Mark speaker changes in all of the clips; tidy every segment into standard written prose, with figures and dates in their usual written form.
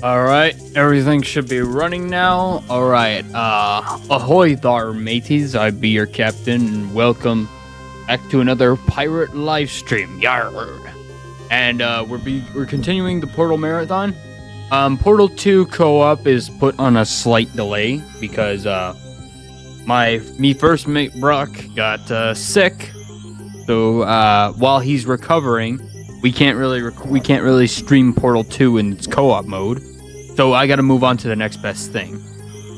Speaker 1: Alright, everything should be running now. Alright, ahoy thar, mateys. I be your captain, and welcome back to another pirate live stream. Yarr! And, we're continuing the Portal Marathon. Portal 2 co-op is put on a slight delay because, me first mate Brock got, sick. So, while he's recovering, we can't really stream Portal 2 in its co-op mode. So I gotta move on to the next best thing.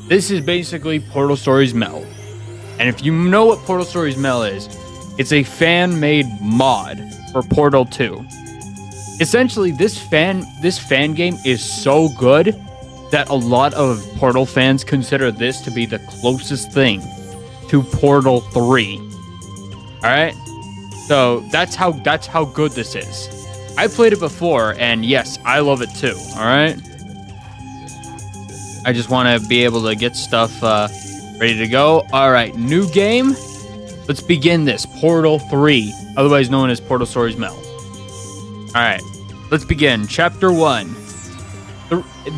Speaker 1: This is basically Portal Stories Mel. And if you know what Portal Stories Mel is, it's a fan-made mod for Portal 2. Essentially, this fan game is so good that a lot of Portal fans consider this to be the closest thing to Portal 3. Alright? So that's how good this is. I played it before, and yes, I love it too, alright? I just want to be able to get stuff ready to go. Alright, new game. Let's begin this. Portal 3, otherwise known as Portal Stories Mel. Alright, let's begin. Chapter 1.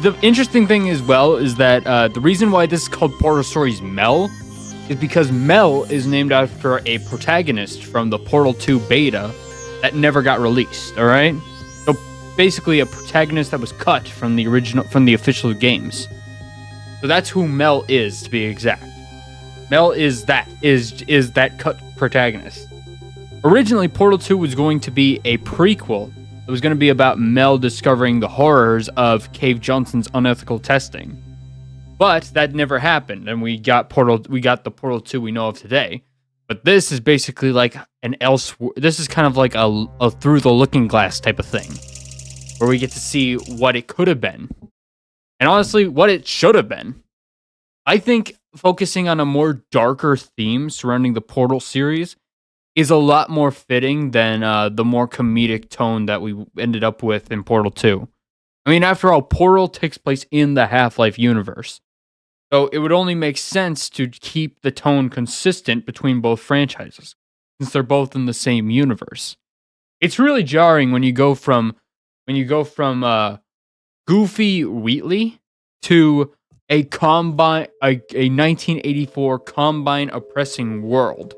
Speaker 1: The interesting thing as well is that the reason why this is called Portal Stories Mel is because Mel is named after a protagonist from the Portal 2 beta that never got released, alright? So basically a protagonist that was cut from the official games. So that's who Mel is, to be exact. Mel is that cut protagonist. Originally, Portal 2 was going to be a prequel. It was going to be about Mel discovering the horrors of Cave Johnson's unethical testing. But that never happened, and we got the Portal 2 we know of today. But this is basically like this is kind of like a through the looking glass type of thing, where we get to see what it could have been. And honestly, what it should have been. I think focusing on a more darker theme surrounding the Portal series is a lot more fitting than the more comedic tone that we ended up with in Portal 2. I mean, after all, Portal takes place in the Half-Life universe. So it would only make sense to keep the tone consistent between both franchises, since they're both in the same universe. It's really jarring when you go from Goofy Wheatley to a 1984 Combine oppressing world.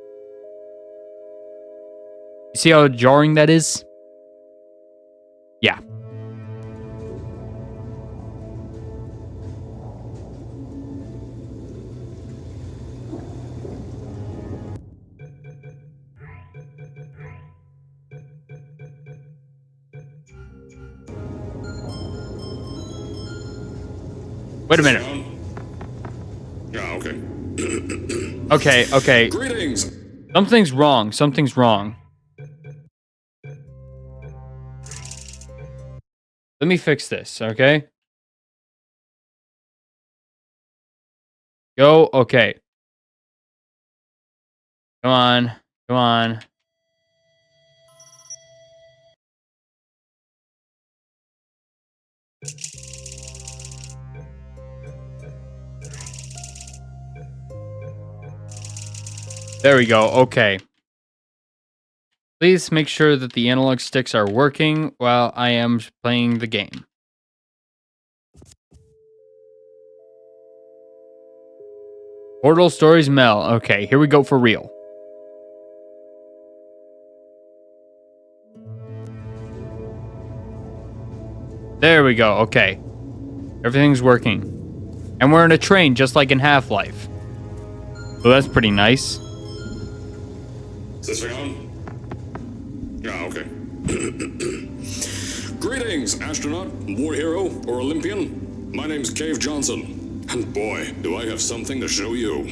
Speaker 1: You see how jarring that is? Yeah. Wait a minute.
Speaker 2: Yeah, okay.
Speaker 1: Okay.
Speaker 2: Greetings.
Speaker 1: Something's wrong. Let me fix this, okay? Go, okay. Come on. There we go, okay. Please make sure that the analog sticks are working while I am playing the game. Portal Stories Mel. Okay, here we go for real. There we go, okay. Everything's working. And we're in a train, just like in Half-Life. So that's pretty nice.
Speaker 2: Is this thing on? Yeah, okay. Greetings, astronaut, war hero, or Olympian. My name's Cave Johnson. And boy, do I have something to show you.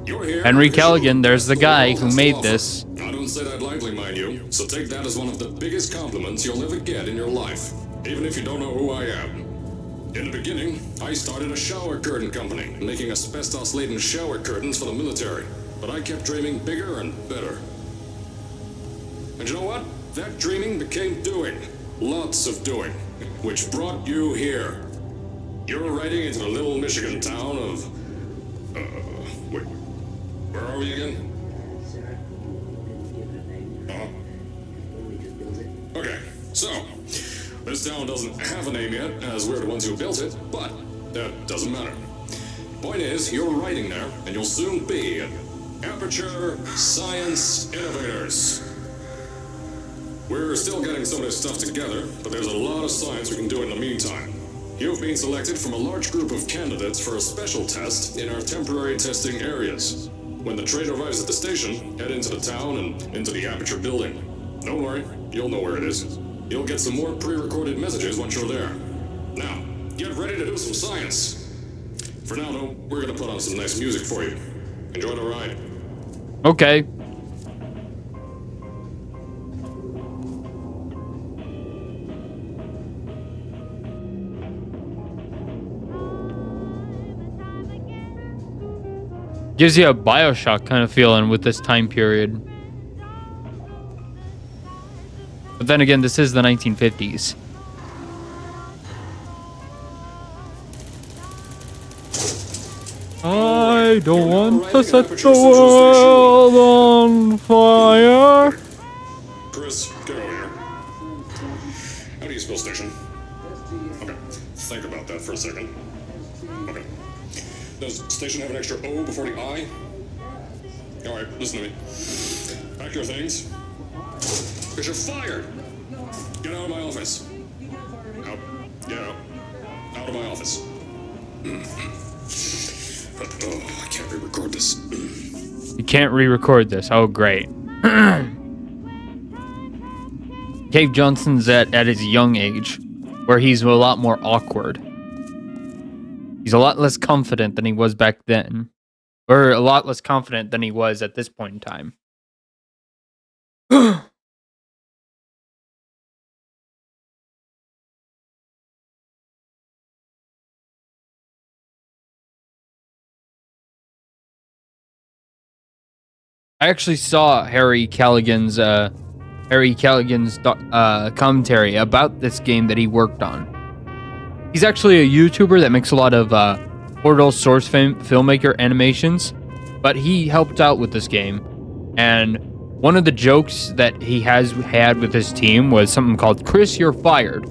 Speaker 2: You're here.
Speaker 1: Henry Callaghan, there's the guy who made this.
Speaker 2: I don't say that lightly, mind you. So take that as one of the biggest compliments you'll ever get in your life. Even if you don't know who I am. In the beginning, I started a shower curtain company, making asbestos-laden shower curtains for the military. But I kept dreaming bigger and better. And you know what? That dreaming became doing. Lots of doing. Which brought you here. You're riding into the little Michigan town of... wait. Where are we again? Okay, so... This This town doesn't have a name yet, as we're the ones who built it, but that doesn't matter. Point is, you're writing there, and you'll soon be Aperture Science Innovators. We're still getting some of this stuff together, but there's a lot of science we can do in the meantime. You've been selected from a large group of candidates for a special test in our temporary testing areas. When the train arrives at the station, head into the town and into the Aperture building. Don't worry, you'll know where it is. You'll get some more pre-recorded messages once you're there. Now, get ready to do some science. For now, though, we're gonna put on some nice music for you. Enjoy the ride.
Speaker 1: Okay. Gives you a Bioshock kind of feeling with this time period. But then again, this is the 1950s. I don't want to set the world on fire.
Speaker 2: Chris, get over here. How do you spell station? Okay, think about that for a second. Okay. Does station have an extra O before the I? Alright, listen to me. Pack your things. Because you're fired! Get out of my office. Out. Get out. Out of my office. Oh, I can't re-record this.
Speaker 1: You can't re-record this. Oh, great. Cave Johnson's at his young age, where he's a lot more awkward. He's a lot less confident than he was back then. Or a lot less confident than he was at this point in time. I actually saw Harry Callaghan's commentary about this game that he worked on. He's actually a YouTuber that makes a lot of Portal source filmmaker animations, but he helped out with this game. And one of the jokes that he has had with his team was something called "Chris, you're fired,"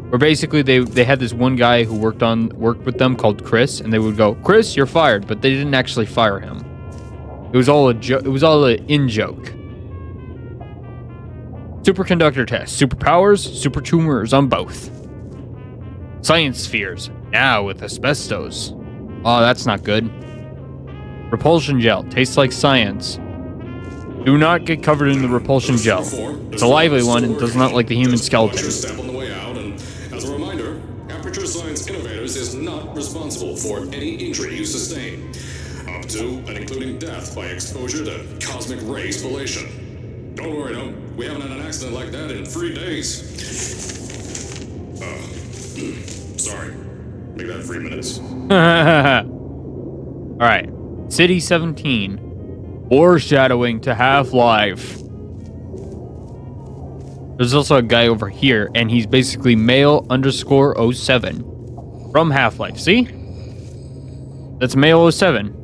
Speaker 1: where basically they had this one guy who worked with them called Chris, and they would go, "Chris, you're fired," but they didn't actually fire him. It was all it was all an in-joke. Superconductor test. Superpowers, super tumors on both. Science spheres. Now with asbestos. Oh, that's not good. Repulsion gel. Tastes like science. Do not get covered in the repulsion gel. It's a lively one and does not like the human skeleton.
Speaker 2: Step on the way out, and as a reminder, Aperture Science Innovators is not responsible for any injury you sustain. Up to and including death by exposure to cosmic ray spallation. Don't worry, no. We haven't had an accident like that in 3 days. Sorry. Make that 3 minutes.
Speaker 1: Alright. City 17. Foreshadowing to Half-Life. There's also a guy over here, and he's basically male_07 from Half-Life. See? That's male 07.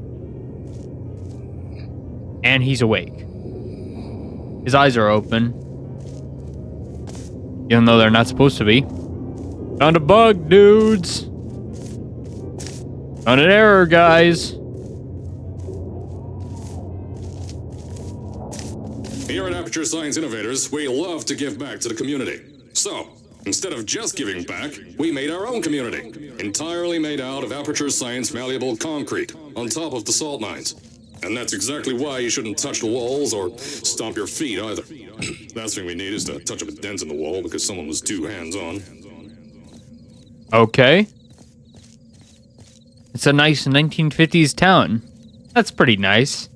Speaker 1: And he's awake. His eyes are open. Even though they're not supposed to be. Found a bug, dudes. Found an error, guys.
Speaker 2: Here at Aperture Science Innovators, we love to give back to the community. So, instead of just giving back, we made our own community. Entirely made out of Aperture Science malleable concrete, on top of the salt mines. And that's exactly why you shouldn't touch the walls or stomp your feet either. Last thing we need is to touch up a dent in the wall because someone was too hands-on.
Speaker 1: Okay. It's a nice 1950s town. That's pretty nice.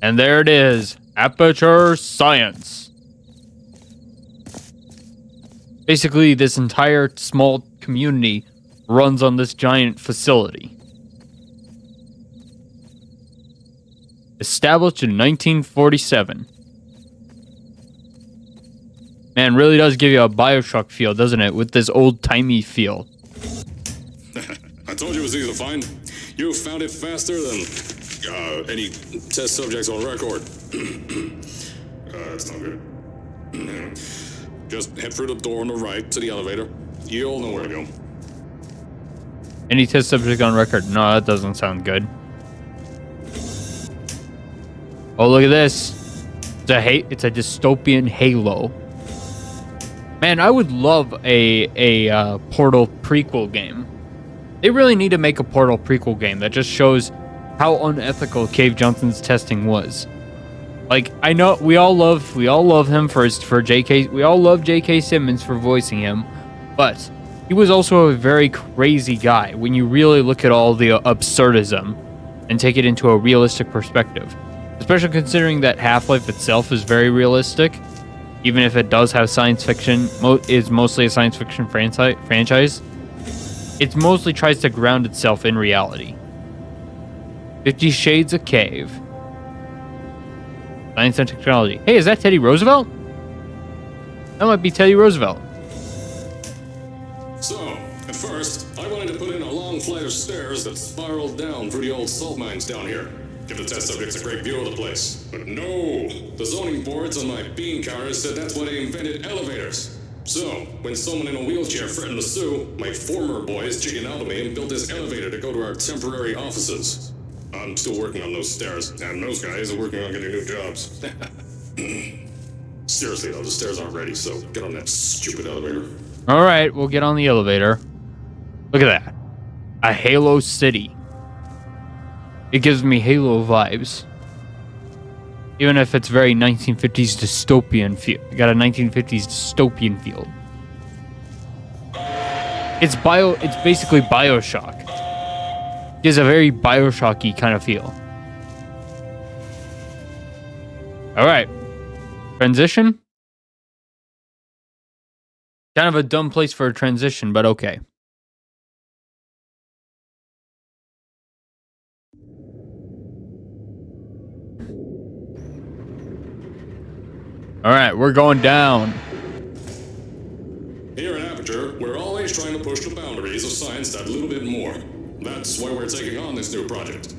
Speaker 1: And there it is. Aperture Science. Basically, this entire small community runs on this giant facility. Established in 1947. Man, really does give you a Bioshock feel, doesn't it? With this old-timey feel.
Speaker 2: I told you it was easy to find. You found it faster than any test subjects on record. That's not good. Just head through the door on the right to the elevator. You'll know where to go.
Speaker 1: Any test subject on record? No, that doesn't sound good. Oh, look at this. It's a dystopian Halo. Man, I would love a Portal prequel game. They really need to make a Portal prequel game that just shows how unethical Cave Johnson's testing was. Like, I know we all love him for JK. We all love J.K. Simmons for voicing him, but he was also a very crazy guy when you really look at all the absurdism and take it into a realistic perspective. Especially considering that Half-Life itself is very realistic, even if it does have science fiction, is mostly a science fiction franchise. It mostly tries to ground itself in reality. 50 Shades of Cave. Science and technology. Hey, is that Teddy Roosevelt? That might be Teddy Roosevelt.
Speaker 2: So, at first, I wanted to put in a long flight of stairs that spiraled down through the old salt mines down here. Give the test subjects a great view of the place. But no! The zoning boards on my bean counters said that's why they invented elevators. So, when someone in a wheelchair threatened to sue, my former boys chickened out of me and built this elevator to go to our temporary offices. I'm still working on those stairs, and those guys are working on getting new jobs. Seriously though, the stairs aren't ready, so get on that stupid elevator.
Speaker 1: Alright, we'll get on the elevator. Look at that. A Halo City. It gives me Halo vibes. Even if it's very 1950s dystopian feel. Got a 1950s dystopian feel. It's basically BioShock. It has a very BioShock-y kind of feel. Alright. Transition? Kind of a dumb place for a transition, but okay. Alright, we're going down.
Speaker 2: Here at Aperture, we're always trying to push the boundaries of science that little bit more. That's why we're taking on this new project.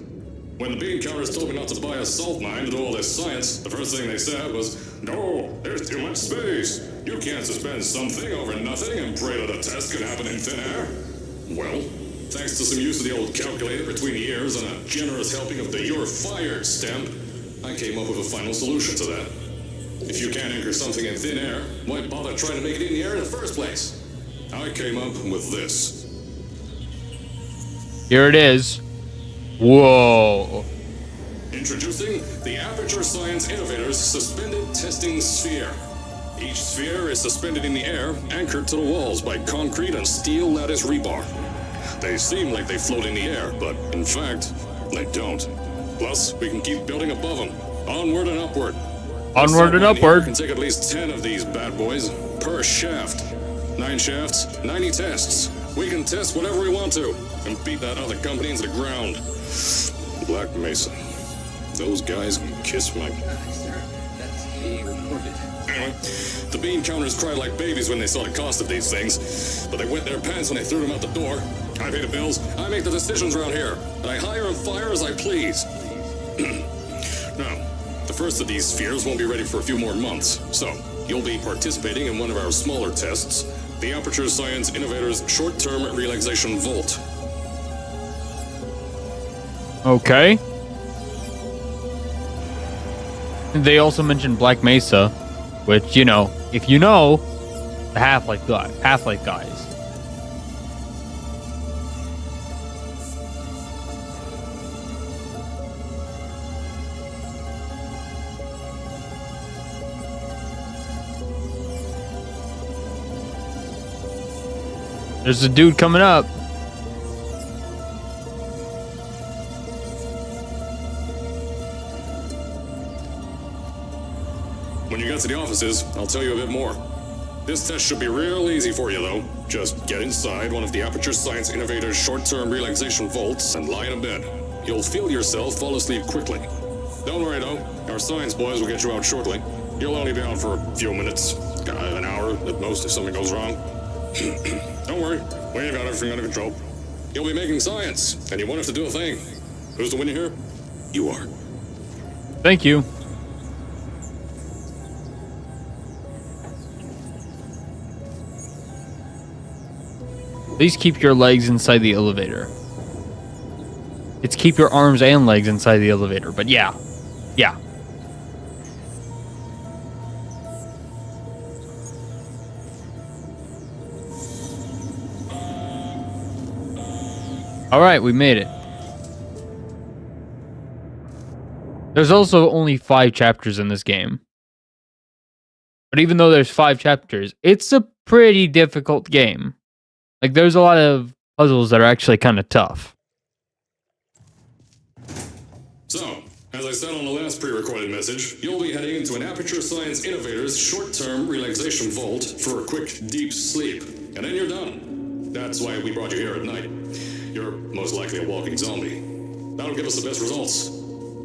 Speaker 2: When the bean counters told me not to buy a salt mine to do all this science, the first thing they said was, "No, there's too much space. You can't suspend something over nothing and pray that a test can happen in thin air." Well, thanks to some use of the old calculator between the ears and a generous helping of the "you're fired" stamp, I came up with a final solution to that. If you can't anchor something in thin air, why bother trying to make it in the air in the first place? I came up with this.
Speaker 1: Here it is. Whoa.
Speaker 2: Introducing the Aperture Science Innovator's Suspended Testing Sphere. Each sphere is suspended in the air, anchored to the walls by concrete and steel lattice rebar. They seem like they float in the air, but in fact, they don't. Plus, we can keep building above them, onward and upward.
Speaker 1: Onward and upward.
Speaker 2: We can take at least 10 of these bad boys per shaft. 9 shafts, 90 tests. We can test whatever we want to and beat that other company into the ground. Black Mesa. Those guys can kiss my... Anyway, the bean counters cried like babies when they saw the cost of these things, but they wet their pants when they threw them out the door. I pay the bills, I make the decisions around here, and I hire and fire as I please. Now, the first of these spheres won't be ready for a few more months, so you'll be participating in one of our smaller tests, the Aperture Science Innovator's Short-Term Relaxation Volt.
Speaker 1: Okay. They also mentioned Black Mesa, which, you know, if you know, the Half-Life guys. There's a dude coming up.
Speaker 2: When you get to the offices, I'll tell you a bit more. This test should be real easy for you, though. Just get inside one of the Aperture Science Innovator's short-term relaxation vaults and lie in a bed. You'll feel yourself fall asleep quickly. Don't worry, though. Our science boys will get you out shortly. You'll only be out for a few minutes, an hour at most if something goes wrong. Don't worry, we've got everything under control. You'll be making science, and you won't have to do a thing. Who's the winner here? You are.
Speaker 1: Thank you. Please keep your legs inside the elevator. It's keep your arms and legs inside the elevator, but yeah. Yeah. All right, we made it. There's also only 5 chapters in this game. But even though there's 5 chapters, it's a pretty difficult game. Like, there's a lot of puzzles that are actually kind of tough.
Speaker 2: So, as I said on the last pre-recorded message, you'll be heading into an Aperture Science Innovators short-term relaxation vault for a quick, deep sleep. And then you're done. That's why we brought you here at night. You're most likely a walking zombie. That'll give us the best results.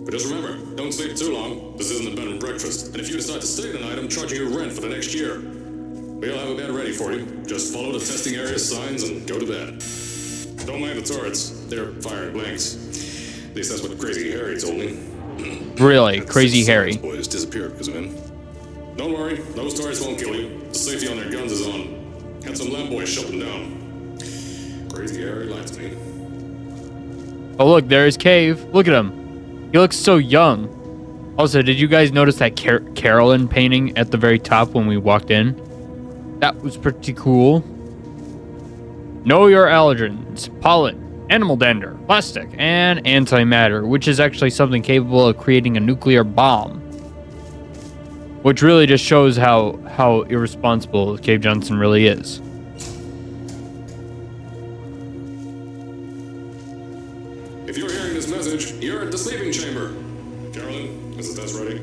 Speaker 2: But just remember, don't sleep too long. This isn't a bed and breakfast. And if you decide to stay tonight, I'm charging you rent for the next year. We'll have a bed ready for you. Just follow the testing area signs and go to bed. Don't mind the turrets. They're firing blanks. At least that's what Crazy Harry told me.
Speaker 1: Really? Crazy Harry?
Speaker 2: Boys disappeared because of him. Don't worry, those turrets won't kill you. The safety on their guns is on. Had some lab boys shut them down. Crazy Harry lied to me.
Speaker 1: Oh, look, there's Cave. Look at him. He looks so young. Also, did you guys notice that Carolyn painting at the very top when we walked in? That was pretty cool. Know your allergens. Pollen, animal dander, plastic, and antimatter, which is actually something capable of creating a nuclear bomb. Which really just shows how irresponsible Cave Johnson really is.
Speaker 2: If you're hearing this message, you're at the sleeping chamber. Carolyn, is the test ready?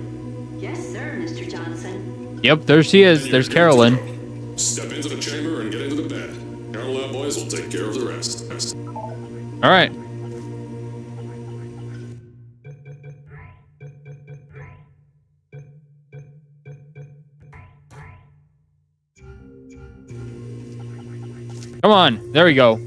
Speaker 3: Yes, sir, Mr. Johnson.
Speaker 1: Yep, there she is. There's Carolyn.
Speaker 2: Step into the chamber and get into the bed. Our lab boys will take care of the rest.
Speaker 1: All right. Come on. There we go.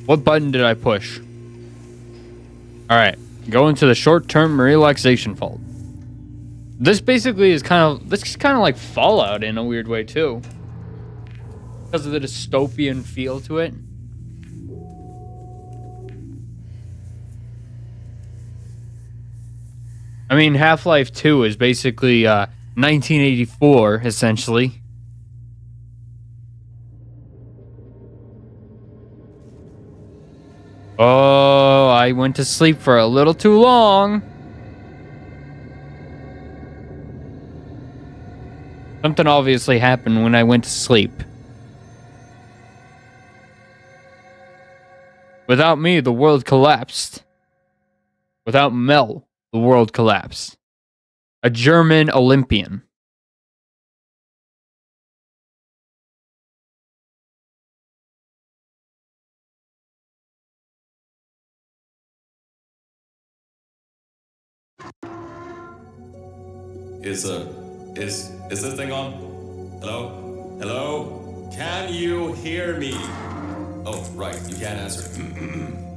Speaker 1: What button did I push? All right. Go into the short-term relaxation vault. This basically is kind of like Fallout in a weird way too, because of the dystopian feel to it. I mean, Half-Life 2 is basically 1984 essentially. Oh, I went to sleep for a little too long. Something obviously happened when I went to sleep. Without me, the world collapsed. Without Mel, the world collapsed. A German Olympian.
Speaker 4: Is this thing on? Hello? Hello? Can you hear me? Oh, right, you can't answer.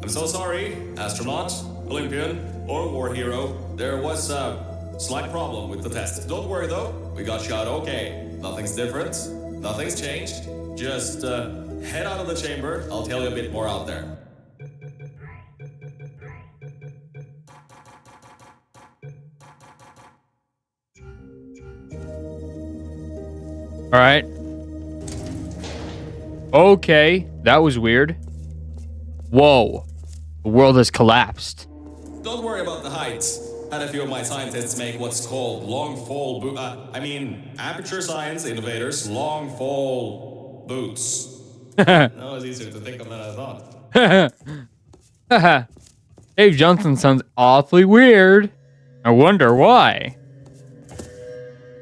Speaker 4: I'm so sorry, astronaut, Olympian, or war hero. There was a slight problem with the test. Don't worry though, we got you out okay. Nothing's different, nothing's changed. Just head out of the chamber, I'll tell you a bit more out there.
Speaker 1: All right. Okay, that was weird. Whoa. The world has collapsed.
Speaker 4: Don't worry about the heights. Had a few of my scientists make what's called long fall Aperture Science Innovators long fall boots. That was easier to think of than I thought.
Speaker 1: Dave Johnson sounds awfully weird. I wonder why.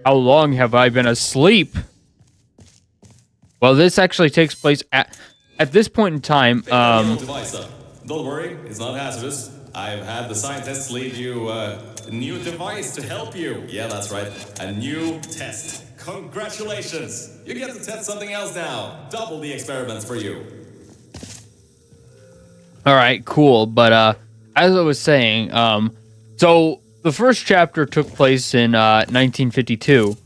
Speaker 1: How long have I been asleep? Well, this actually takes place at this point in time.
Speaker 4: Don't worry, it's not hazardous. I've had the scientists lead you a new device to help you. Yeah, that's right, a new test. Congratulations! You get to test something else now. Double the experiments for you.
Speaker 1: All right, cool. But as I was saying, so the first chapter took place in 1952,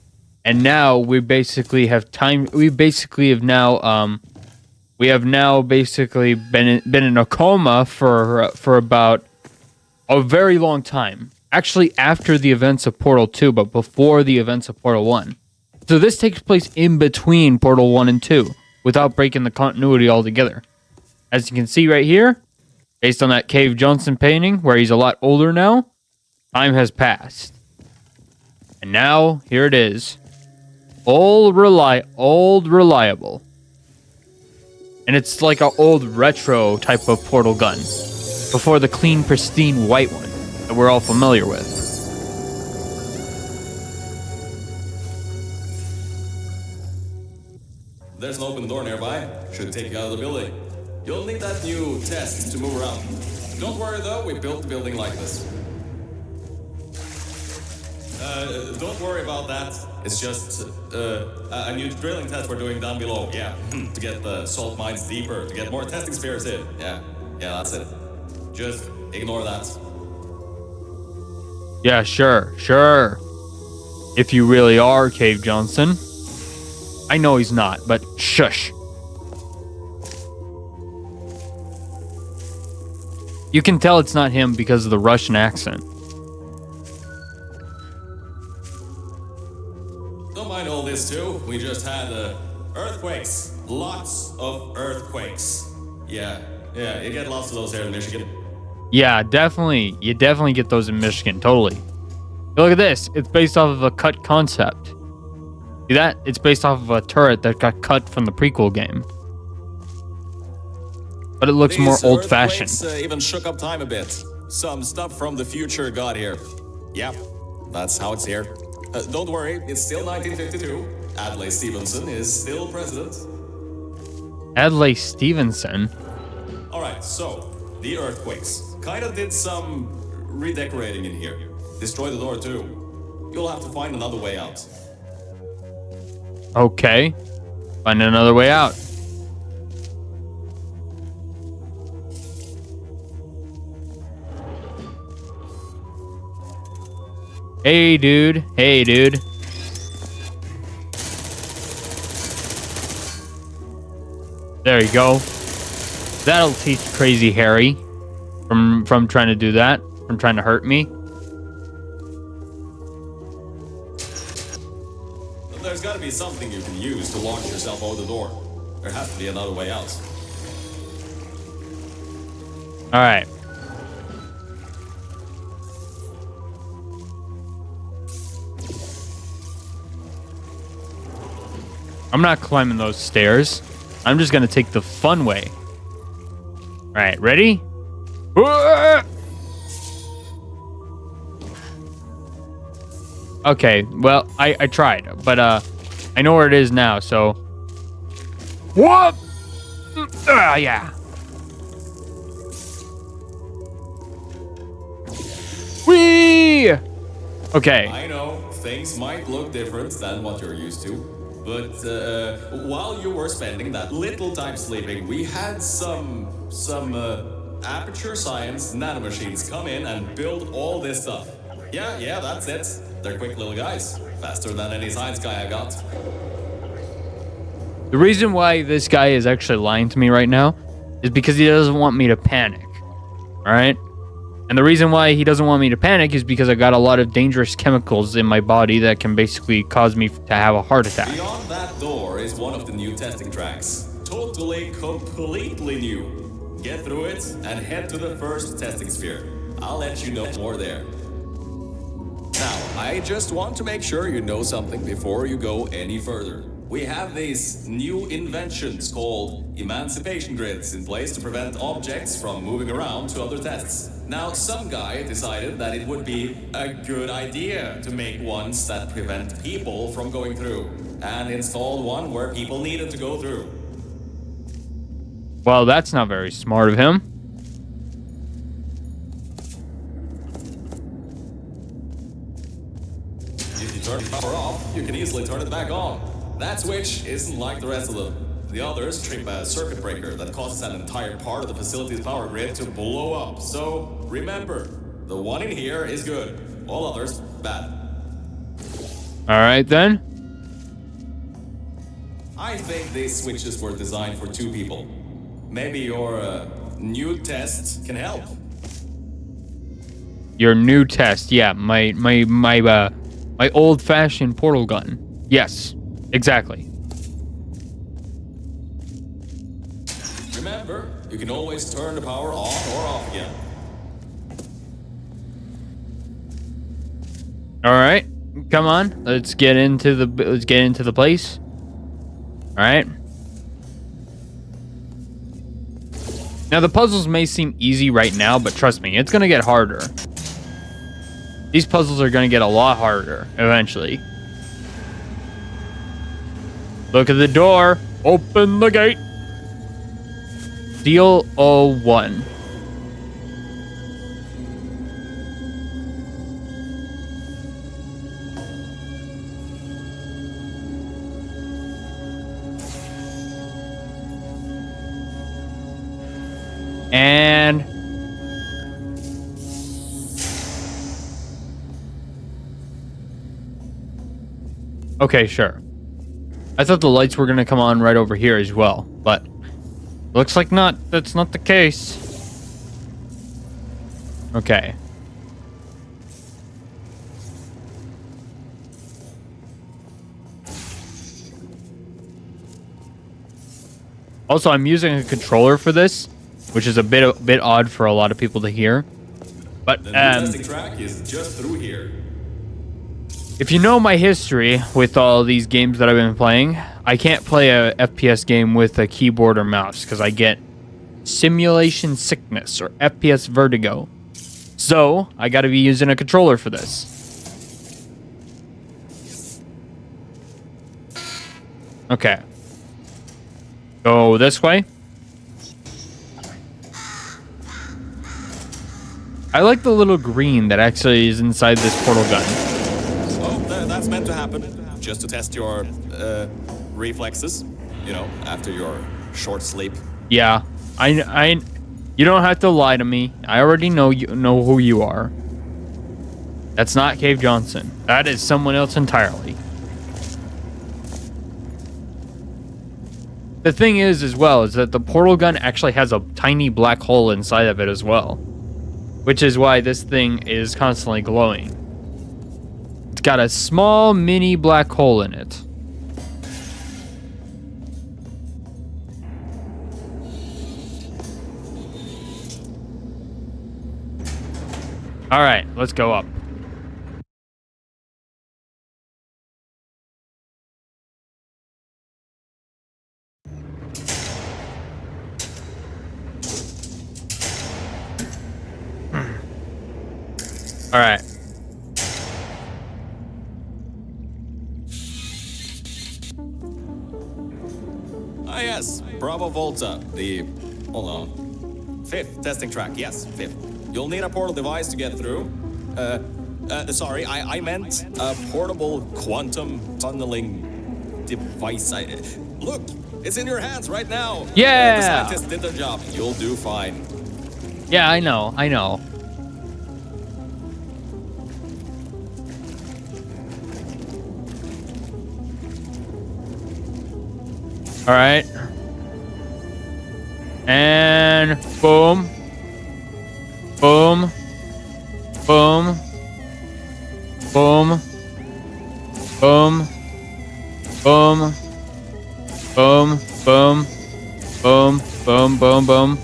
Speaker 1: and now we basically have time. We have now basically been in a coma for about a very long time. Actually, after the events of Portal 2, but before the events of Portal 1. So this takes place in between Portal 1 and 2, without breaking the continuity altogether. As you can see right here, based on that Cave Johnson painting, where he's a lot older now, time has passed. And now, here it is. Old reliable. And it's like an old retro type of portal gun, before the clean, pristine white one that we're all familiar with.
Speaker 4: There's an open door nearby. Should take you out of the building. You'll need that new test to move around. Don't worry though, we built the building like this. Don't worry about that. It's just a new drilling test we're doing down below. Yeah, to get the salt mines deeper, to get more testing spheres in. Yeah, that's it. Just ignore that.
Speaker 1: Yeah, sure. If you really are Cave Johnson. I know he's not, but shush. You can tell it's not him because of the Russian accent.
Speaker 4: Don't mind all this too. We just had earthquakes. Lots of earthquakes. Yeah, you get lots of those here in Michigan.
Speaker 1: Yeah, definitely. You definitely get those in Michigan, totally. Look at this. It's based off of a cut concept. See that? It's based off of a turret that got cut from the prequel game. But it looks more old-fashioned.
Speaker 4: Even shook up time a bit. Some stuff from the future got here. Yep, that's how it's here. Don't worry, it's still 1952. Adlai Stevenson is still president.
Speaker 1: Adlai Stevenson?
Speaker 4: Alright, so, the earthquakes. Kinda did some redecorating in here. Destroy the door too. You'll have to find another way out.
Speaker 1: Okay. Find another way out. Hey, dude. There you go. That'll teach Crazy Harry from trying to do that, from trying to hurt me.
Speaker 4: There's got to be something you can use to launch yourself out the door. There has to be another way out.
Speaker 1: All right. I'm not climbing those stairs. I'm just going to take the fun way. All right, ready? Okay, well, I tried, but I know where it is now, so... Whoop! Yeah. Whee! Okay.
Speaker 4: I know, things might look different than what you're used to. But while you were spending that little time sleeping, we had some Aperture Science nanomachines come in and build all this stuff. Yeah, that's it. They're quick little guys. Faster than any science guy I got.
Speaker 1: The reason why this guy is actually lying to me right now is because he doesn't want me to panic. All right? And the reason why he doesn't want me to panic is because I got a lot of dangerous chemicals in my body that can basically cause me to have a heart attack.
Speaker 4: Beyond that door is one of the new testing tracks. Totally, completely new. Get through it and head to the first testing sphere. I'll let you know more there. Now, I just want to make sure you know something before you go any further. We have these new inventions called emancipation grids in place to prevent objects from moving around to other tests. Now, some guy decided that it would be a good idea to make ones that prevent people from going through, and installed one where people needed to go through.
Speaker 1: Well, that's not very smart of him.
Speaker 4: If you turn the power off, you can easily turn it back on. That switch isn't like the rest of them. The others trip a circuit breaker that causes an entire part of the facility's power grid to blow up. So remember, the one in here is good. All others, bad.
Speaker 1: All right, then.
Speaker 4: I think these switches were designed for 2 people. Maybe your new test can help.
Speaker 1: Your new test. Yeah, my old-fashioned portal gun. Yes, exactly.
Speaker 4: Remember, you can always turn the power on or off again.
Speaker 1: All right, come on. Let's get into the place. All right. Now the puzzles may seem easy right now, but trust me, it's gonna get harder. These puzzles are gonna get a lot harder eventually. Look at the door. Open the gate. Deal 01. And okay, sure. I thought the lights were gonna come on right over here as well, but looks like not. That's not the case. Okay. Also, I'm using a controller for this, which is a bit odd for a lot of people to hear. But
Speaker 4: The new testing track is just through here.
Speaker 1: if you know my history with all these games that I've been playing, I can't play a FPS game with a keyboard or mouse because I get simulation sickness or FPS vertigo. So I got to be using a controller for this. Okay. Go this way. I like the little green that actually is inside this portal gun.
Speaker 4: Oh, that's meant to happen. Just to test your reflexes, you know, after your short sleep.
Speaker 1: Yeah, you don't have to lie to me. I already know who you are. That's not Cave Johnson. That is someone else entirely. The thing is, as well, is that the portal gun actually has a tiny black hole inside of it as well, which is why this thing is constantly glowing. It's got a small mini black hole in it. All right, let's go up. All right.
Speaker 4: Ah, yes, Bravo Volta. Hold on. 5th testing track. Yes, 5th. You'll need a portal device to get through. Sorry, I meant a portable quantum tunneling device. Look, it's in your hands right now.
Speaker 1: Yeah.
Speaker 4: The scientists did their job. You'll do fine.
Speaker 1: Yeah, I know. All right. And boom. Boom. Boom. Boom. Boom. Boom. Boom. Boom. Boom. Boom. Boom. Boom.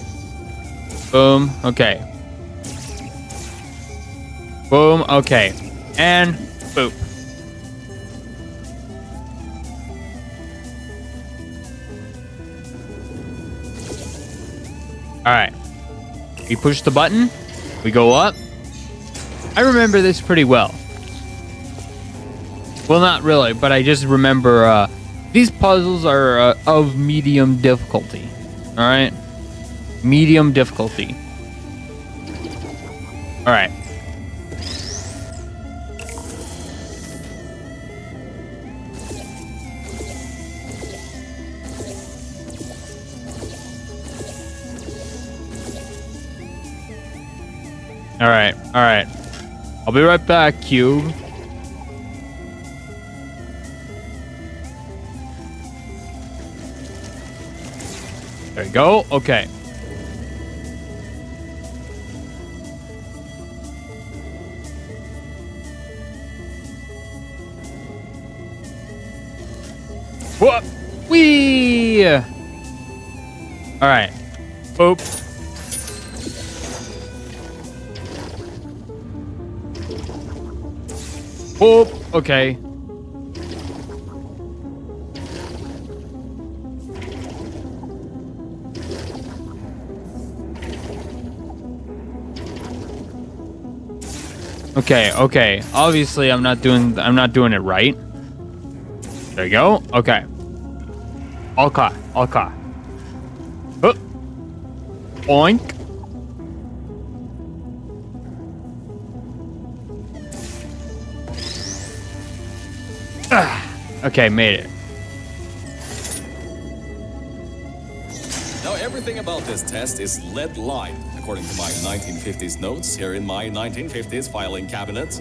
Speaker 1: Boom. Okay. Boom. Okay. And boop. All right. We push the button. We go up. I remember this pretty well. Well, not really, but I just remember these puzzles are of medium difficulty. All right. Medium difficulty. All right. All right. All right. I'll be right back, Cube. There you go. Okay. Whoop! Wee! All right. Boop. Boop. Okay. Okay, okay. Obviously, I'm not doing it right. There you go. Okay. All caught. All caught. Oink. Okay, made it.
Speaker 4: Now, everything about this test is lead lined, according to my 1950s notes here in my 1950s filing cabinet.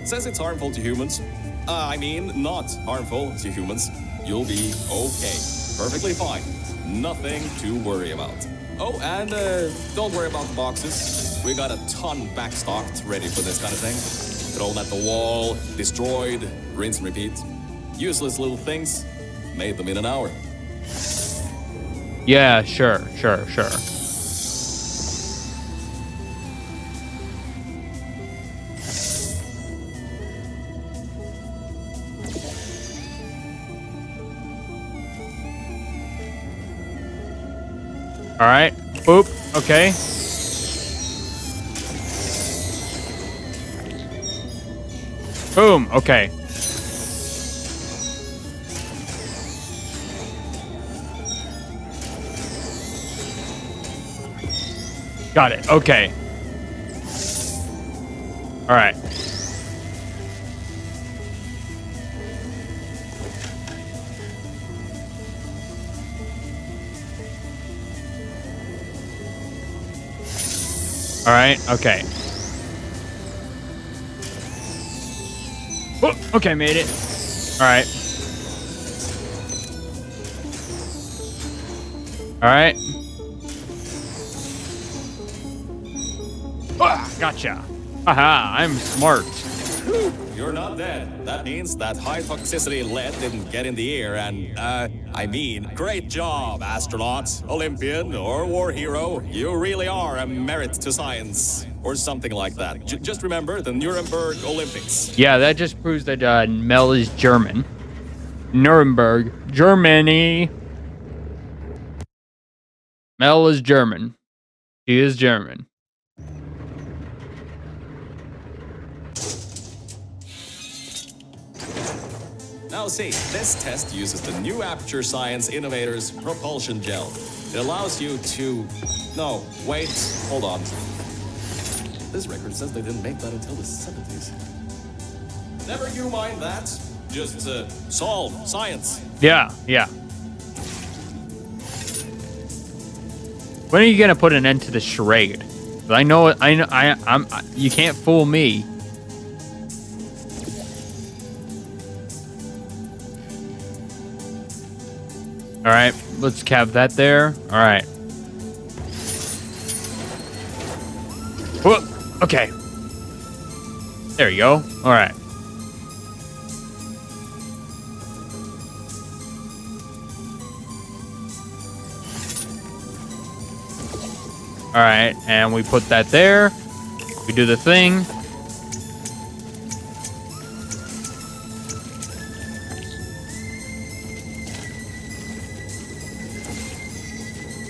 Speaker 4: It says it's harmful to humans. I mean, not harmful to humans. You'll be okay. Perfectly fine. Nothing to worry about. Oh, and don't worry about the boxes. We got a ton backstocked, ready for this kind of thing. Thrown at the wall, destroyed, rinse and repeat. Useless little things. Made them in an hour.
Speaker 1: Yeah, sure. All right. Boop. Okay. Boom. Okay. Got it. Okay. All right. All right. Okay. Oh, okay, made it. All right. All right. Ah, gotcha. Haha, I'm smart.
Speaker 4: You're not dead. That means that high toxicity lead didn't get in the air and, I mean, great job, astronaut, Olympian, or war hero. You really are a merit to science. Or something like that. Just remember the Nuremberg Olympics.
Speaker 1: Yeah, that just proves that Mel is German. Nuremberg, Germany. Mel is German. He is German.
Speaker 4: Now see, this test uses the new Aperture Science Innovators Propulsion Gel. It allows you to... No, wait, hold on. This record says they didn't make that until the 70s. Never you mind that. Just, solve science.
Speaker 1: Yeah. When are you gonna put an end to the charade? I know. You can't fool me. All right, let's cap that there. All right. Whoop. Okay. There you go. All right. All right, and we put that there. We do the thing.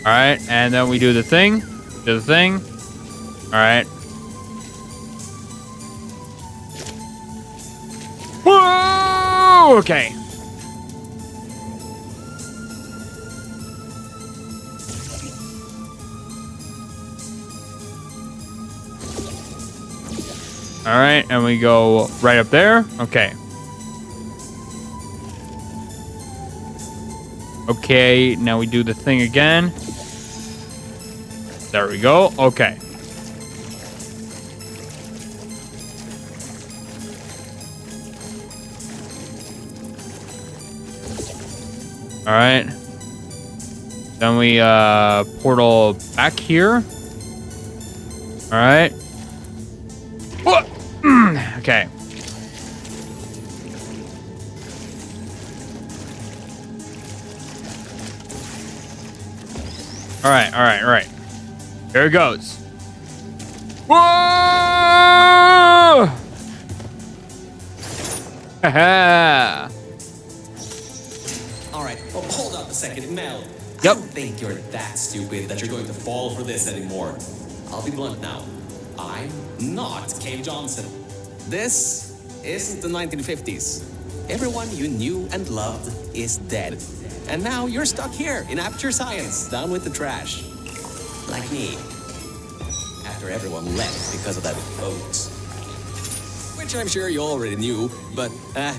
Speaker 1: All right, and then we do the thing. Do the thing. All right. Whoa! Okay. All right, and we go right up there. Okay. Okay, now we do the thing again. There we go. Okay. All right. Then we portal back here. All right. What? Okay. All right, all right, all right. Here it goes. Whoa! Haha.
Speaker 4: All right, well, hold up a second, Mel.
Speaker 1: Yep.
Speaker 4: I don't think you're that stupid that you're going to fall for this anymore. I'll be blunt now. I'm not Cave Johnson. This isn't the 1950s. Everyone you knew and loved is dead. And now you're stuck here in Aperture Science, down with the trash. Like me. After everyone left because of that boat. Which I'm sure you already knew, but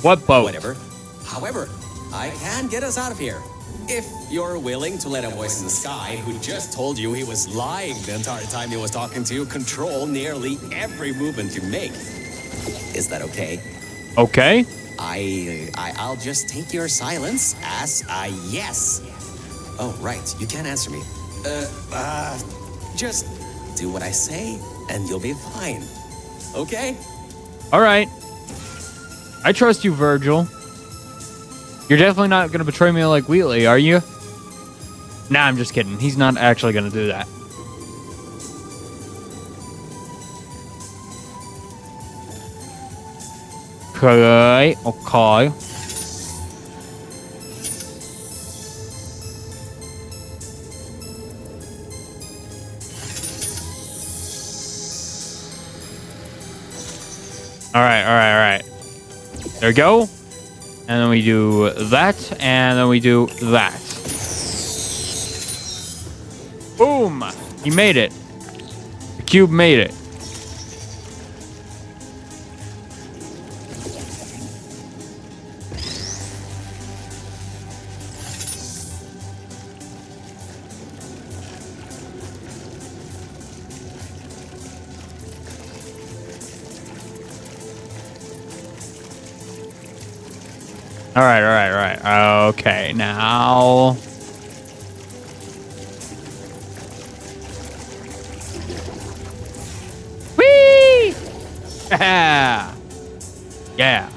Speaker 1: What boat?
Speaker 4: whatever. However, I can get us out of here. If you're willing to let a voice in the sky who just told you he was lying the entire time he was talking to you control nearly every movement you make. Is that okay?
Speaker 1: Okay.
Speaker 4: I'll just take your silence as a yes. Oh, right. You can't answer me. Just do what I say and you'll be fine. Okay?
Speaker 1: All right. I trust you, Virgil. You're definitely not going to betray me like Wheatley, are you? Nah, I'm just kidding. He's not actually going to do that. Okay, okay. All right, all right, all right. There we go. And then we do that, and then we do that. Boom! He made it. The cube made it. All right, all right, all right. Okay, now. Whee! Yeah. Yeah.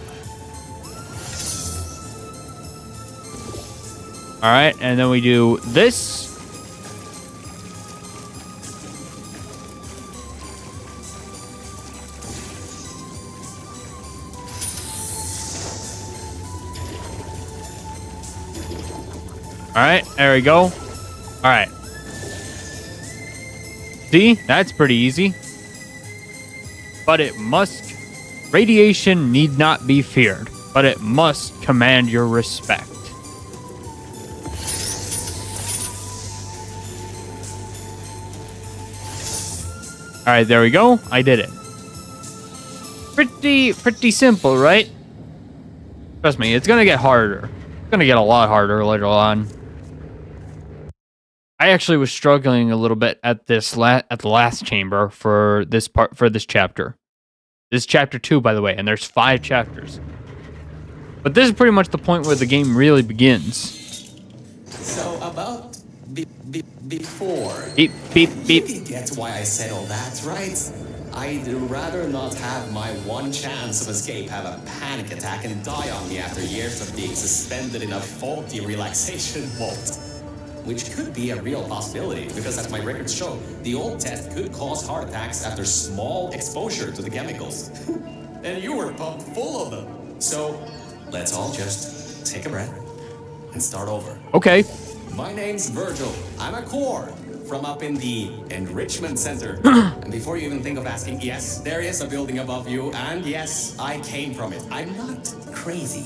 Speaker 1: All right, and then we do this. All right, there we go. All right. See, that's pretty easy. But it must. Radiation need not be feared, but it must command your respect. All right, there we go. I did it. Pretty simple, right? Trust me, it's gonna get harder. It's gonna get a lot harder later on. I actually was struggling a little bit at this at the last chamber for this part for this chapter. This is chapter 2, by the way, and there's 5 chapters. But this is pretty much the point where the game really begins.
Speaker 4: So about before.
Speaker 1: Beep beep beep.
Speaker 4: You get why I said all that, right? I'd rather not have my one chance of escape have a panic attack and die on me after years of being suspended in a faulty relaxation vault. Which could be a real possibility, because as my records show, the old test could cause heart attacks after small exposure to the chemicals. And you were pumped full of them. So, let's all just take a breath and start over.
Speaker 1: Okay.
Speaker 4: My name's Virgil. I'm a core from up in the Enrichment Center. And before you even think of asking, yes, there is a building above you, and yes, I came from it. I'm not crazy.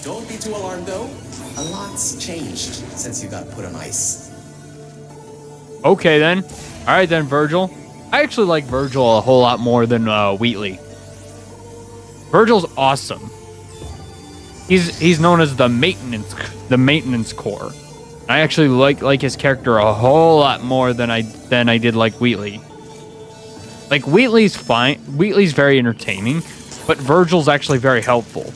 Speaker 4: Don't be too alarmed, though. A lot's changed since you got put on ice.
Speaker 1: Okay, then. All right, then, Virgil. I actually like Virgil a whole lot more than Wheatley. Virgil's awesome. He's known as the maintenance core. I actually like his character a whole lot more than I did like Wheatley. Like Wheatley's fine. Wheatley's very entertaining, but Virgil's actually very helpful.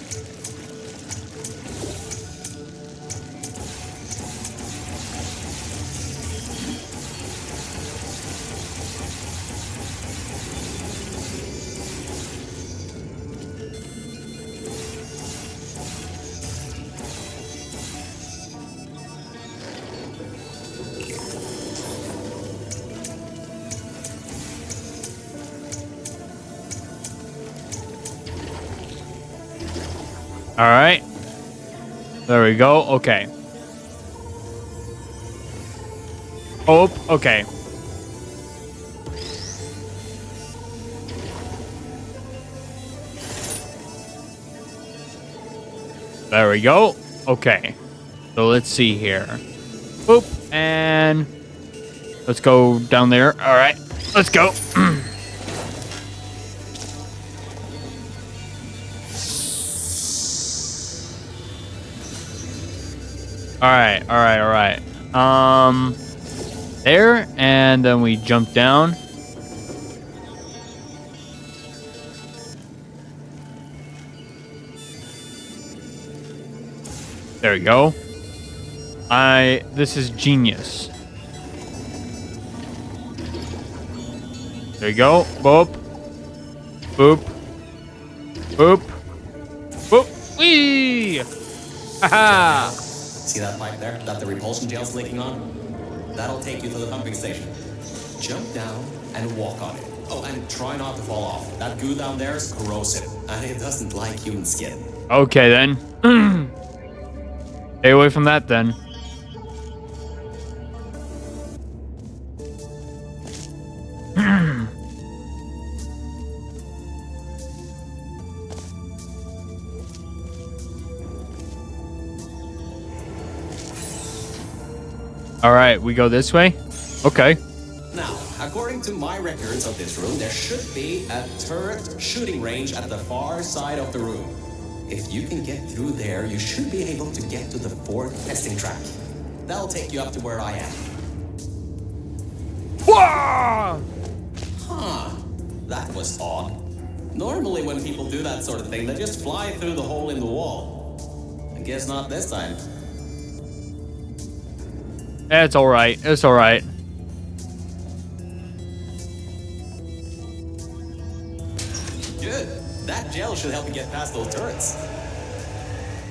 Speaker 1: All right. There we go. Okay. Oh, okay. There we go. Okay. So let's see here. Boop. And let's go down there. All right. Let's go. All right. All right. All right. There. And then we jump down. There we go. This is genius. There you go. Boop. Boop. Boop. Boop. Whee! Haha!
Speaker 4: See that pipe there that the repulsion gel's leaking on? That'll take you to the pumping station. Jump down and walk on it. Oh, and try not to fall off. That goo down there is corrosive, and it doesn't like human skin.
Speaker 1: Okay, then. Stay away from that, then. All right, we go this way? Okay.
Speaker 4: Now, according to my records of this room, there should be a turret shooting range at the far side of the room. If you can get through there, you should be able to get to the 4th testing track. That'll take you up to where I am.
Speaker 1: Whoa!
Speaker 4: Huh. That was odd. Normally when people do that sort of thing, they just fly through the hole in the wall. I guess not this time.
Speaker 1: It's all right. It's all right.
Speaker 4: Good. That gel should help you get past those turrets.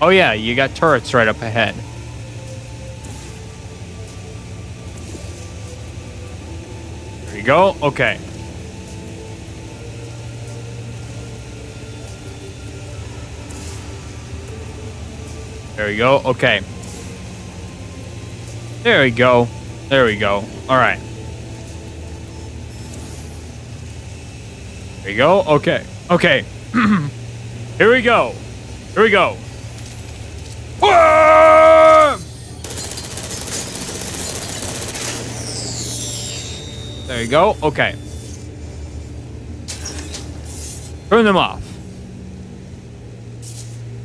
Speaker 1: Oh, yeah, you got turrets right up ahead. There you go. Okay. There we go. Okay. There we go. There we go. All right. There you go. Okay. Okay. Here we go. Here we go. Whoa! There you go. Okay. Turn them off.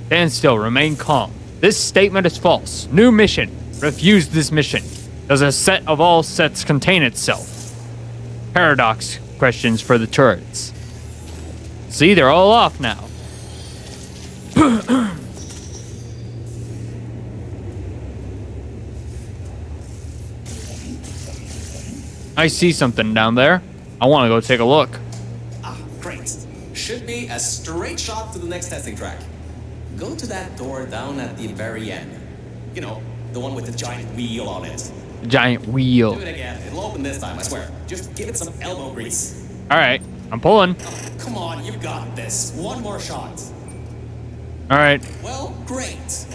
Speaker 1: Stand still. Remain calm. This statement is false. New mission. Refuse this mission. Does a set of all sets contain itself? Paradox questions for the turrets. See, they're all off now. I see something down there. I want to go take a look.
Speaker 4: Ah, great. Should be a straight shot to the next testing track. Go to that door down at the very end. You know, the one with the giant wheel on it.
Speaker 1: Giant wheel.
Speaker 4: Do it again. It'll open this time, I swear. Just give it some elbow grease.
Speaker 1: All right, I'm pulling.
Speaker 4: Oh, come on, you got this. One more shot.
Speaker 1: All right.
Speaker 4: Well, great.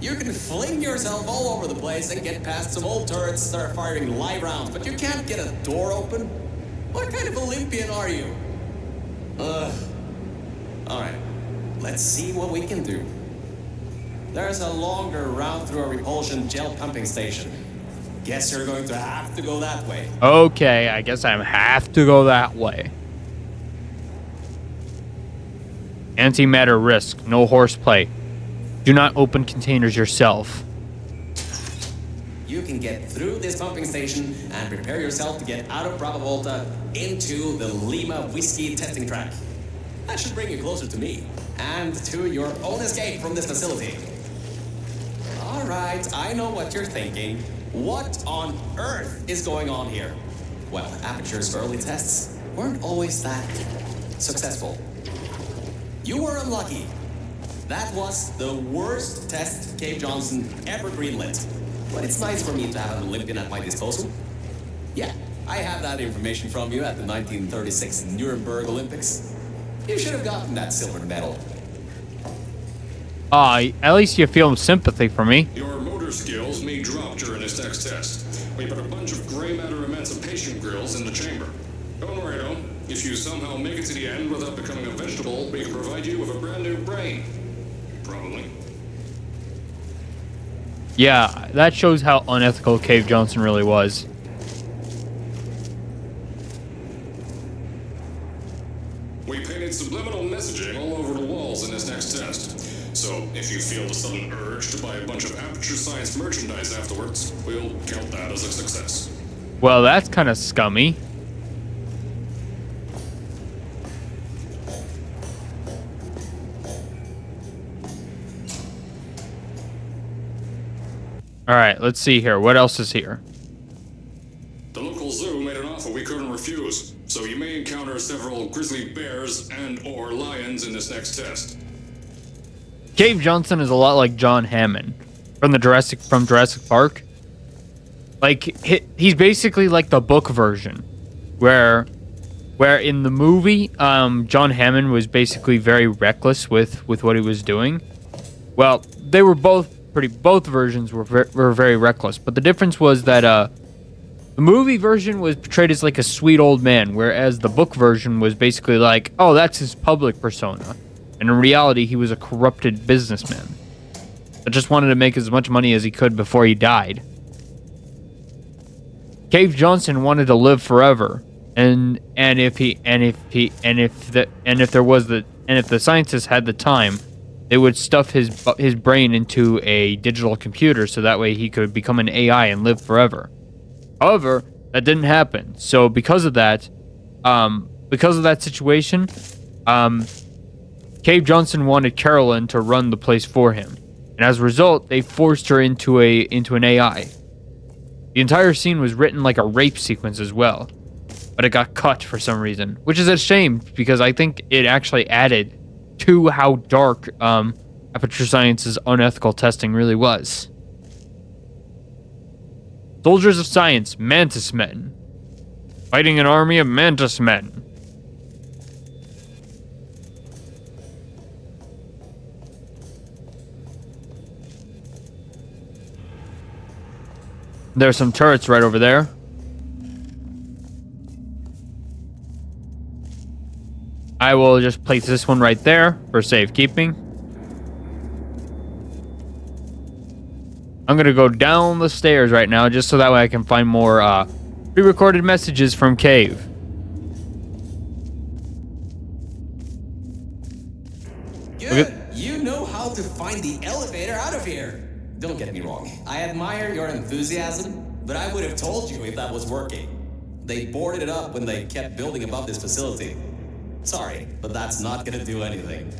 Speaker 4: You can fling yourself all over the place and get past some old turrets that are firing live rounds, but you can't get a door open? What kind of Olympian are you? Alright. Let's see what we can do. There's a longer route through a repulsion gel pumping station. Guess you're going to have to go that way.
Speaker 1: Okay, I guess I have to go that way. Antimatter risk. No horseplay. Do not open containers yourself.
Speaker 4: You can get through this pumping station and prepare yourself to get out of Bravo Volta into the Lima Whiskey testing track. That should bring you closer to me and to your own escape from this facility. Alright, I know what you're thinking. What on earth is going on here? Well, Aperture's early tests weren't always that successful. You were unlucky. That was the worst test Cave Johnson ever greenlit. But it's nice for me to have an Olympian at my disposal. Yeah, I have that information from you at the 1936 Nuremberg Olympics. You should have gotten that silver medal.
Speaker 1: At least you feel sympathy for me.
Speaker 2: Your motor skills may drop during this next test. We put a bunch of gray matter emancipation grills in the chamber. Don't worry though, if you somehow make it to the end without becoming a vegetable, we can provide you with a brand new brain. Probably.
Speaker 1: Yeah, that shows how unethical Cave Johnson really was.
Speaker 2: We painted subliminal messaging all over the walls in this next test. So, if you feel the sudden urge to buy a bunch of Aperture Science merchandise afterwards, we'll count that as a success.
Speaker 1: Well, that's kind of scummy. Alright, let's see here. What else is here?
Speaker 2: The local zoo made an offer we couldn't refuse, so you may encounter several grizzly bears and/or lions in this next test.
Speaker 1: Cave Johnson is a lot like John Hammond from Jurassic Park. Like he's basically like the book version, where in the movie, John Hammond was basically very reckless with what he was doing. Well, they were both versions were very reckless, but the difference was that the movie version was portrayed as like a sweet old man, whereas the book version was basically like, oh, that's his public persona. And in reality, he was a corrupted businessman that just wanted to make as much money as he could before he died. Cave Johnson wanted to live forever, and if the scientists had the time, they would stuff his brain into a digital computer so that way he could become an AI and live forever. However, that didn't happen. So because of that situation, Cave Johnson wanted Carolyn to run the place for him, and as a result, they forced her into an AI. The entire scene was written like a rape sequence as well, but it got cut for some reason, which is a shame because I think it actually added to how dark Aperture Science's unethical testing really was. Soldiers of Science, Mantis Men. Fighting an army of Mantis Men. There's some turrets right over there. I will just place this one right there for safekeeping. I'm gonna go down the stairs right now just so that way I can find more pre-recorded messages from Cave.
Speaker 5: Good. You know how to find the elevator out of here. Don't get me wrong. I admire your enthusiasm, but I would have told you if that was working. They boarded it up when they kept building above this facility. Sorry, but that's not gonna do anything.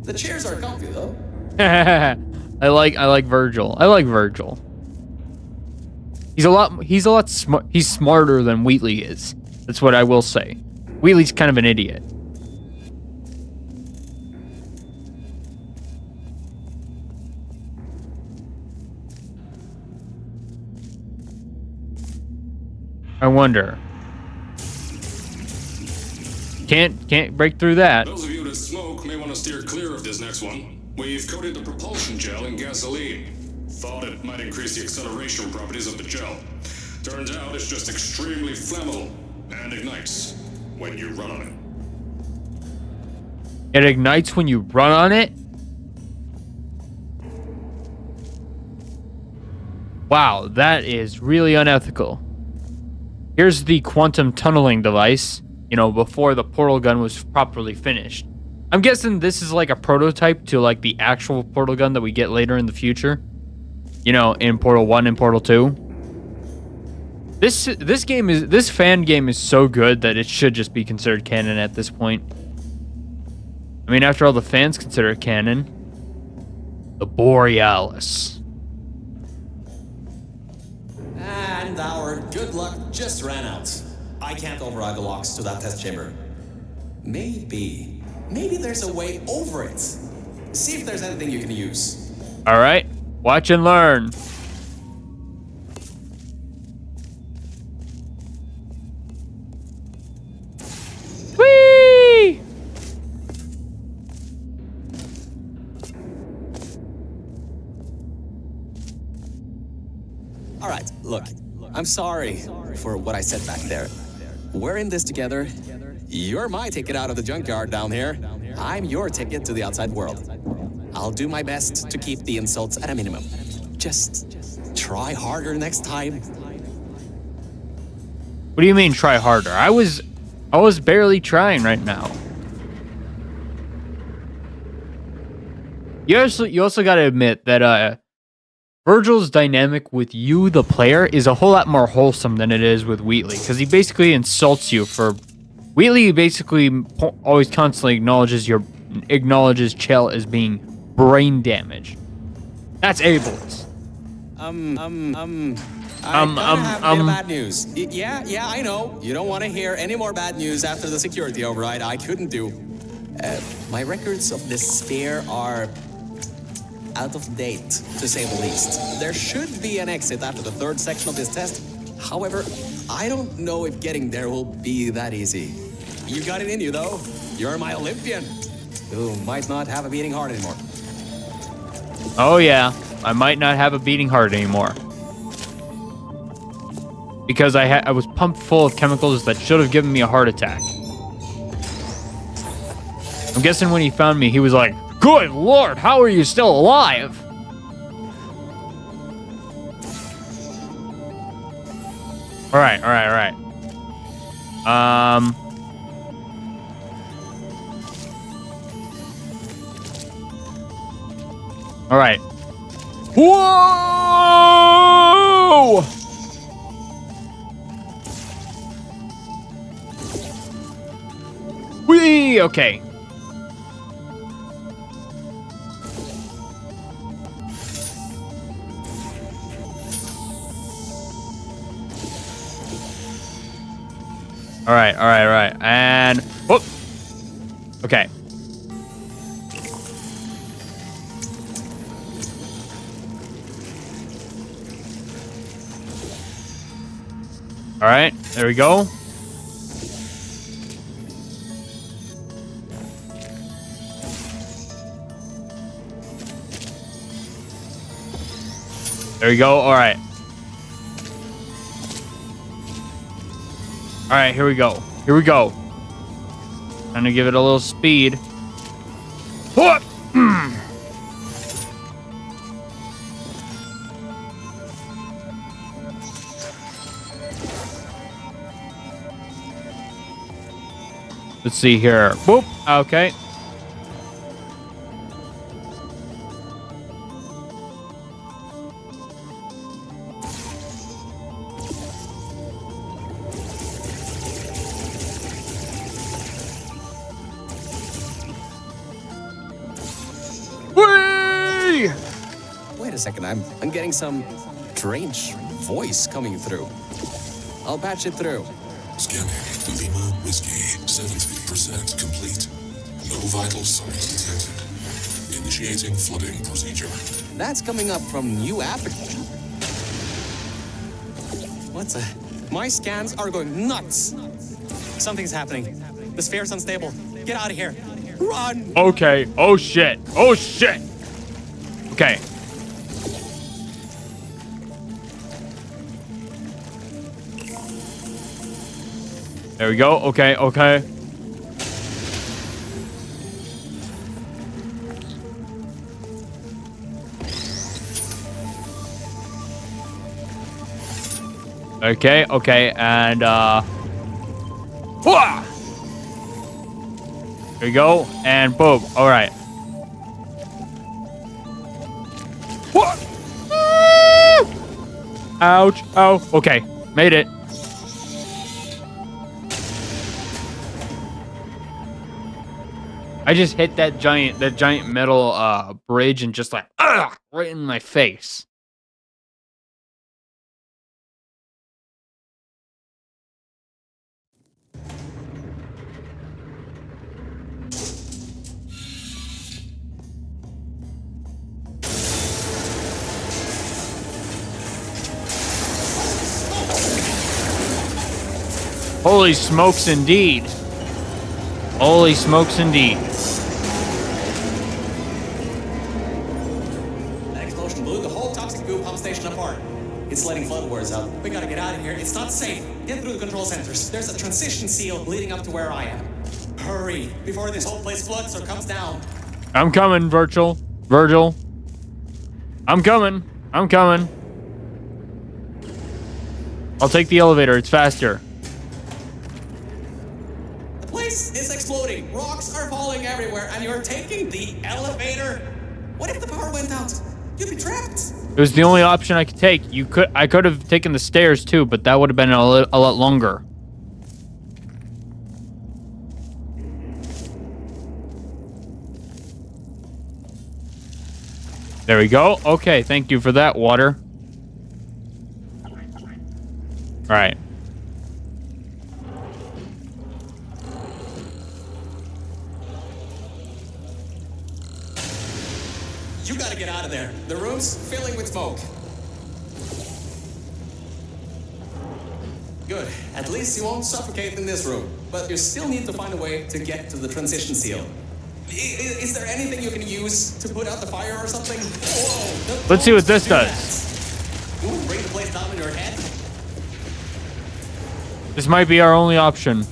Speaker 5: The chairs are comfy though.
Speaker 1: I like Virgil. I like Virgil. He's smarter than Wheatley is. That's what I will say. Wheatley's kind of an idiot. I wonder. Can't break through that.
Speaker 2: Those of you that smoke may want to steer clear of this next one. We've coated the propulsion gel in gasoline. Thought it might increase the acceleration properties of the gel. Turns out it's just extremely flammable and ignites when you run on it.
Speaker 1: It ignites when you run on it? Wow, that is really unethical. Here's the quantum tunneling device, you know, before the portal gun was properly finished. I'm guessing this is like a prototype to like the actual portal gun that we get later in the future. You know, in Portal 1 and Portal 2. This fan game is so good that it should just be considered canon at this point. I mean, after all, the fans consider it canon. The Borealis.
Speaker 5: And our good luck just ran out. I can't override the locks to that test chamber. Maybe there's a way over it. See if there's anything you can use.
Speaker 1: All right, watch and learn. Whee!
Speaker 5: look, I'm sorry for what I said back there. We're in this together. You're my ticket out of the junkyard down here. I'm your ticket to the outside world. I'll do my best to keep the insults at a minimum. Just try harder next time.
Speaker 1: What do you mean try harder? I was barely trying right now. You also got to admit that Virgil's dynamic with you, the player, is a whole lot more wholesome than it is with Wheatley, because he basically insults you for. Wheatley basically always constantly acknowledges Chell as being brain damaged. That's ableist.
Speaker 5: I have a bit of bad news. Yeah, I know. You don't want to hear any more bad news after the security override. I couldn't do. My records of this sphere are out of date, to say the least. There should be an exit after the third section of this test. However, I don't know if getting there will be that easy. You got it in you, though. You're my Olympian, who might not have a beating heart anymore.
Speaker 1: Oh yeah, I might not have a beating heart anymore. Because I was pumped full of chemicals that should have given me a heart attack. I'm guessing when he found me, he was like, "Good Lord, how are you still alive?" All right. All right. Whoa! Whee! Okay. All right. And whoop. Okay. All right, there we go. There we go. All right. All right, here we go. Trying to give it a little speed. Whoop! Let's see here. Whoop. Okay. Whee!
Speaker 5: Wait a second, I'm getting some strange voice coming through. I'll patch it through.
Speaker 6: Scanning. Lima Whiskey. 70% complete. No vital signs detected. Initiating flooding procedure.
Speaker 5: That's coming up from new app. My scans are going nuts. Something's happening. The sphere's unstable. Get out of here. Run!
Speaker 1: Okay. Oh shit. Okay. There we go. Okay. Okay, and whoa! There we go, and boom. All right. What? Ouch! Oh, okay, made it. I just hit that giant metal bridge and just like right in my face. Holy smokes indeed. Holy smokes indeed.
Speaker 5: That explosion blew the whole toxic goo pump station apart. It's letting flood waters out. get through the control centers. There's a transition seal leading up to where I am. Hurry, before this whole place floods or comes down.
Speaker 1: I'm coming, Virgil. I'm coming. I'll take the elevator. It's faster.
Speaker 5: The place is exploding. Rocks are falling everywhere, and you're taking the elevator? What if the power went out? You'd be trapped.
Speaker 1: It was the only option I could take. I could have taken the stairs too, but that would have been a lot longer. There we go. Okay, thank you for that, water. All right.
Speaker 5: You gotta get out of there. The room's filling with smoke. Good. At least you won't suffocate in this room. But you still need to find a way to get to the transition seal. Is there anything you can use to put out the fire or something? Whoa!
Speaker 1: Let's see what this does.
Speaker 5: That. You won't bring the place down in your head?
Speaker 1: This might be our only option.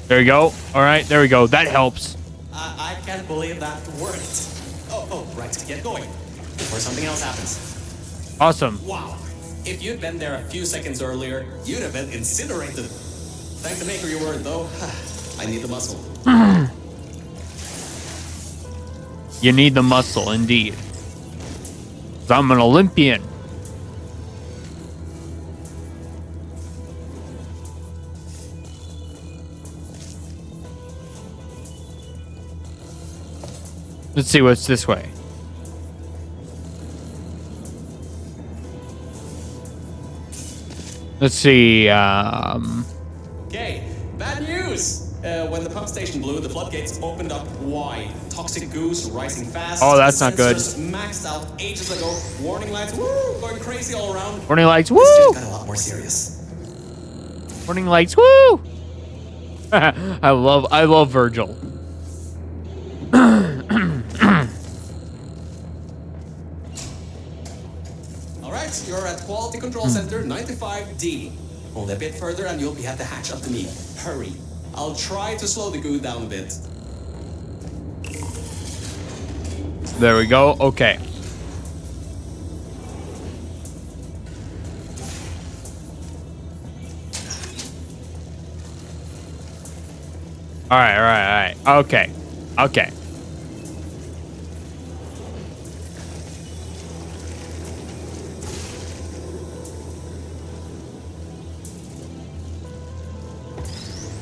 Speaker 1: There we go. All right, there we go. That helps.
Speaker 5: I can't believe that worked. Oh, right. Get going. Before something else happens.
Speaker 1: Awesome.
Speaker 5: Wow. If you'd been there a few seconds earlier, you'd have been incinerated. Thank the maker your word, though. I need the muscle.
Speaker 1: You need the muscle, indeed. 'Cause I'm an Olympian. Let's see what's this way. Let's see.
Speaker 5: Okay, bad news. When the pump station blew, the floodgates opened up wide. Toxic goose rising fast.
Speaker 1: Oh, that's not good.
Speaker 5: Sensors maxed out ages ago. Warning lights, woo, going crazy all around.
Speaker 1: Warning lights, woo!
Speaker 5: This just got a lot more serious.
Speaker 1: Warning lights, woo! I love Virgil.
Speaker 5: All right, you're at Quality Control Center 95D. Only a bit further and you'll be at the hatch up to me. Hurry. I'll try to slow the goo down a bit.
Speaker 1: There we go. Okay. All right. Okay.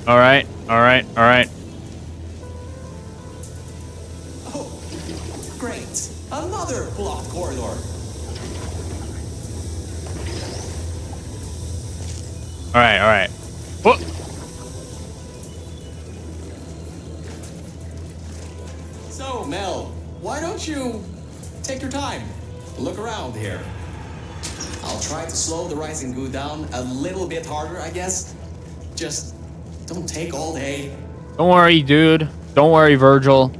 Speaker 1: All right.
Speaker 5: Oh, great. Another blocked corridor.
Speaker 1: All right. Whoa.
Speaker 5: So, Mel, why don't you take your time? Look around here. I'll try to slow the rising goo down a little bit harder, I guess. Just don't take all day.
Speaker 1: Don't worry, dude. Don't worry, Virgil.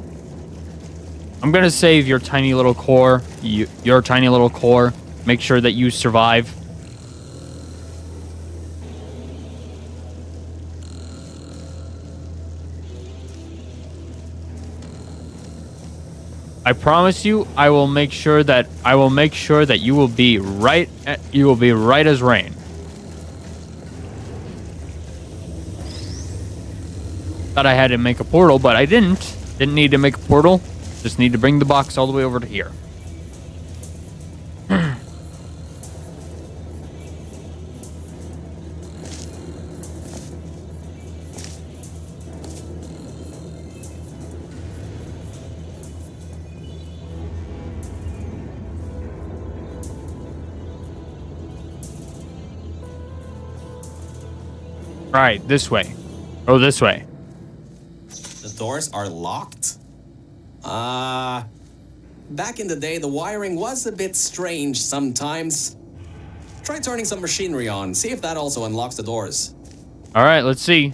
Speaker 1: I'm gonna save your tiny little core. Your tiny little core. Make sure that you survive. I promise you, I will make sure that you will be right as rain. Thought I had to make a portal, but I didn't. Didn't need to make a portal. Just need to bring the box all the way over to here. Right, this way. Oh, this way.
Speaker 5: The doors are locked? Back in the day, the wiring was a bit strange sometimes. Try turning some machinery on, see if that also unlocks the doors.
Speaker 1: All right, let's see.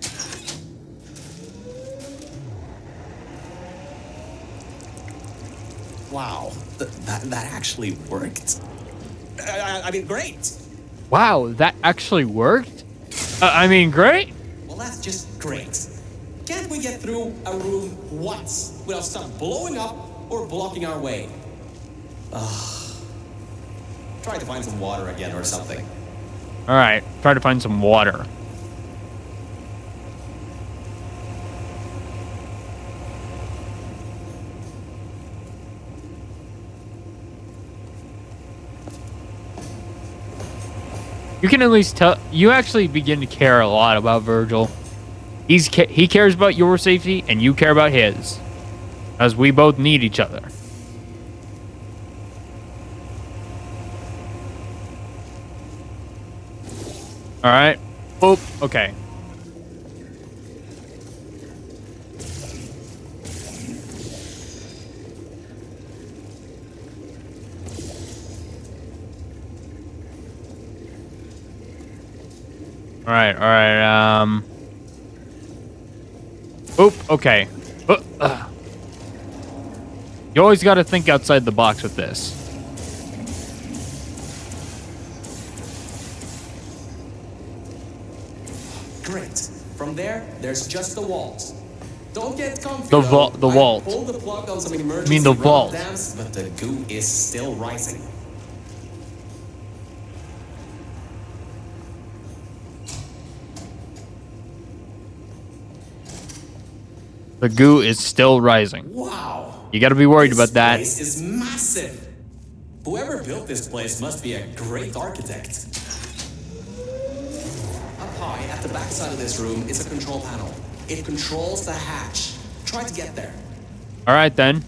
Speaker 5: Wow, that actually worked. I mean, great.
Speaker 1: Wow, that actually worked? I mean, great.
Speaker 5: Well, that's just great. Can't we get through a room once without stuff blowing up or blocking our way? Try to find some water again or something.
Speaker 1: All right, try to find some water. You can at least tell, you actually begin to care a lot about Virgil. He cares about your safety and you care about his, as we both need each other. All right. Oh, okay. All right. Oop, okay. You always got to think outside the box with this.
Speaker 5: Great. From there's just the walls. Don't get comfy.
Speaker 1: The
Speaker 5: though.
Speaker 1: the vault.
Speaker 5: I pulled the plug on some emergency
Speaker 1: I mean the vault.
Speaker 5: dams, but the goo is still rising.
Speaker 1: The goo is still rising.
Speaker 5: Wow.
Speaker 1: You got to be worried about that.
Speaker 5: This place is massive. Whoever built this place must be a great architect. Up high at the back side of this room is a control panel. It controls the hatch. Try to get there.
Speaker 1: All right, then.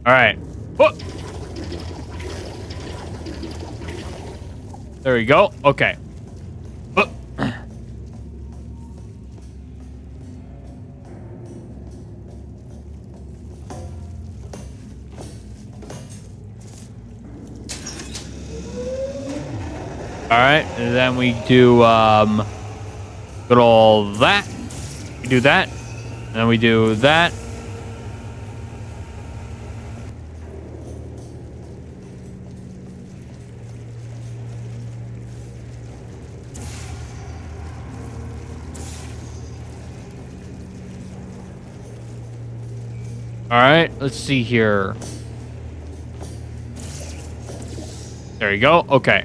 Speaker 1: All right. Oh. There we go. Okay. Oh. All right, and then we do good all that. We do that, and then we do that. All right, let's see here. There you go. Okay.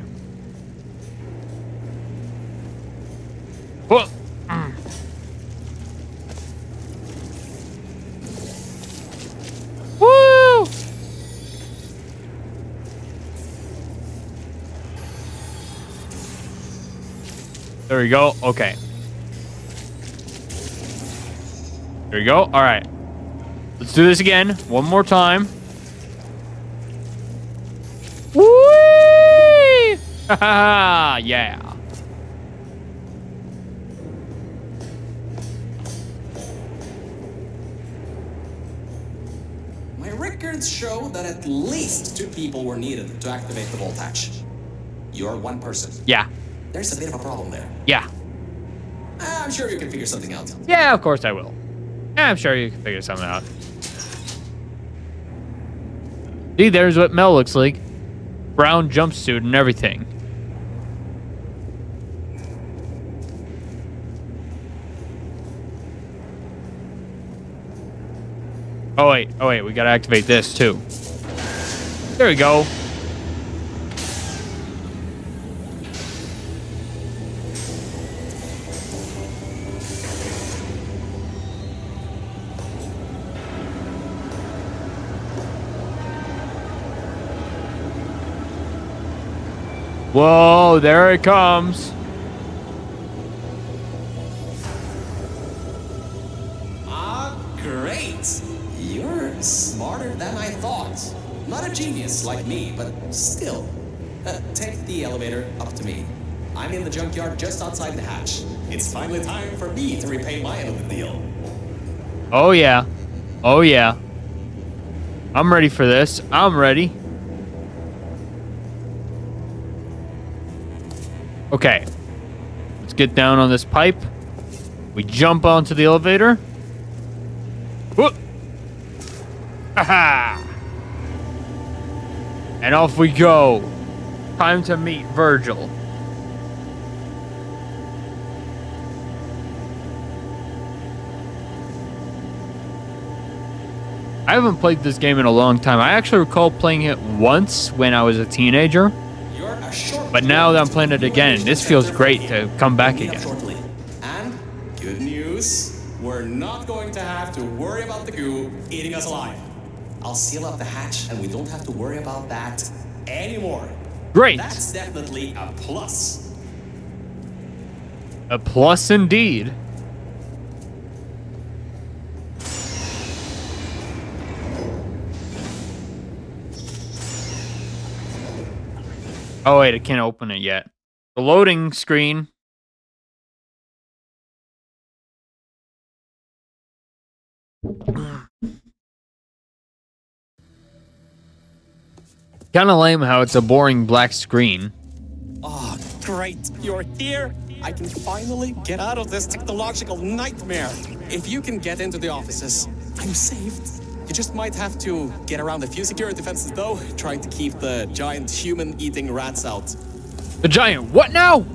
Speaker 1: Whoa. Woo! There we go. Okay. There you go. All right. Let's do this again. One more time. Whee! Yeah.
Speaker 5: My records show that at least 2 people were needed to activate the vault hatch. You're one person.
Speaker 1: Yeah.
Speaker 5: There's a bit of a problem there.
Speaker 1: Yeah.
Speaker 5: I'm sure you can figure something out.
Speaker 1: Yeah, of course I will. Yeah, I'm sure you can figure something out. See, there's what Mel looks like. Brown jumpsuit and everything. Oh wait, we gotta activate this too. There we go. Whoa, there it comes.
Speaker 5: Great. You're smarter than I thought. Not a genius like me, but still. Take the elevator up to me. I'm in the junkyard just outside the hatch. It's finally time for me to repay my end of the deal.
Speaker 1: Oh yeah. Oh, yeah. I'm ready for this. I'm ready. Okay. Let's get down on this pipe. We jump onto the elevator. Whoop. Aha! And off we go. Time to meet Virgil. I haven't played this game in a long time. I actually recall playing it once when I was a teenager. But now that I'm playing it again, this feels great to come back again.
Speaker 5: And good news, we're not going to have to worry about the goo eating us alive. I'll seal up the hatch and we don't have to worry about that anymore.
Speaker 1: Great.
Speaker 5: That's definitely a plus.
Speaker 1: A plus indeed. Oh wait, I can't open it yet. The loading screen. Kind of lame how it's a boring black screen.
Speaker 5: Oh, great. You're here. I can finally get out of this technological nightmare. If you can get into the offices, I'm saved. You just might have to get around a few security fences, though, trying to keep the giant human-eating rats out.
Speaker 1: The giant what now?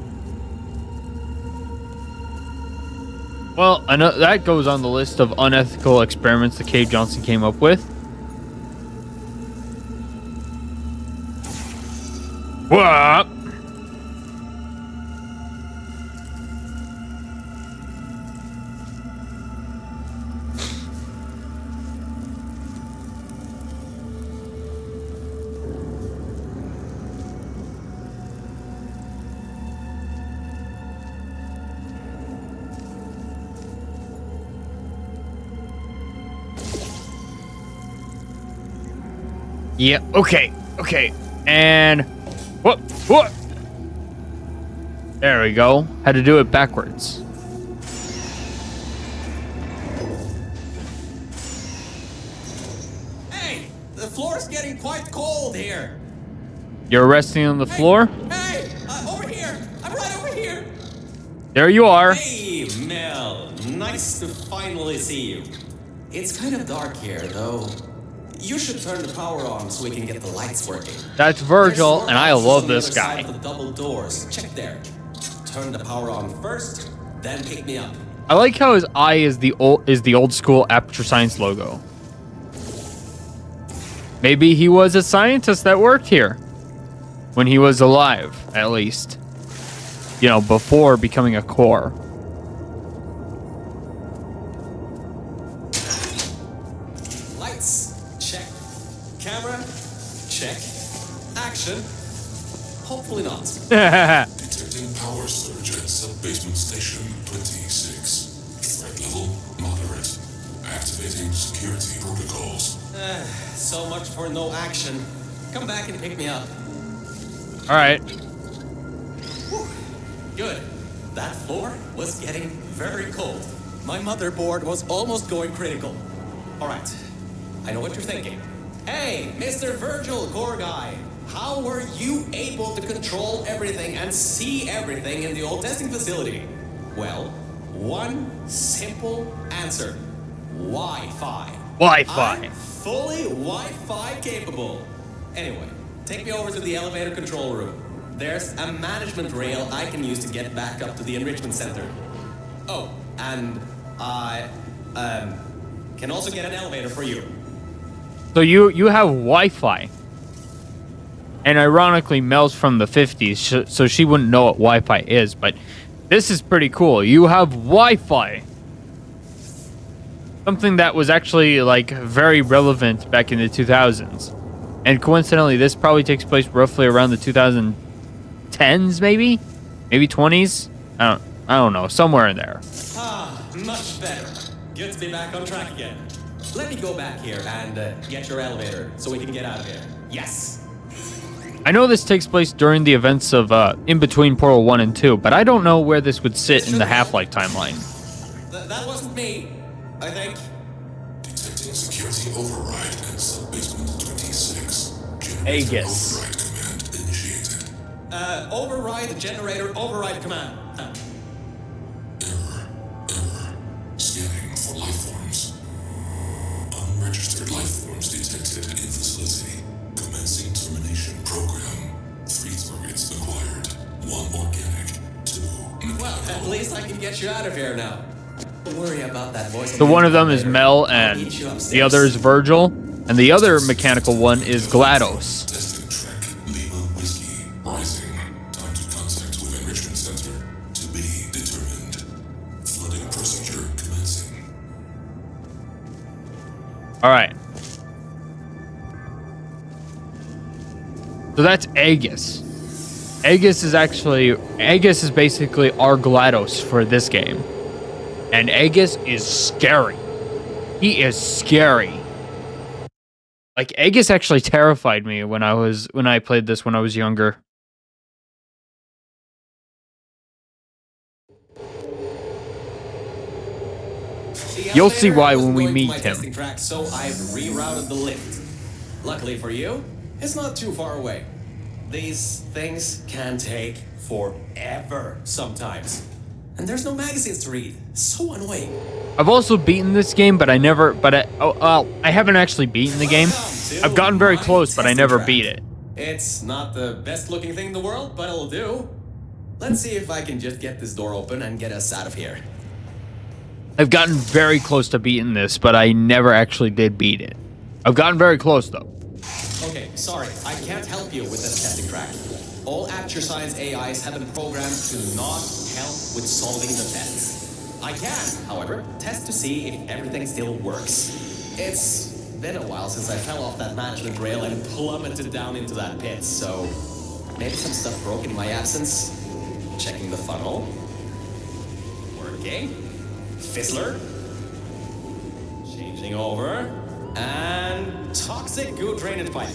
Speaker 1: Well, I know that goes on the list of unethical experiments that Cave Johnson came up with. What? Yeah, okay, and what? There we go. Had to do it backwards.
Speaker 5: Hey, the floor's getting quite cold here.
Speaker 1: You're resting on the floor?
Speaker 5: Hey, over here. I'm right over here.
Speaker 1: There you are.
Speaker 5: Hey, Mel. Nice to finally see you. It's kind of dark here, though. You should turn the power on so we can get the lights working.
Speaker 1: That's Virgil, and I love this guy.
Speaker 5: The double doors. Check there. Turn the power on first, then pick me up.
Speaker 1: I like how his eye is the old school Aperture Science logo. Maybe he was a scientist that worked here when he was alive, at least. You know, before becoming a core.
Speaker 5: Lights. Check. Camera. Check. Action. Hopefully not.
Speaker 6: Detecting power surge at sub-basement station 26. Threat level moderate. Activating security protocols.
Speaker 5: So much for no action. Come back and pick me up.
Speaker 1: All right.
Speaker 5: Good. That floor was getting very cold. My motherboard was almost going critical. All right. I know what you're thinking. Hey, Mr. Virgil, core guy. How were you able to control everything and see everything in the old testing facility? Well, one simple answer. Wi-Fi.
Speaker 1: Wi-Fi.
Speaker 5: I'm fully Wi-Fi capable. Anyway, take me over to the elevator control room. There's a management rail I can use to get back up to the enrichment center. Oh, and I can also get an elevator for you.
Speaker 1: So you have Wi-Fi. And ironically, Mel's from the 50s, so she wouldn't know what Wi-Fi is, but this is pretty cool. You have Wi-Fi. Something that was actually, like, very relevant back in the 2000s. And coincidentally, this probably takes place roughly around the 2010s, maybe? Maybe 20s? I don't know. Somewhere in there.
Speaker 5: Ah, much better. Good to be back on track again. Let me go back here and get your elevator so we can get out of here. Yes.
Speaker 1: I know this takes place during the events of in between Portal 1 and 2, but I don't know where this would sit in the Half-Life timeline.
Speaker 5: That wasn't me, I think.
Speaker 6: Detecting Activating security override at sub-basement 26. Generator
Speaker 1: Aegis.
Speaker 6: override command initiated.
Speaker 5: Override generator override command.
Speaker 6: Error. Scanning for life forms. Unregistered life forms detected in facility. Commencing termination program. 3 targets acquired. 1 organic. 2
Speaker 5: Well, at least I can get you out of here now. Don't worry about that voice.
Speaker 1: So one of them is Mel and the other is Virgil. And the other mechanical one is GLaDOS.
Speaker 6: testing track. Lima Whiskey. Rising. Time to contact with enrichment center. To be determined. Flooding procedure commencing.
Speaker 1: Alright. So that's Aegis. Aegis is basically our GLaDOS for this game. And Aegis is scary. He is scary. Like, Aegis actually terrified me when I played this when I was younger. You'll see why when we meet him.
Speaker 5: Track, so I've rerouted the lift. Luckily for you, it's not too far away. These things can take forever sometimes. And there's no magazines to read. So annoying.
Speaker 1: I've also beaten this game, but I haven't actually beaten the game. I've gotten very close, but I never beat it.
Speaker 5: It's not the best looking thing in the world, but it'll do. Let's see if I can just get this door open and get us out of here.
Speaker 1: I've gotten very close to beating this, but I never actually did beat it. I've gotten very close, though.
Speaker 5: Okay, sorry, I can't help you with this testing track. All Acture Science AIs have been programmed to not help with solving the tests. I can, however, test to see if everything still works. It's been a while since I fell off that management rail and plummeted down into that pit, so maybe some stuff broke in my absence. Checking the funnel. Working. Fizzler. Changing over. And toxic goo drainage pipe.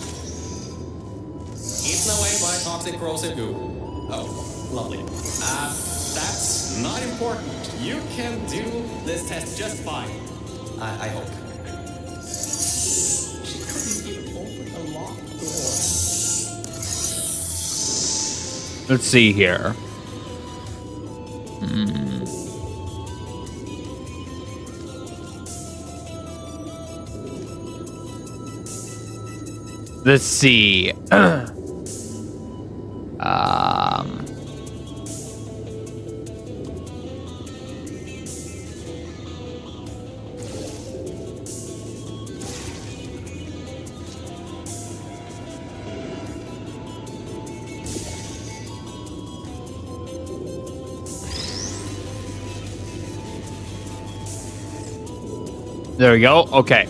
Speaker 5: Eaten away by toxic corrosive goo. Oh, lovely. That's not important. You can do this test just fine. I hope. She couldn't even open a locked door.
Speaker 1: Let's see here. Let's see. There we go. Okay.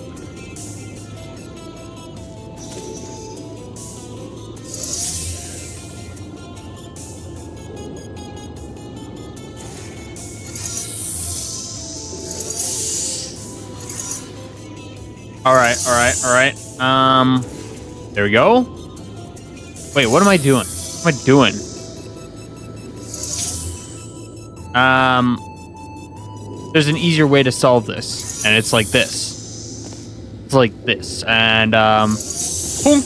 Speaker 1: All right. There we go. Wait, what am I doing? What am I doing? There's an easier way to solve this, and it's like this. It's like this, and punk.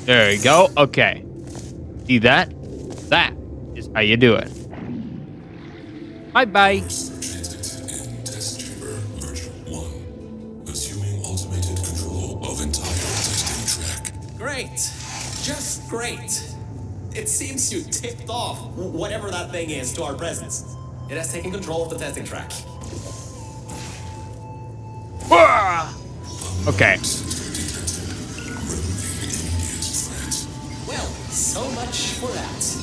Speaker 1: There you go. Okay. See that? That is how you do it. Bye-bye.
Speaker 6: Detected in test chamber version 1. Assuming automated control of entire testing track.
Speaker 5: Great. Just great. It seems you tipped off whatever that thing is to our presence. It has taken control of the testing track.
Speaker 1: Okay.
Speaker 5: Well, so much for that.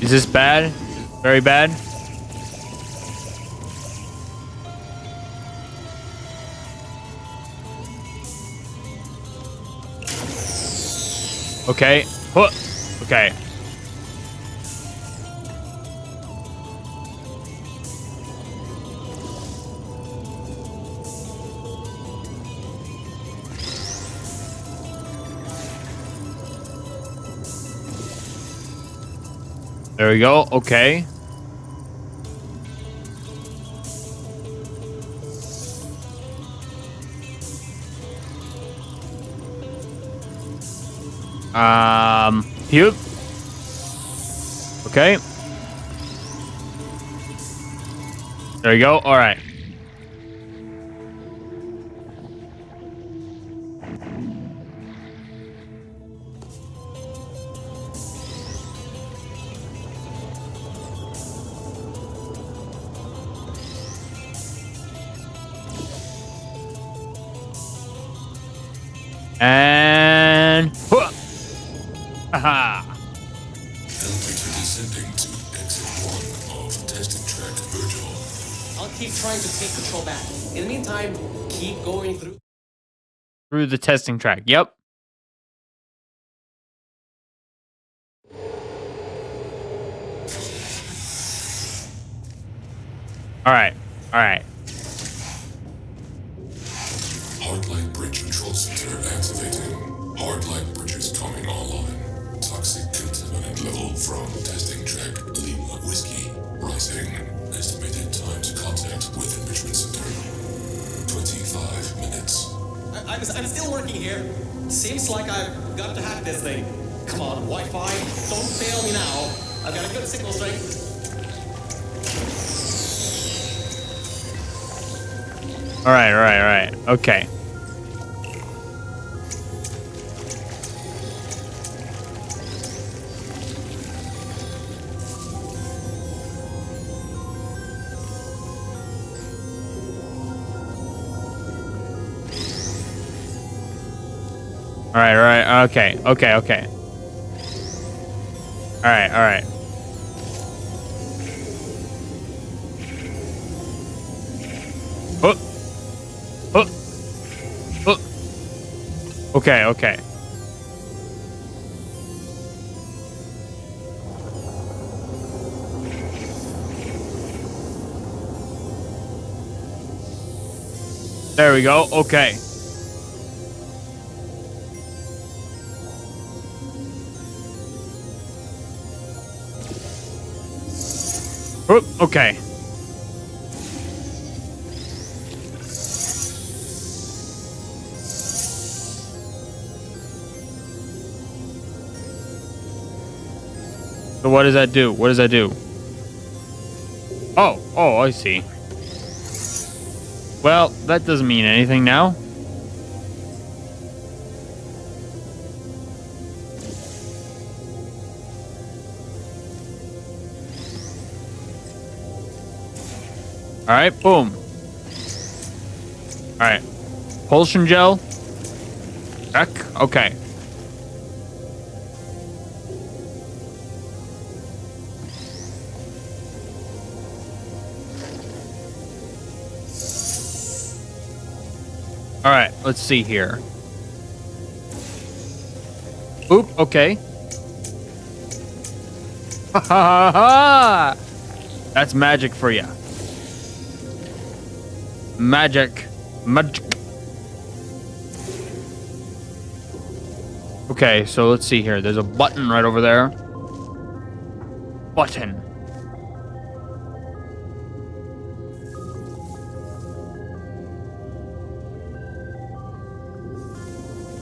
Speaker 1: Is this bad? Very bad? Okay. Okay. There we go. Okay. Yep. Okay. There you go. All right. And aha.
Speaker 6: Elevator descending to exit 1 of testing track Virgil.
Speaker 5: I'll keep trying to take control back. In the meantime, keep going
Speaker 1: Through the testing track. Yep. All right. All right.
Speaker 6: Hardlight bridge control center activating. Hardlight bridges coming online. Toxic contaminant level from testing track Lima Whiskey rising. Estimated time to contact with enrichment center 25 minutes.
Speaker 5: I'm still working here. Seems like I've got to hack this thing. Come on, Wi-Fi, don't fail me now. I've got a good signal strength.
Speaker 1: All right. All right. All right. Okay. All right, all right, okay, okay, okay. All right, all right. Oh, oh, oh. Okay, okay. There we go. Okay. Oh, okay. So what does that do? What does that do? Oh, I see. Well, that doesn't mean anything now. All right, boom. All right, propulsion gel. Check. Okay. All right, let's see here. Oop, okay. Ha ha ha! That's magic for you. Magic. Magic. Okay, so let's see here. There's a button right over there. Button.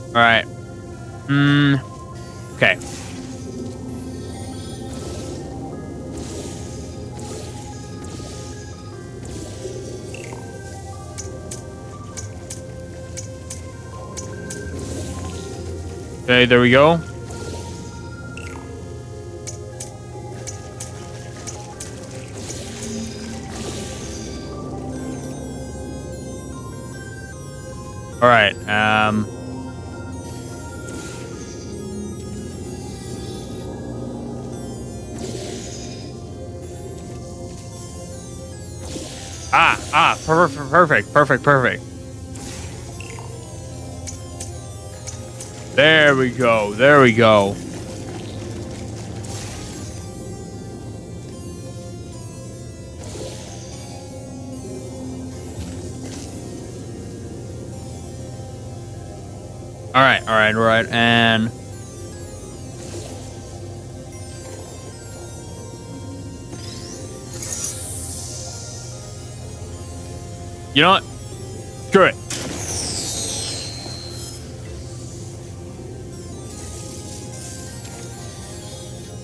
Speaker 1: All right. Okay. Okay, there we go. All right. Perfect. There we go. There we go. All right, and You know what? Screw it.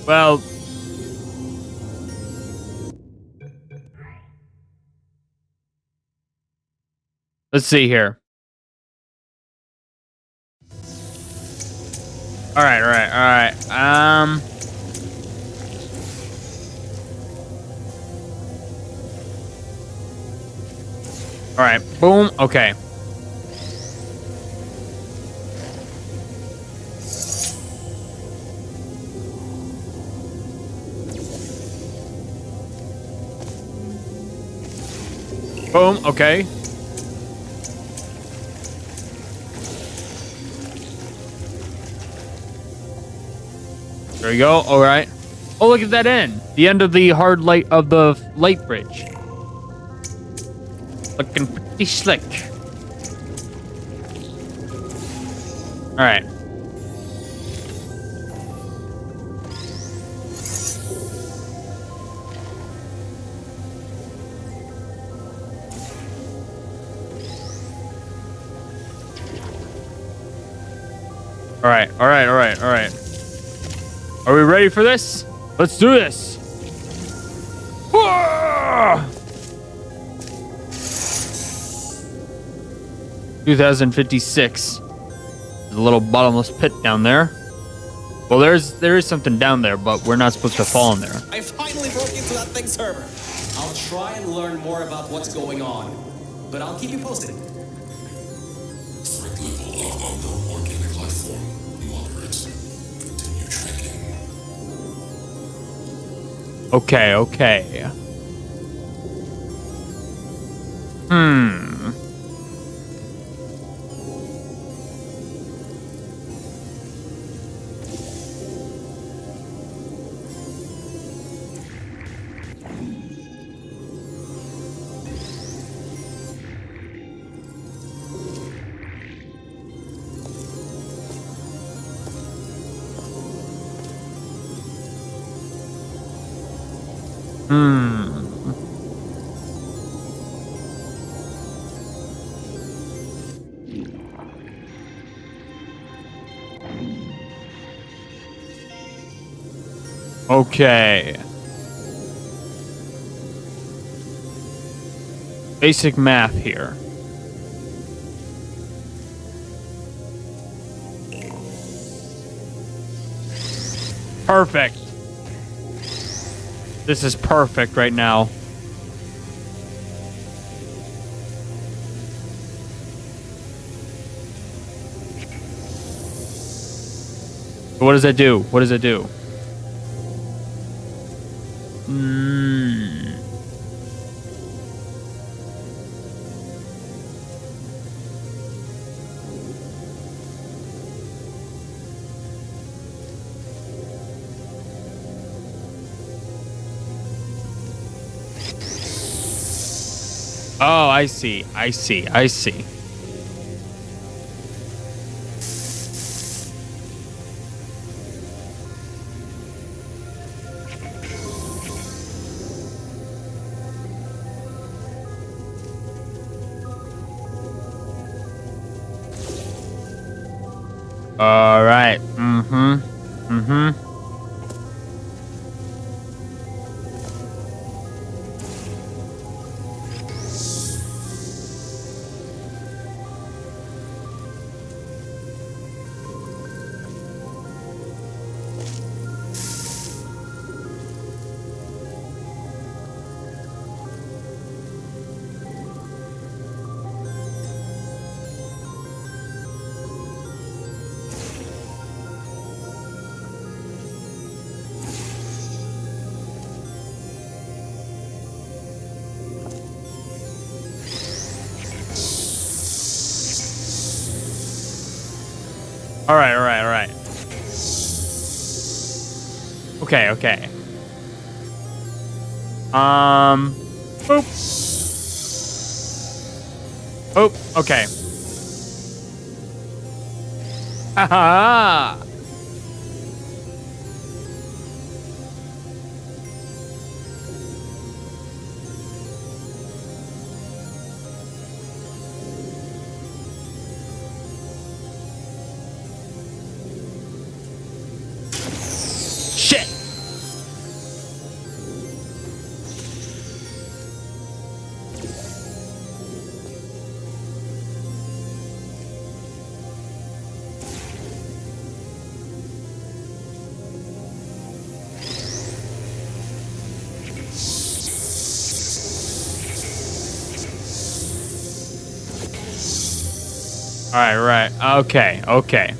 Speaker 1: Well, let's see here. All right. All right. Boom. Okay. Boom. Okay. There we go. All right. Oh, look at that end. The end of the hard light of the light bridge. Looking pretty slick. All right. All right. Are we ready for this? Let's do this. 2056. There's a little bottomless pit down there. Well, there is something down there, but we're not supposed to fall in there.
Speaker 5: I finally broke into that thing server. I'll try and learn more about what's going on, but I'll keep you posted.
Speaker 6: Threat level of unknown organic life form moderate. Continue tracking.
Speaker 1: Okay. Okay. Basic math here. Perfect. This is perfect right now. What does that do? What does it do? Oh, I see. All right. All right. Okay. Boop. Oh, okay. Haha. right, right. Okay, okay.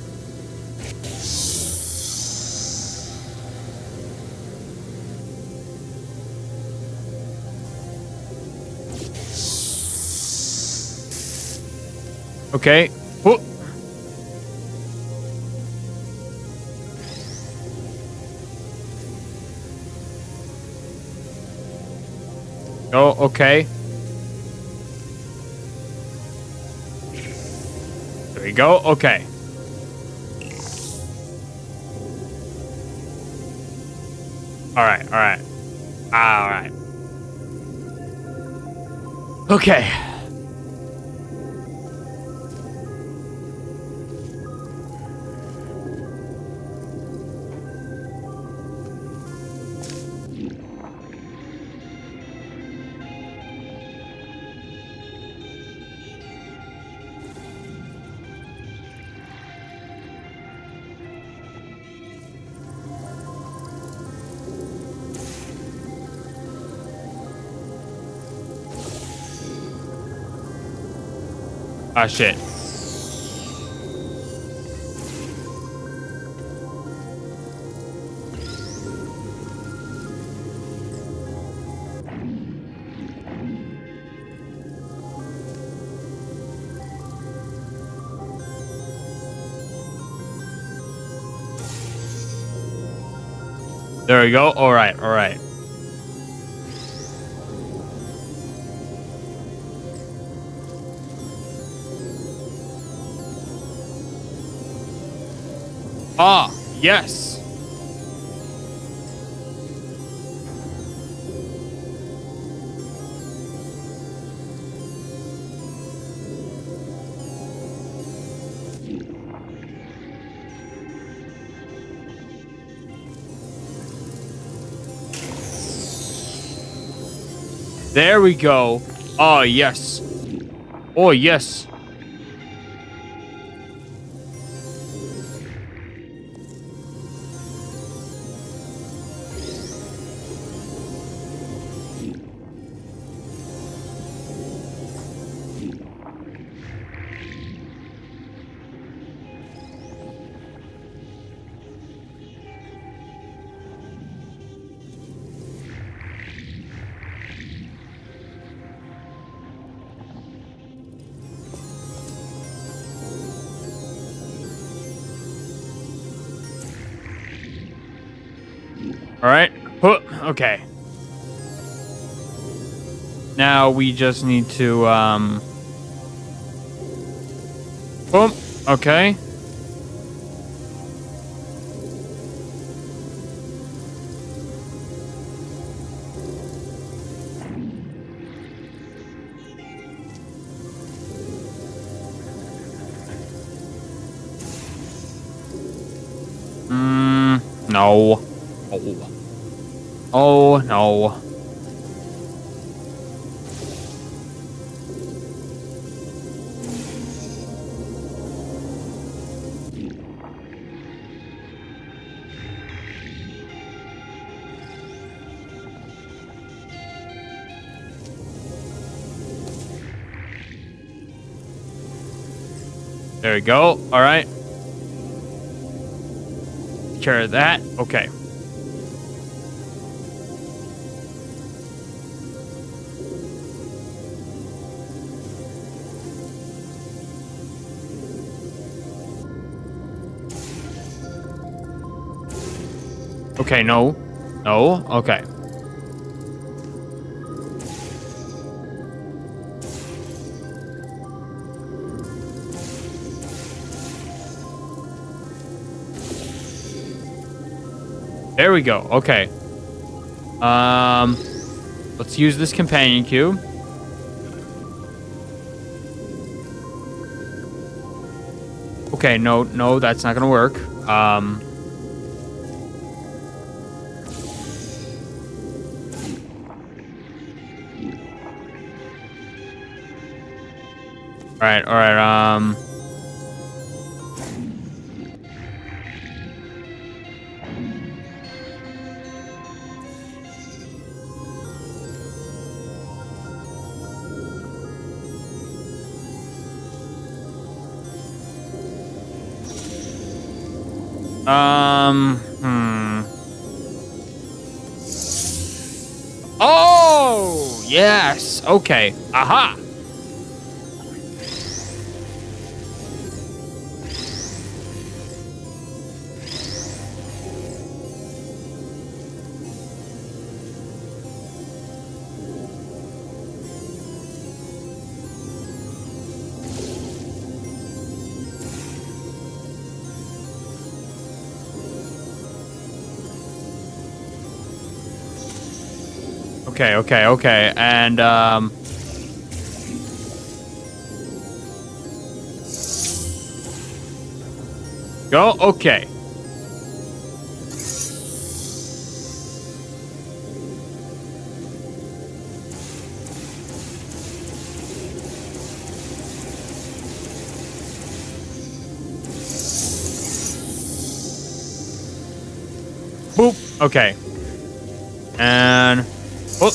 Speaker 1: Okay. Whoop. Oh, okay. There we go. Okay. All right, all right. All right. Okay. Ah, shit. There we go. All right, all right. Ah, yes. There we go. Oh, yes. Oh, yes. All right. Okay. Now we just need to, boom. Okay. No. Oh. Oh, no. There we go. All right. Take care of that. Okay. Okay, no. No. Okay. There we go. Okay. Let's use this companion cube. Okay, no, that's not gonna work. All right. Oh, yes. Okay. Aha. Okay. And, go. Okay. Boop. Okay. And, oh.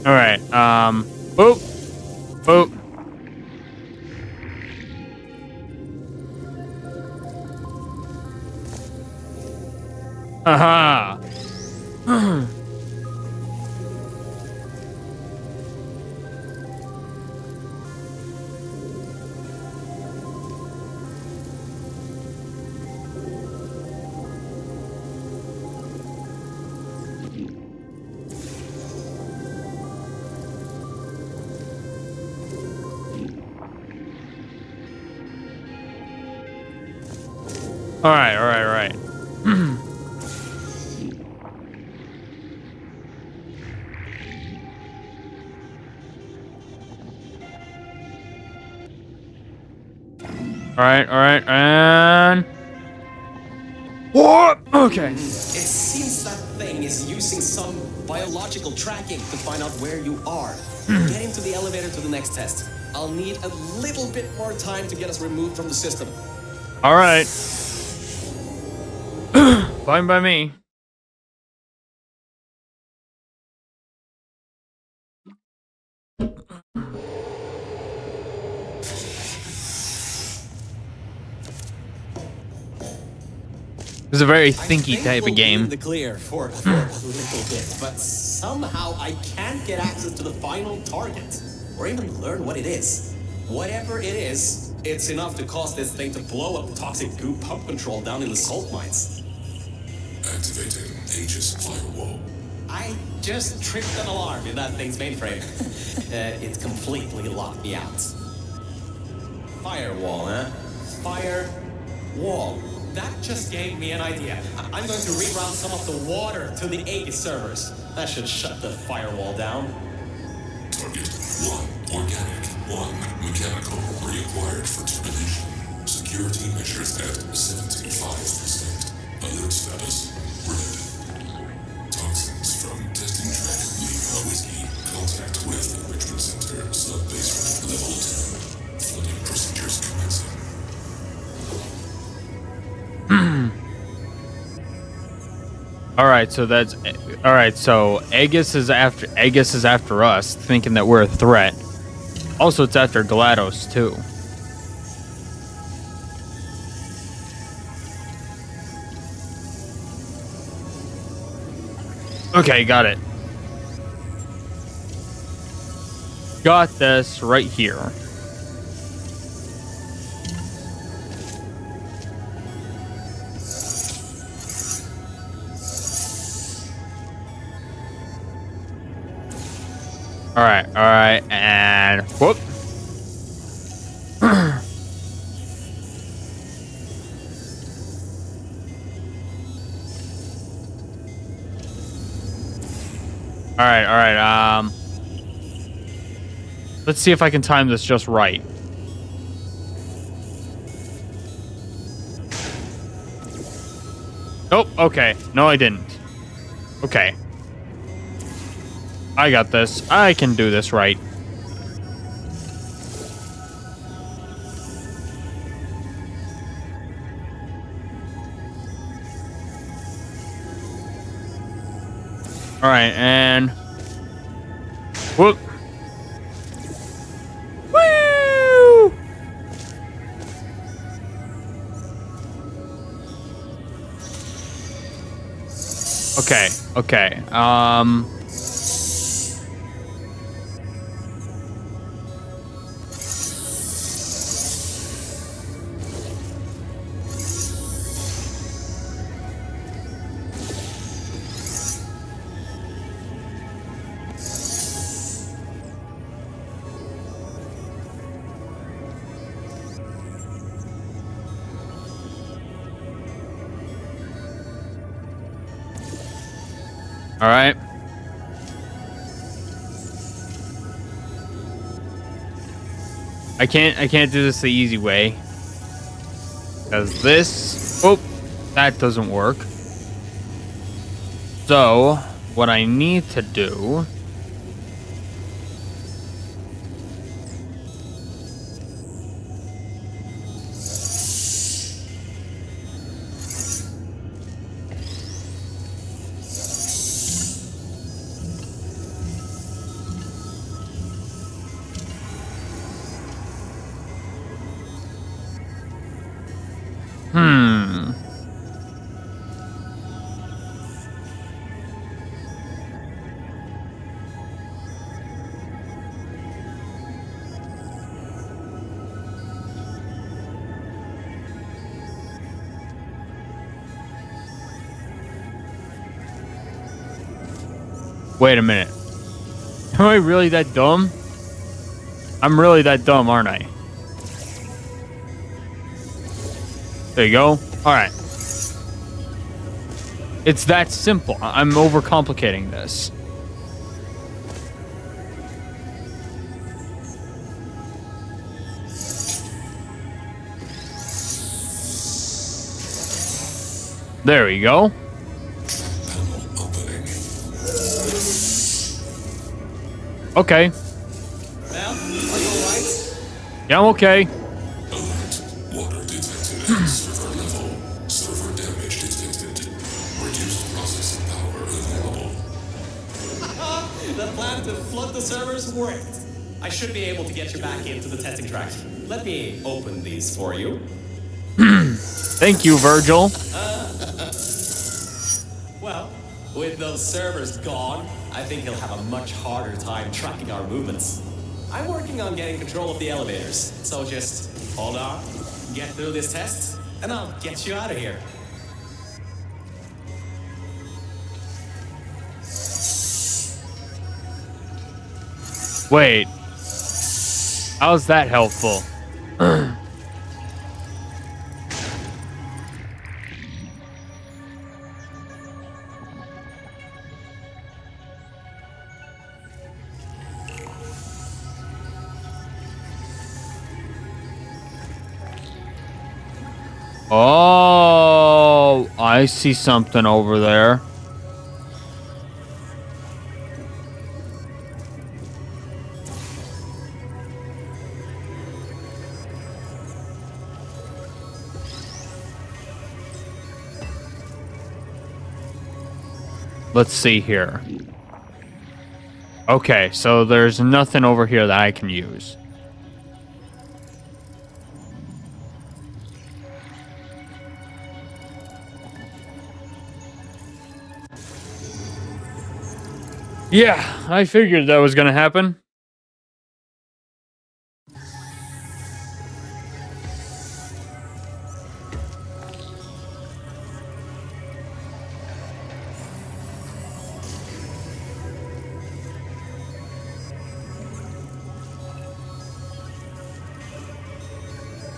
Speaker 1: All right. Boop. Boop. Aha. All right. All right, and what? Okay.
Speaker 5: It seems that thing is using some biological tracking to find out where you are. Get into the elevator to the next test. I'll need a little bit more time to get us removed from the system.
Speaker 1: All right. Fine by me. It's a very thinky type of game.
Speaker 5: The clear for a little bit, but somehow I can't get access to the final target, or even learn what it is. Whatever it is, it's enough to cause this thing to blow up toxic goo pump control down in the salt mines.
Speaker 6: Activating Aegis firewall.
Speaker 5: I just tripped an alarm in that thing's mainframe. It completely locked me out. Firewall, huh? Firewall. That just gave me an idea. I'm going to reroute some of the water to the Aegis servers. That should shut the firewall down.
Speaker 6: Target 1 organic, 1 mechanical reacquired for termination. Security measures at 75%. Alert status red. Toxins from testing track Lima Whiskey. Contact with enrichment center sub-basement level 2. Flooding procedures commencing.
Speaker 1: All right, so that's all right. So Aegis is after us, thinking that we're a threat. Also, it's after GLaDOS too. Okay, got it. Got this right here. All right, and whoop. All right, all right. Let's see if I can time this just right. Oh, okay. No, I didn't. Okay. I got this. I can do this right. All right, and whoop. Woo! Okay, okay. All right. I can't do this the easy way. Because this, oh, that doesn't work. So, what I need to do wait a minute. Am I really that dumb? I'm really that dumb, aren't I? There you go. All right. It's that simple. I'm overcomplicating this. There we go.
Speaker 6: Panel opening.
Speaker 1: Okay.
Speaker 5: Well, are you alright?
Speaker 1: Yeah, I'm okay.
Speaker 6: Alert. Water detected at server level. Server damage detected. Reduced processing power available.
Speaker 5: The plan to flood the servers worked. I should be able to get you back into the testing track. Let me open these for you.
Speaker 1: Thank you, Virgil.
Speaker 5: Well, with those servers gone, I think he'll have a much harder time tracking our movements. I'm working on getting control of the elevators, so just hold on, get through this test, and I'll get you out of here.
Speaker 1: Wait. How's that helpful? Oh, I see something over there. Let's see here. Okay, so there's nothing over here that I can use. Yeah, I figured that was gonna happen.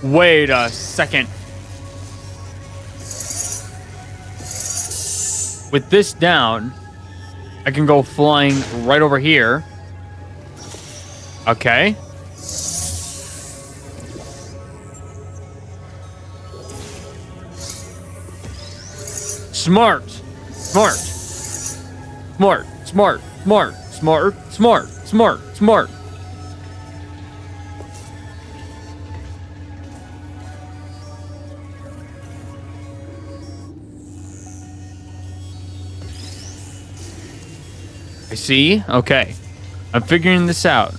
Speaker 1: Wait a second. With this down, I can go flying right over here. Okay. Smart. Smart. Smart. Smart. Smart. Smart. Smart. Smart. Smart. I see. Okay. I'm figuring this out.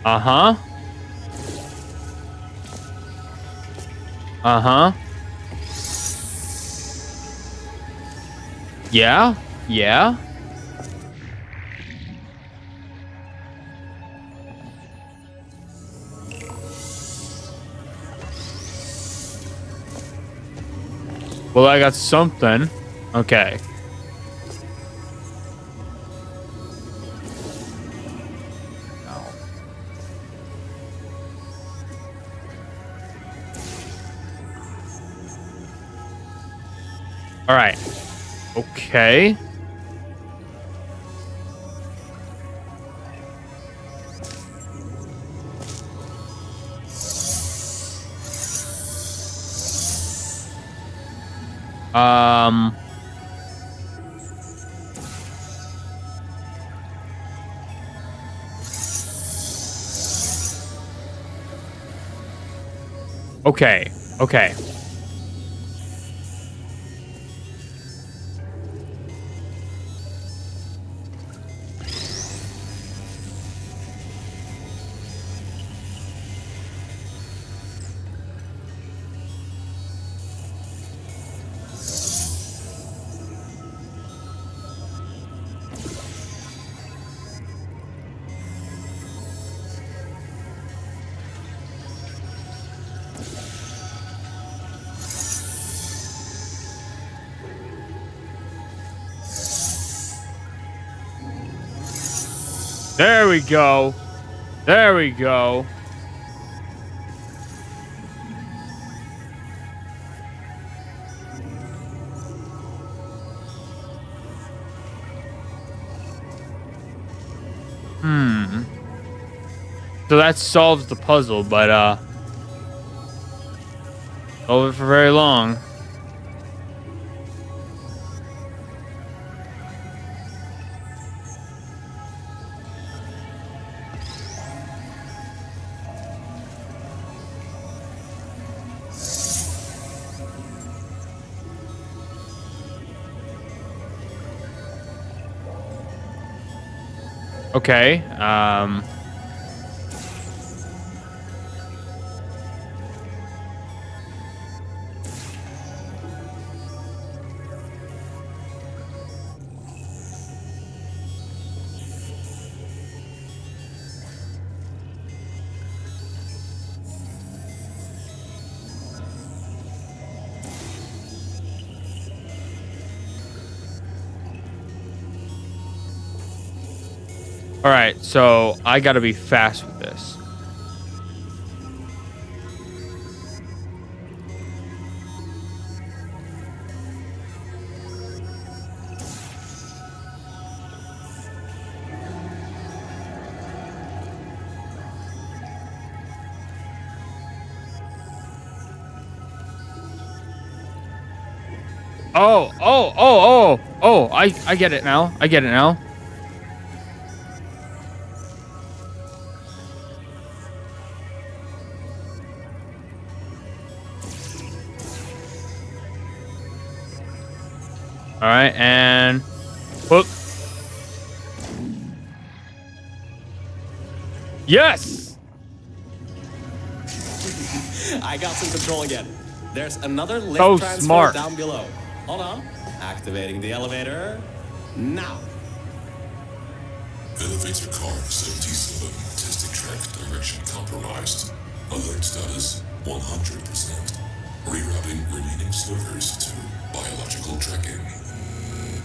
Speaker 1: Uh-huh. Uh-huh. Yeah. Yeah. Well, I got something. Okay. All right. Okay. Okay. Okay. There we go. There we go. So that solves the puzzle, but solve it for very long. Okay. All right, so I gotta be fast with this. Oh, I get it now. I get it now. All right, and whoop. Yes.
Speaker 5: I got some control again. There's another lift
Speaker 1: So
Speaker 5: transfer
Speaker 1: smart.
Speaker 5: down below. Hold on. Activating the elevator. Now.
Speaker 6: Elevator car 77, testing track direction compromised. Alert status 100%. Rerouting remaining servers to biological tracking.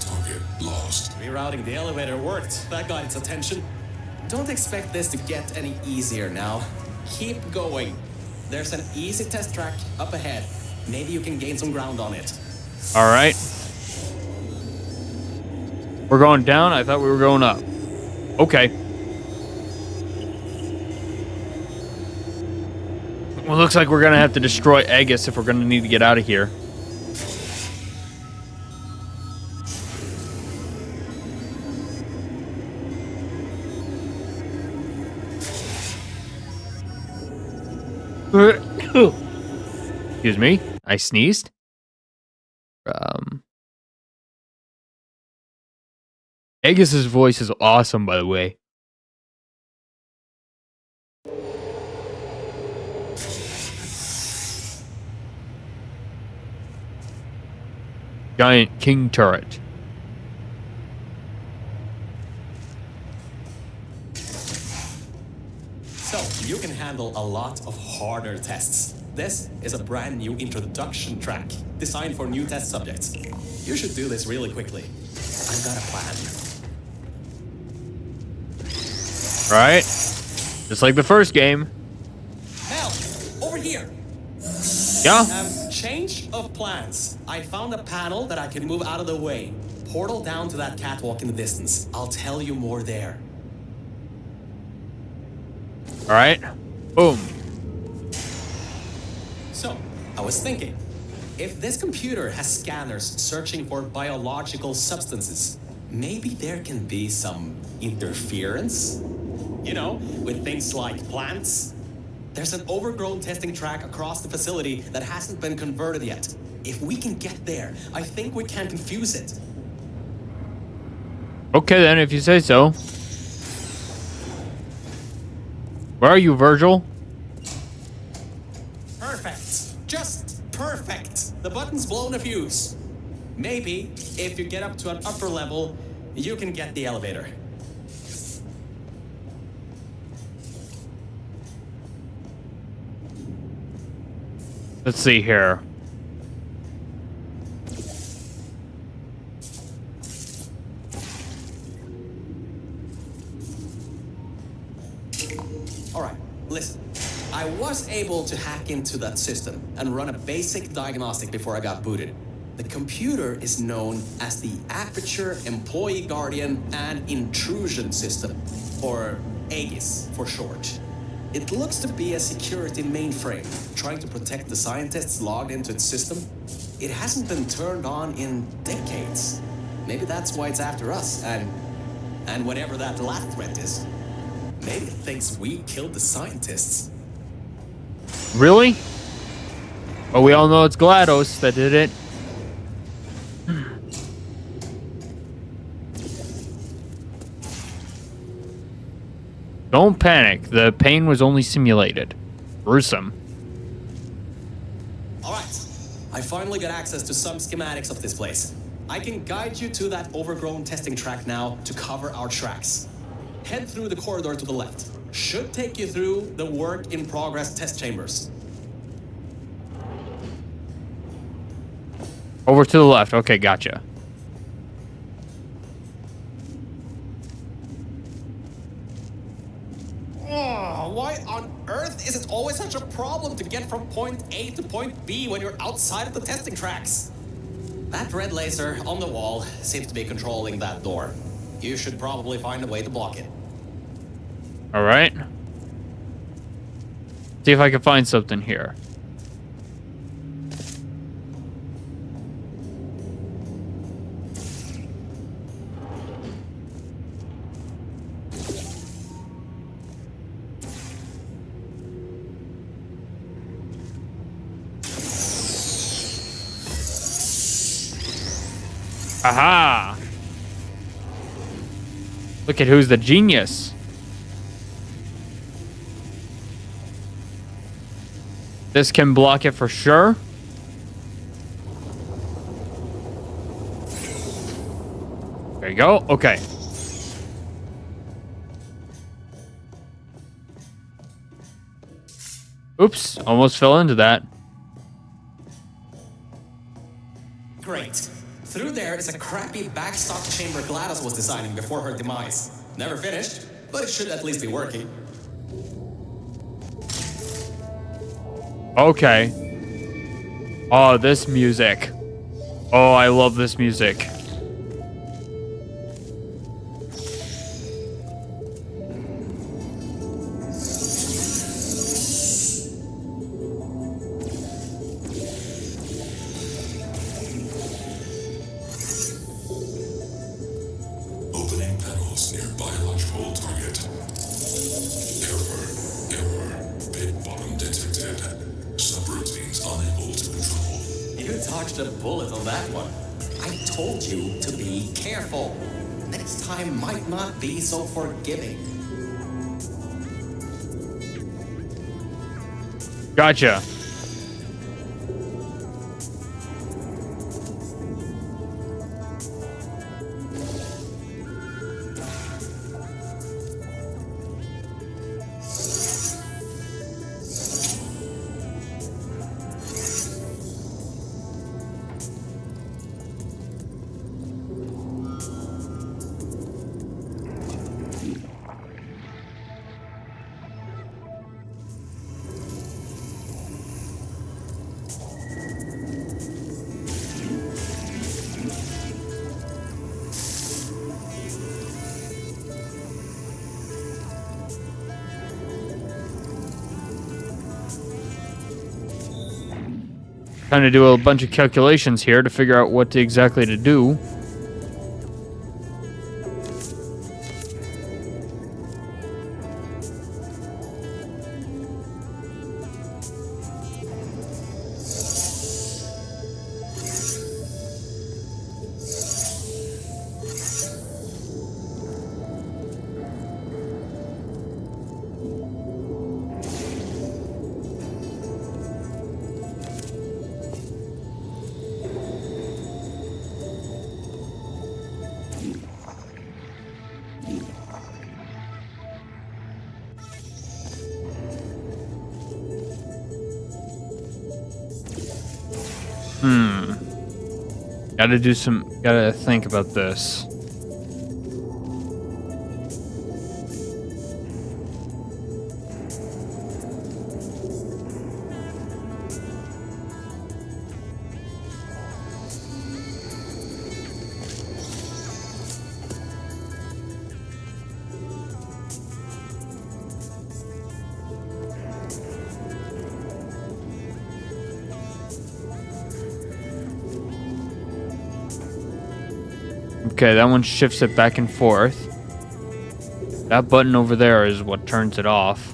Speaker 6: Target lost.
Speaker 5: Rerouting the elevator worked. That got its attention. Don't expect this to get any easier now. Keep going. There's an easy test track up ahead. Maybe you can gain some ground on it.
Speaker 1: All right. We're going down. I thought we were going up. Okay. Well, looks like we're going to have to destroy Aegis if we're going to need to get out of here. Excuse me. I sneezed. Aegis's voice is awesome, by the way. Giant king turret.
Speaker 5: So, you can handle a lot of harder tests. This is a brand new introduction track, designed for new test subjects. You should do this really quickly. I've got a plan.
Speaker 1: Right? Just like the first game.
Speaker 5: Hell, over here.
Speaker 1: Yeah?
Speaker 5: Change of plans. I found a panel that I can move out of the way. Portal down to that catwalk in the distance. I'll tell you more there.
Speaker 1: Alright. Boom.
Speaker 5: So, I was thinking, if this computer has scanners searching for biological substances, maybe there can be some interference? You know, with things like plants. There's an overgrown testing track across the facility that hasn't been converted yet. If we can get there, I think we can confuse it.
Speaker 1: Okay then, if you say so. Where are you, Virgil?
Speaker 5: Perfect. Just perfect. The button's blown a fuse. Maybe, if you get up to an upper level, you can get the elevator.
Speaker 1: Let's see here.
Speaker 5: Alright, listen. I was able to hack into that system and run a basic diagnostic before I got booted. The computer is known as the Aperture Employee Guardian and Intrusion System, or AGIS for short. It looks to be a security mainframe, trying to protect the scientists logged into its system. It hasn't been turned on in decades. Maybe that's why it's after us, and whatever that last threat is. Maybe it thinks we killed the scientists.
Speaker 1: Really? Well, we all know it's GLaDOS that did it. Don't panic. The pain was only simulated. Gruesome.
Speaker 5: Alright, I finally got access to some schematics of this place. I can guide you to that overgrown testing track now to cover our tracks. Head through the corridor to the left. Should take you through the work-in-progress test chambers.
Speaker 1: Over to the left. Okay, gotcha.
Speaker 5: Oh, why on earth is it always such a problem to get from point A to point B when you're outside of the testing tracks? That red laser on the wall seems to be controlling that door. You should probably find a way to block it.
Speaker 1: All right. See if I can find something here. Aha! Look at who's the genius. This can block it for sure. There you go. Okay. Oops, almost fell into that.
Speaker 5: Great. Through there is a crappy backstock chamber Gladys was designing before her demise. Never finished, but it should at least be working.
Speaker 1: Okay. Oh, this music. Oh, I love this music.
Speaker 6: Opening panels near biological target. Error. Pit bottom detected. Subroutines unable to control.
Speaker 5: You dodged a bullet on that one. I told you to be careful. Next time might not be so forgiving.
Speaker 1: Gotcha. Trying to do a bunch of calculations here to figure out what exactly to do. Gotta think about this. Okay, that one shifts it back and forth. That button over there is what turns it off.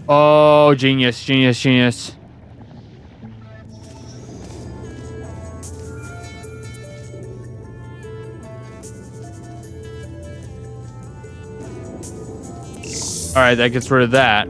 Speaker 1: Oh, genius, genius, genius. All right, that gets rid of that.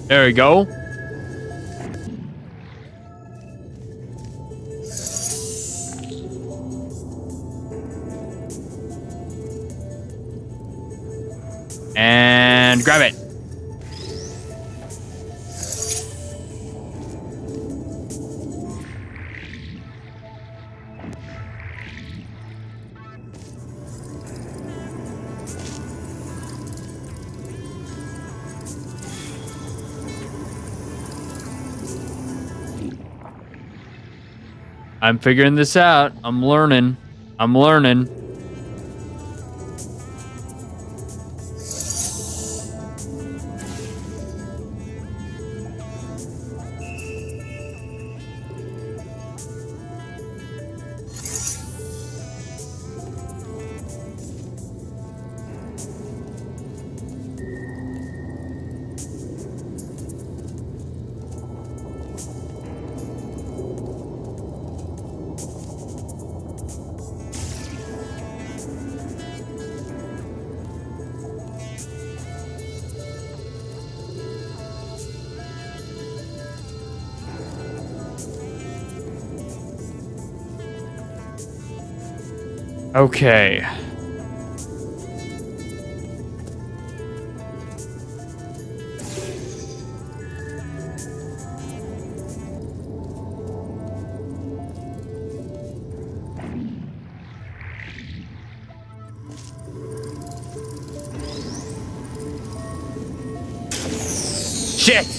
Speaker 1: There we go. And grab it. I'm figuring this out. I'm learning. I'm learning. Okay. Shit!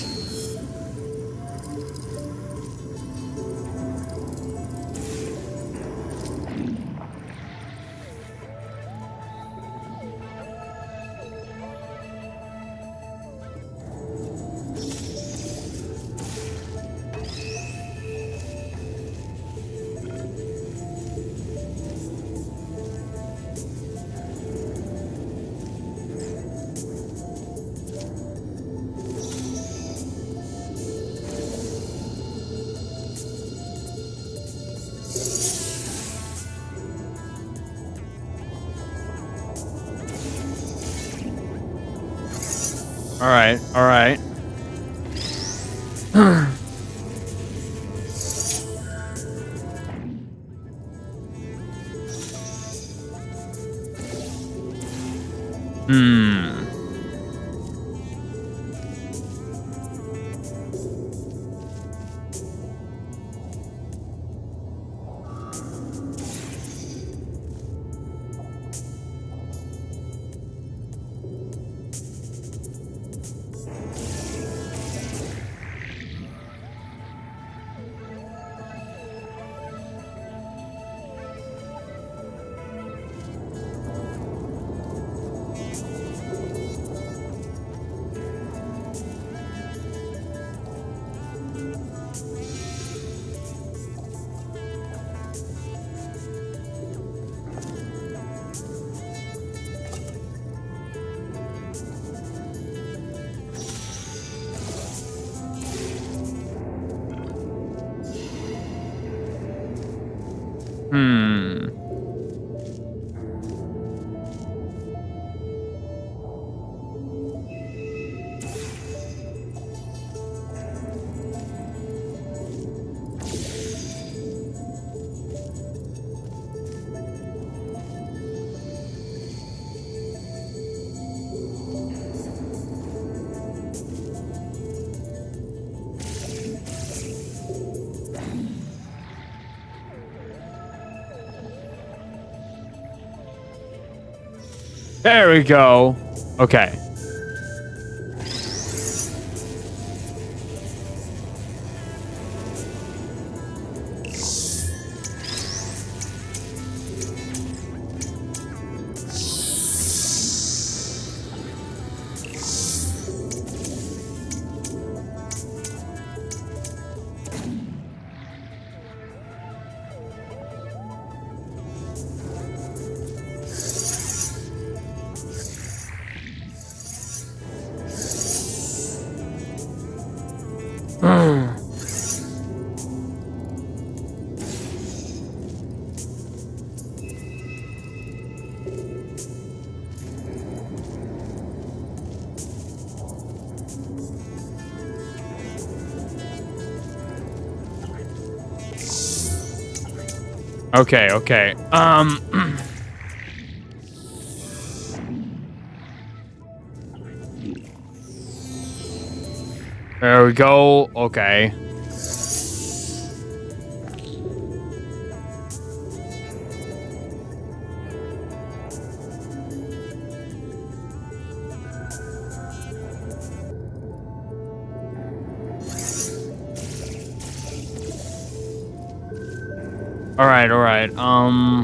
Speaker 1: All right, all right. Hmm. Hmm. There we go. Okay. Okay, okay. There we go. Okay. All right, all right. Hmm.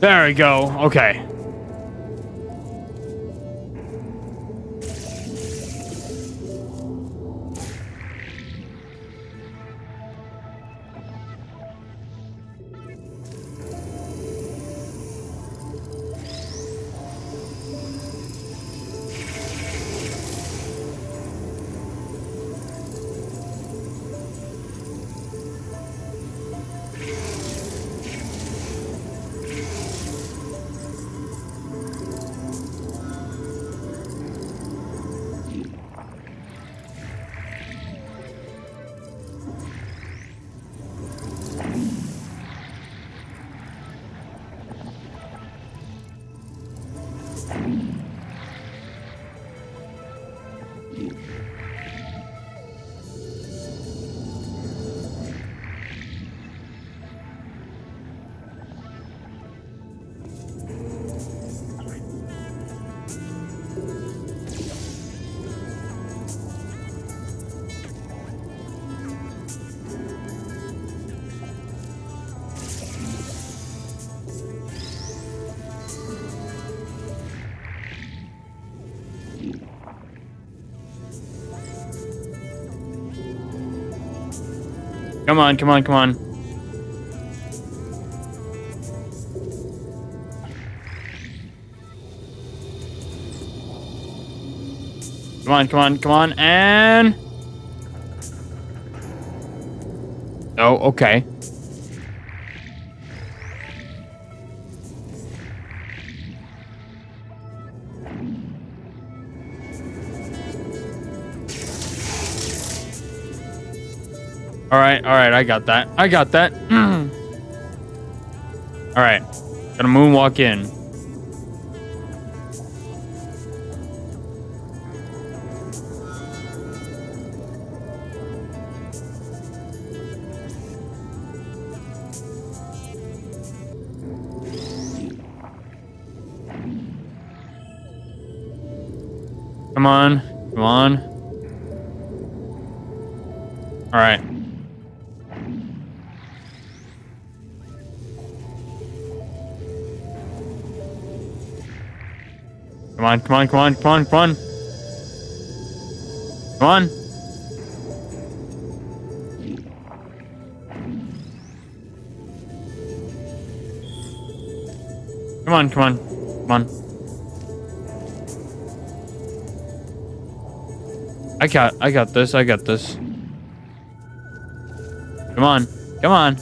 Speaker 1: There we go. Okay. Come on, come on, come on. Come on, come on, come on, and... Oh, okay. All right, I got that. I got that. All right, gonna moonwalk in. Come on, come on. All right. Come on, come on, come on, come on, come on. Come on. Come on, come on, come on. I got this, I got this. Come on, come on.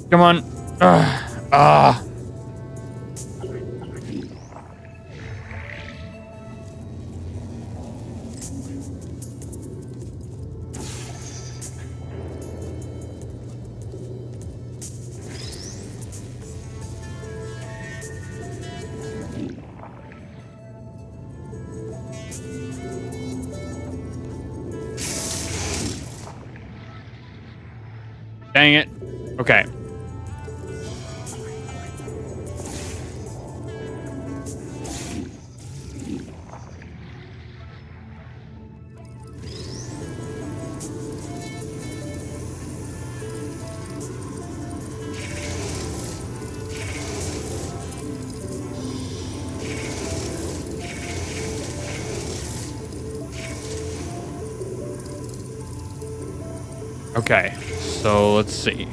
Speaker 1: Come on. Dang it. Okay. Okay, so let's see.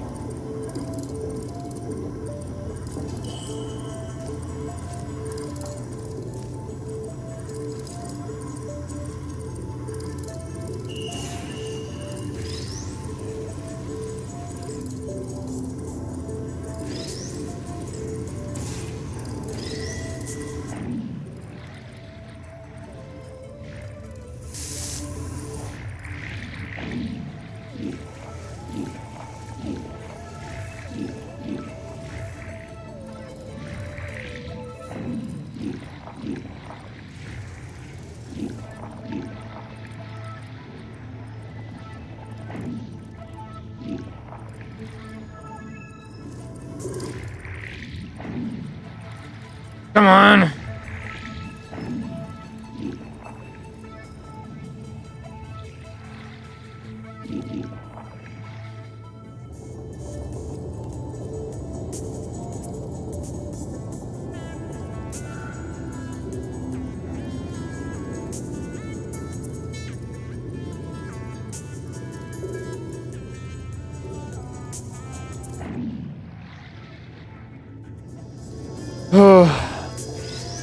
Speaker 1: Come on.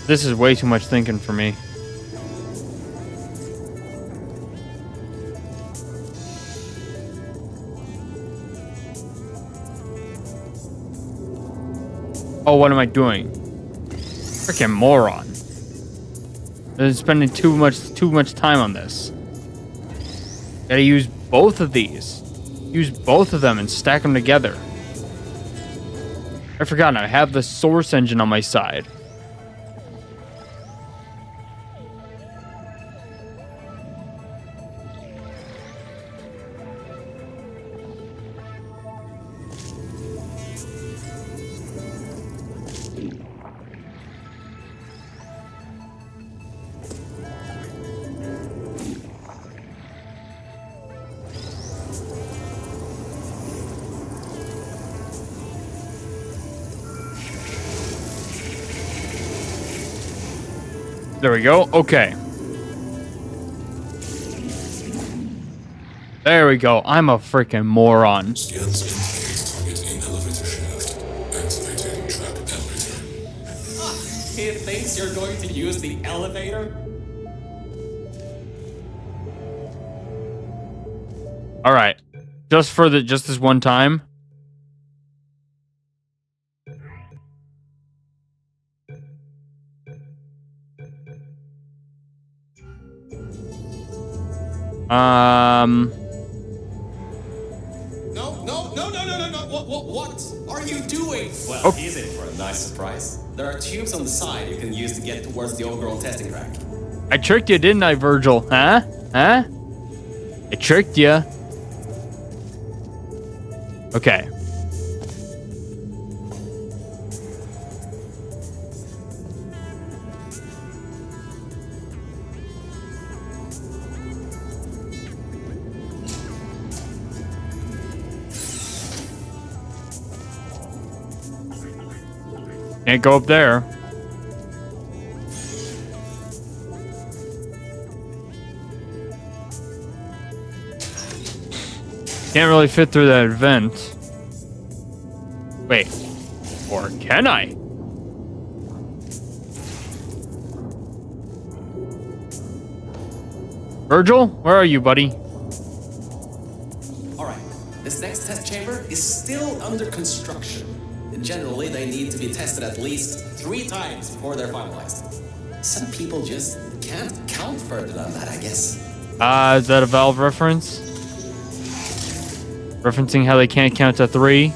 Speaker 1: This is way too much thinking for me. Oh, what am I doing? Freaking moron. I'm spending too much time on this. Gotta use both of these. Use both of them and stack them together. I forgot I have the source engine on my side. There we go. Okay. There we go. I'm a freaking moron.
Speaker 6: Scans indicate target in elevator shaft. Activating trap elevator.
Speaker 5: He thinks you're going to use the elevator?
Speaker 1: All right. Just this one time.
Speaker 5: No. What are you doing? Well,
Speaker 1: Oh.
Speaker 5: he's in for a nice surprise. There are tubes on the side you can use to get towards the overall testing rack.
Speaker 1: I tricked you, didn't I, Virgil? Huh? Huh? I tricked you. Okay. Can't go up there. Can't really fit through that vent. Wait. Or can I? Virgil, where are you, buddy?
Speaker 5: Alright, this next test chamber is still under construction. Generally, they need to be tested at least 3 times before they're finalized. Some people just can't count further than that, I guess.
Speaker 1: Is that a Valve reference? Referencing how they can't count to 3?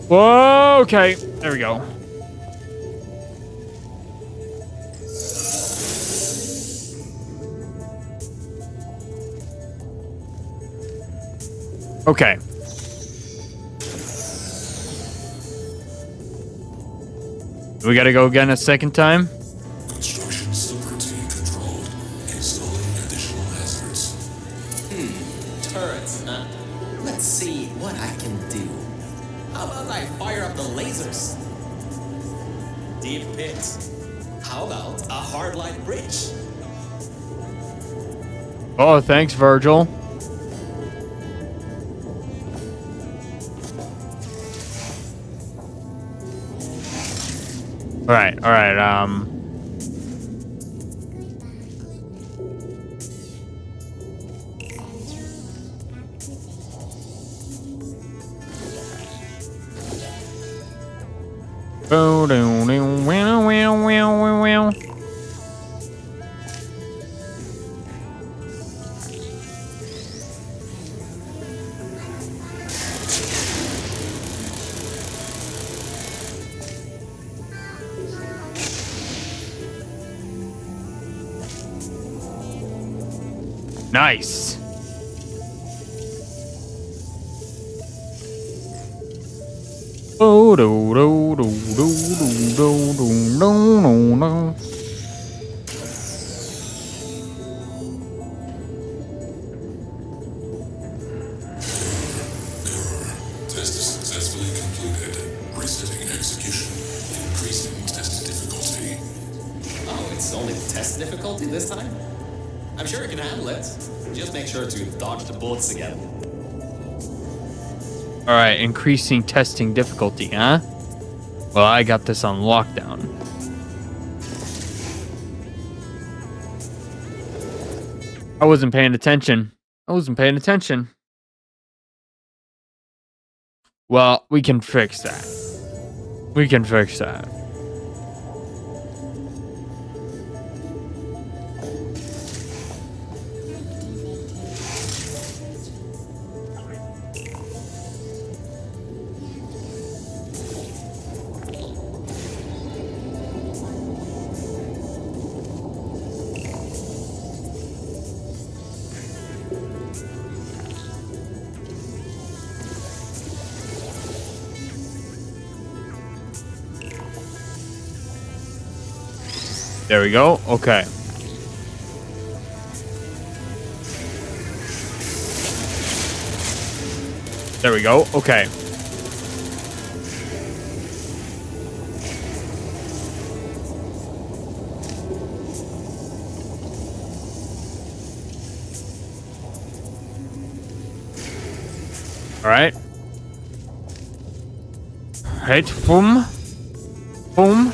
Speaker 1: Whoa, okay. There we go. Okay. We gotta go again a second time?
Speaker 6: Construction subroutine controlled. Installing additional hazards.
Speaker 5: Turrets, huh? Let's see what I can do. How about I fire up the lasers? Deep pits. How about a hardline bridge?
Speaker 1: Oh, thanks, Virgil. All right. Nice. Oh, do, do, do, do, do, do, do, do, do.
Speaker 6: Test successfully concluded. Resetting execution. Increasing test difficulty.
Speaker 5: Oh, it's only test difficulty this time? I'm sure you can handle it. Just make sure to dodge the bullets again.
Speaker 1: All right, increasing testing difficulty, huh? Well, I got this on lockdown. I wasn't paying attention. Well, we can fix that. There we go. Okay. There we go. Okay. All right. Right. Boom. Boom.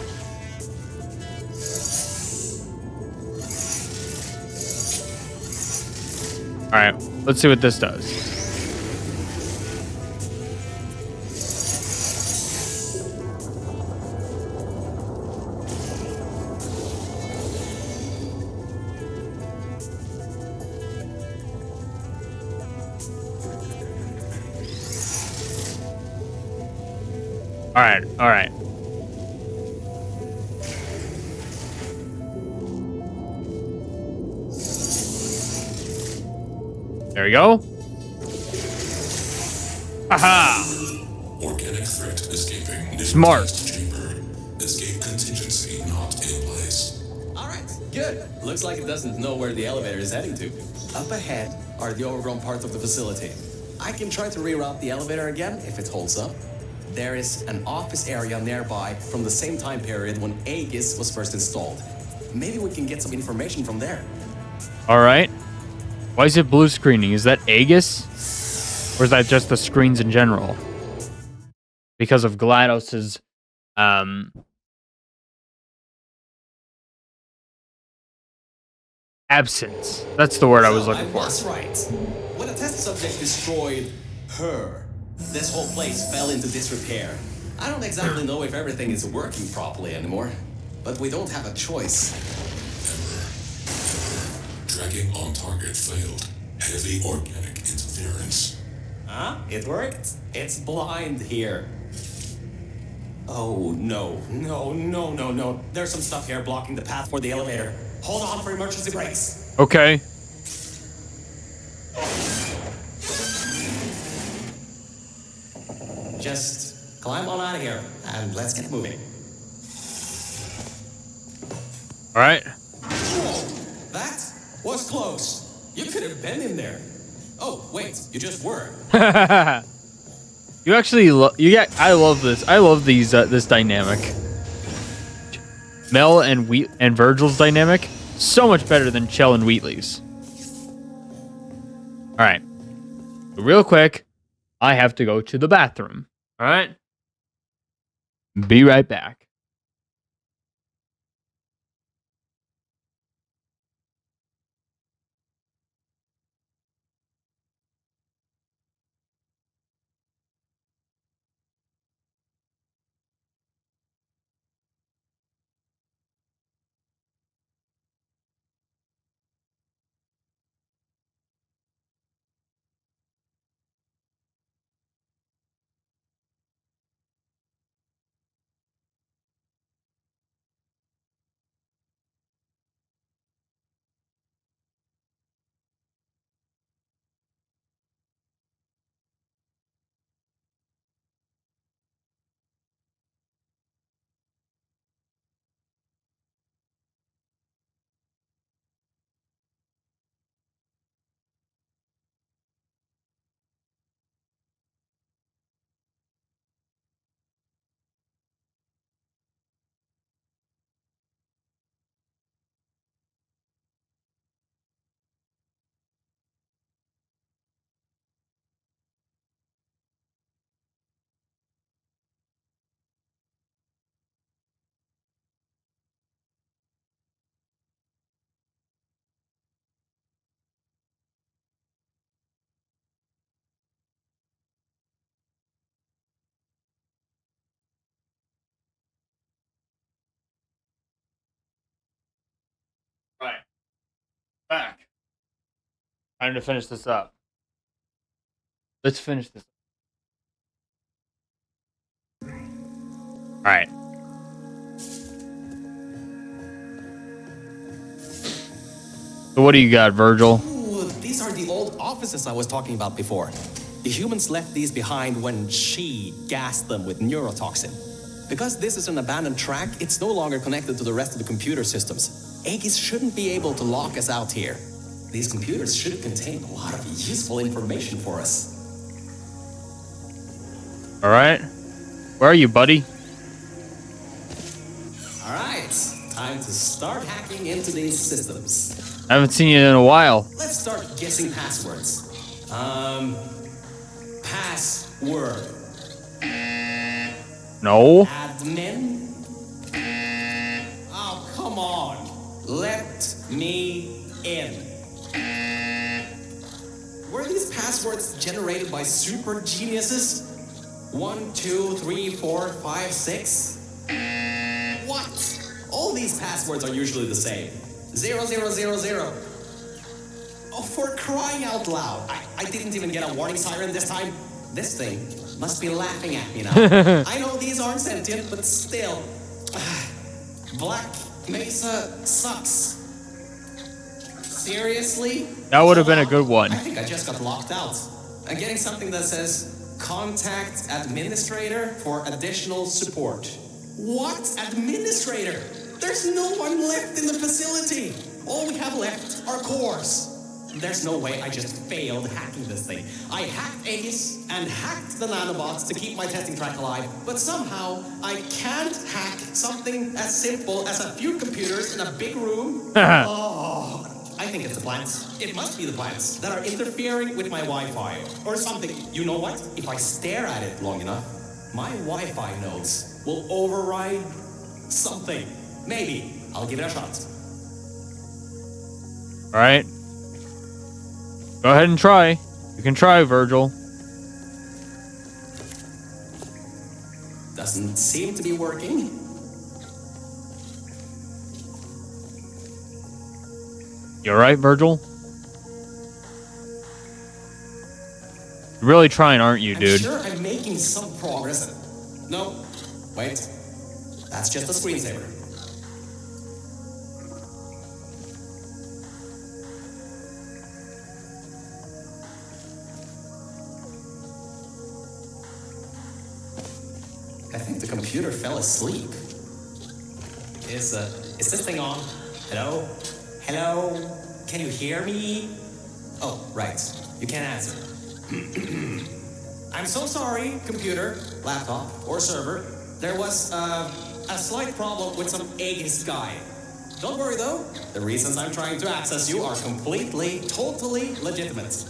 Speaker 1: All right. Let's see what this does. All right. All right. There we go. Aha!
Speaker 6: Organic threat escaping.
Speaker 1: Smart.
Speaker 6: Chamber. Escape contingency not in place.
Speaker 5: Alright, good. Looks like it doesn't know where the elevator is heading to. Up ahead are the overgrown parts of the facility. I can try to reroute the elevator again if it holds up. There is an office area nearby from the same time period when Aegis was first installed. Maybe we can get some information from there.
Speaker 1: All right. Why is it blue screening? Is that Aegis? Or is that just the screens in general? Because of GLaDOS's absence. That's the word I was looking for.
Speaker 5: I was right. When a test subject destroyed her, this whole place fell into disrepair. I don't exactly know if everything is working properly anymore, but we don't have a choice.
Speaker 6: Tracking on target failed. Heavy organic interference.
Speaker 5: Huh? It worked? It's blind here. Oh, no. No. There's some stuff here blocking the path for the elevator. Hold on for emergency brakes.
Speaker 1: Okay.
Speaker 5: Just climb on out of here and let's get moving.
Speaker 1: All right.
Speaker 5: Whoa, that was close. You could have been in there. Oh, wait, you just were.
Speaker 1: You actually I love this. I love these this dynamic. Mel and Virgil's dynamic so much better than Chell and Wheatley's. All right. Real quick, I have to go to the bathroom. All right? Be right back. Back. Time to finish this up. Let's finish this. All right. So what do you got, Virgil?
Speaker 5: Ooh, these are the old offices I was talking about before. The humans left these behind when she gassed them with neurotoxin. Because this is an abandoned track, it's no longer connected to the rest of the computer systems. Aegis shouldn't be able to lock us out here. These computers should contain a lot of useful information for us.
Speaker 1: All right. Where are you, buddy?
Speaker 5: All right, time to start hacking into these systems.
Speaker 1: I haven't seen you in a while.
Speaker 5: Let's start guessing passwords. Password.
Speaker 1: No.
Speaker 5: Admin? Oh, come on. Let me in. Were these passwords generated by super geniuses? 1, 2, 3, 4, 5, 6? What? All these passwords are usually the same. 0, 0, 0, 0. Oh, for crying out loud. I didn't even get a warning siren this time. This thing must be laughing at me now. I know these aren't sentient, but still. Black Mesa sucks. Seriously?
Speaker 1: That would have been a good one.
Speaker 5: I think I just got locked out. I'm getting something that says contact administrator for additional support. What? Administrator? There's no one left in the facility. All we have left are cores. There's no way I just failed hacking this thing. I hacked Aegis and hacked the nanobots to keep my testing track alive, but somehow I can't hack something as simple as a few computers in a big room. Oh, I think it's the plants. It must be the plants that are interfering with my Wi-Fi or something. You know what? If I stare at it long enough, my Wi-Fi nodes will override something. Maybe. I'll give it a shot.
Speaker 1: All right. Go ahead and try. You can try, Virgil.
Speaker 5: Doesn't seem to be working.
Speaker 1: You all right, Virgil? You're really trying, aren't you, dude?
Speaker 5: I'm sure I'm making some progress. No, wait. That's just a screensaver. I think the computer fell asleep. Is this thing on? Hello? Hello? Can you hear me? Oh, right. You can't answer. I'm so sorry, computer, laptop, or server. There was a slight problem with some Aegis guy. Don't worry though. The reasons I'm trying to access you are completely, totally legitimate.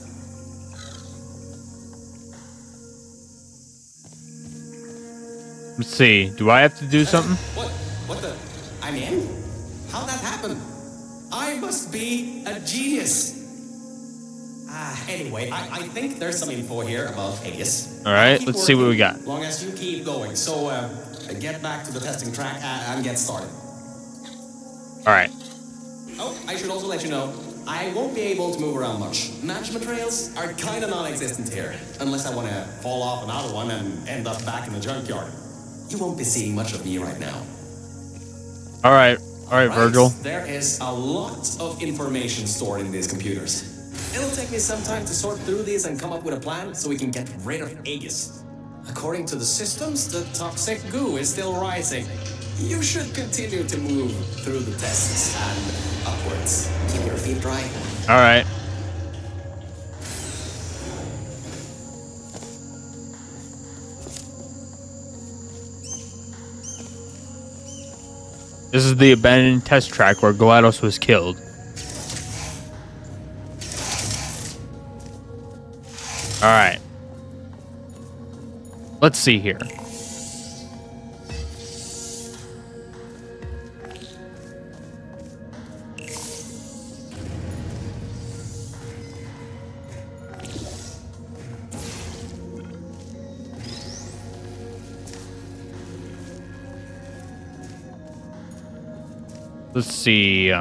Speaker 1: Let's see. Do I have to do something?
Speaker 5: What the? I'm in? How'd that happen? I must be a genius. Anyway, I think there's some info here about Aegis.
Speaker 1: All right,
Speaker 5: Keep
Speaker 1: let's see what we got.
Speaker 5: Long as you keep going. So, get back to the testing track and get started.
Speaker 1: All right.
Speaker 5: Oh, I should also let you know, I won't be able to move around much. Management trails are kind of non-existent here, unless I want to fall off another one and end up back in the junkyard. You won't be seeing much of me right now.
Speaker 1: All right, Virgil.
Speaker 5: There is a lot of information stored in these computers. It'll take me some time to sort through these and come up with a plan so we can get rid of Aegis. According to the systems, the toxic goo is still rising. You should continue to move through the tests and upwards. Keep your feet dry.
Speaker 1: All right. This is the abandoned test track where GLaDOS was killed. All right. Let's see here. Let's see.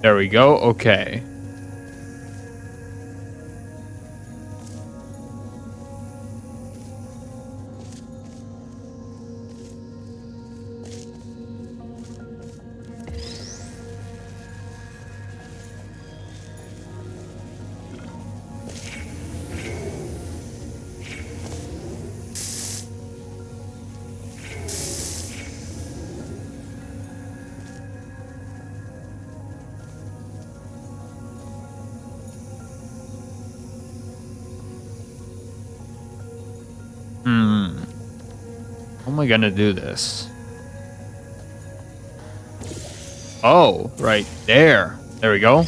Speaker 1: There we go. Okay. How am I gonna do this? Oh, right there. There we go.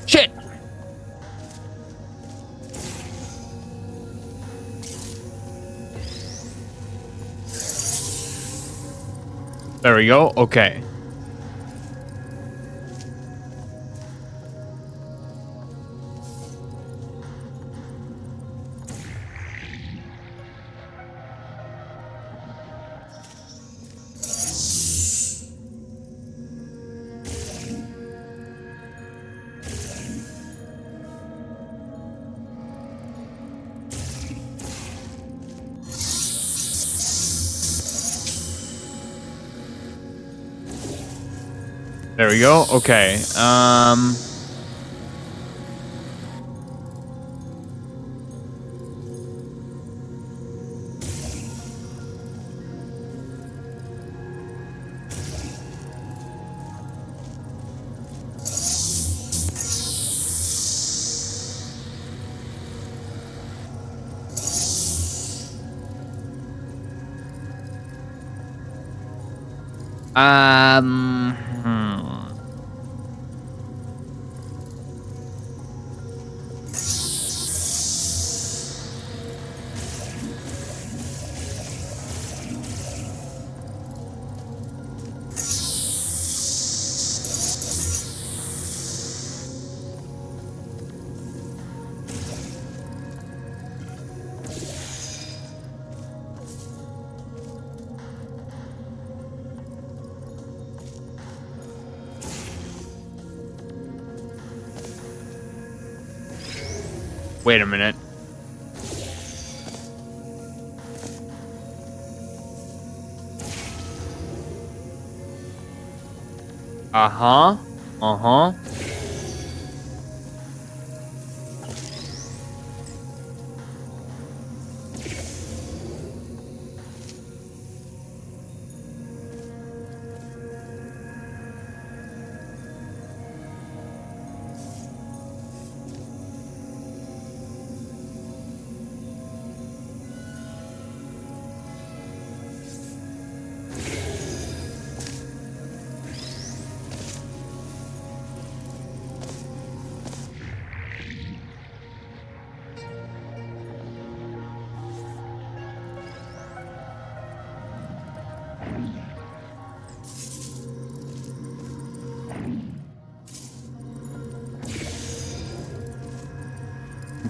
Speaker 1: Shit! There we go. Okay. There we go. Okay. Hmm. Wait a minute. Uh-huh. Uh-huh.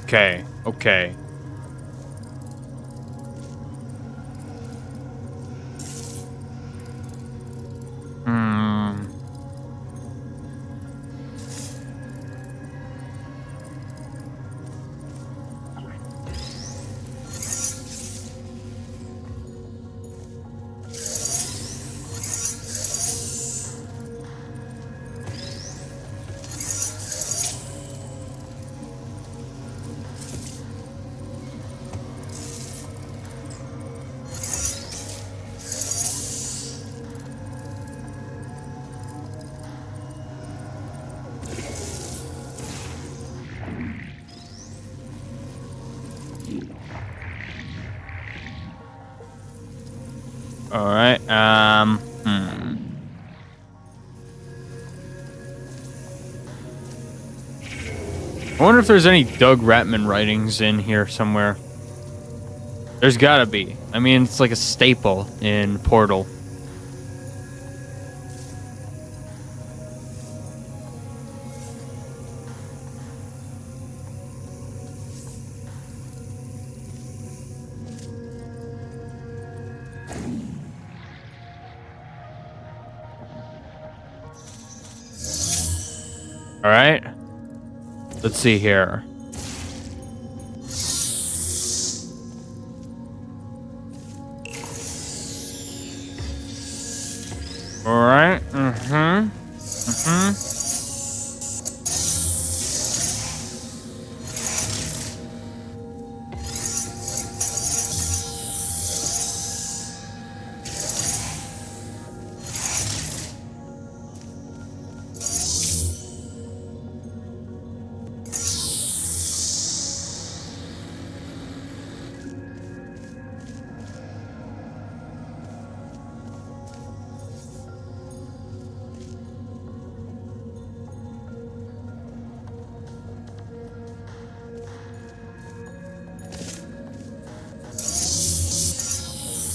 Speaker 1: Okay. Okay. Hmm. All right. I wonder if there's any Doug Ratman writings in here somewhere. There's gotta be. I mean, it's like a staple in Portal. All right. Let's see here. All right.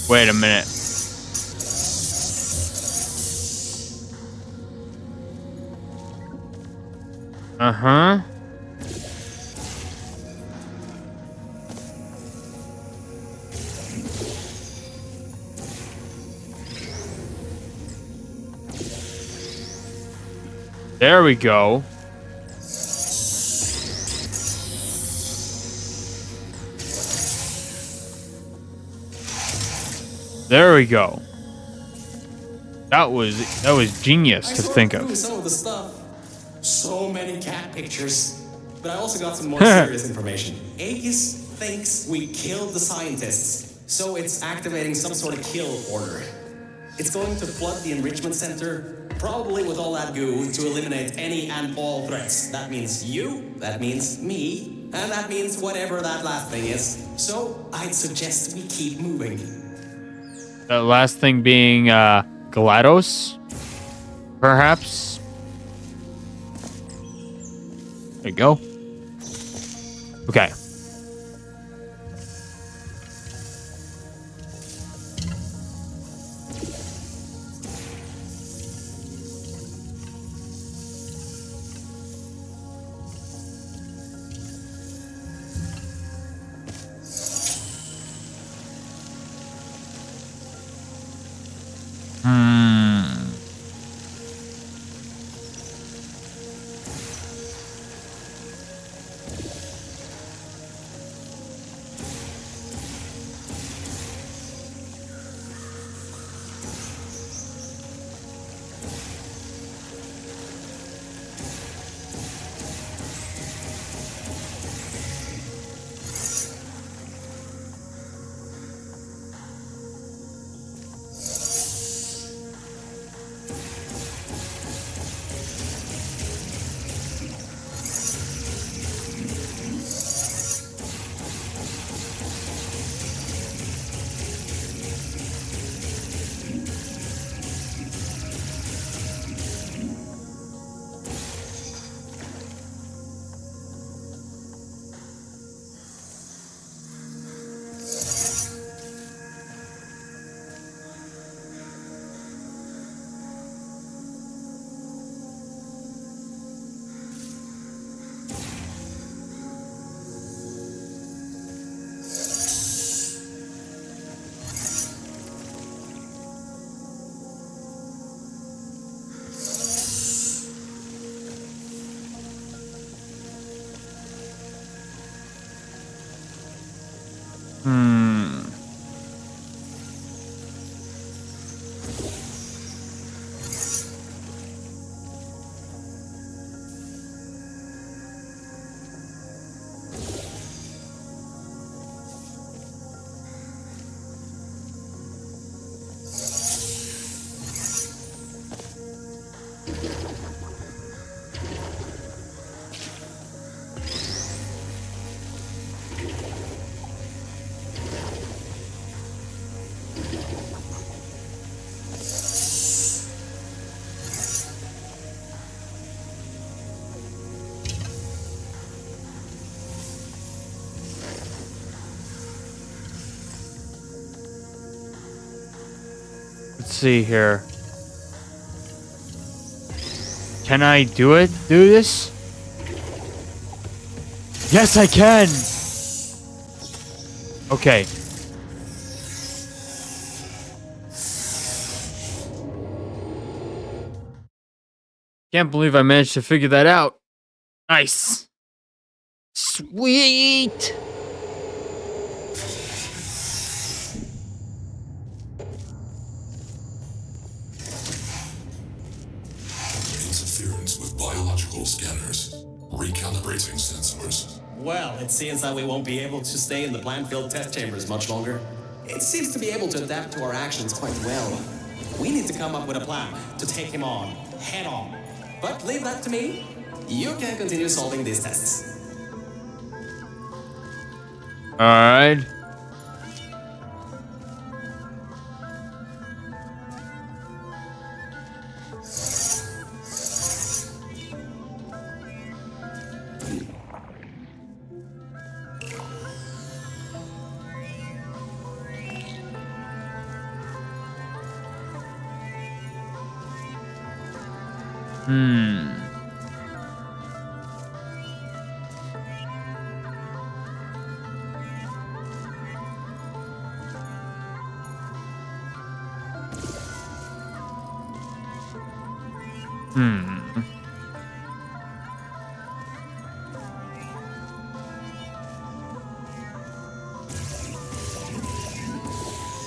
Speaker 1: Wait a minute. Uh-huh. There we go. There we go. That was genius to think of.
Speaker 5: Some of the stuff. So many cat pictures. But I also got some more serious information. Aegis thinks we killed the scientists, so it's activating some sort of kill order. It's going to flood the enrichment center, probably with all that goo, to eliminate any and all threats. That means you, that means me, and that means whatever that last thing is. So I'd suggest we keep moving.
Speaker 1: That last thing being GLaDOS, perhaps. There you go. Okay. Let's see here. Can I do it? Do this? Yes, I can! Okay. Can't believe I managed to figure that out. Nice. Sweet!
Speaker 6: Interference with biological scanners. Recalibrating sensors.
Speaker 5: Well, it seems that we won't be able to stay in the plant-filled test chambers much longer. It seems to be able to adapt to our actions quite well. We need to come up with a plan to take him on, head on. But leave that to me. You can continue solving these tests.
Speaker 1: Alright.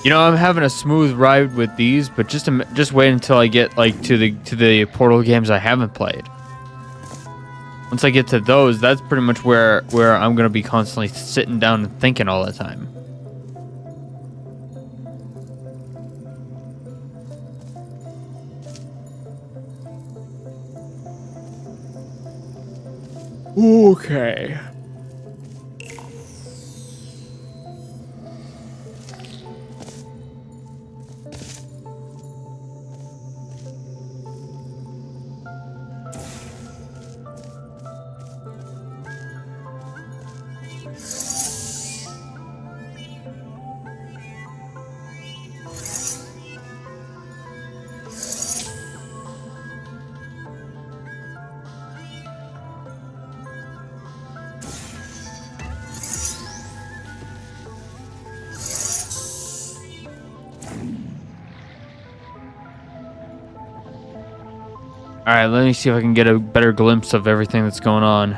Speaker 1: You know, I'm having a smooth ride with these, but just wait until I get like to the Portal games I haven't played. Once I get to those, that's pretty much where I'm gonna be constantly sitting down and thinking all the time. Okay. Alright, let me see if I can get a better glimpse of everything that's going on.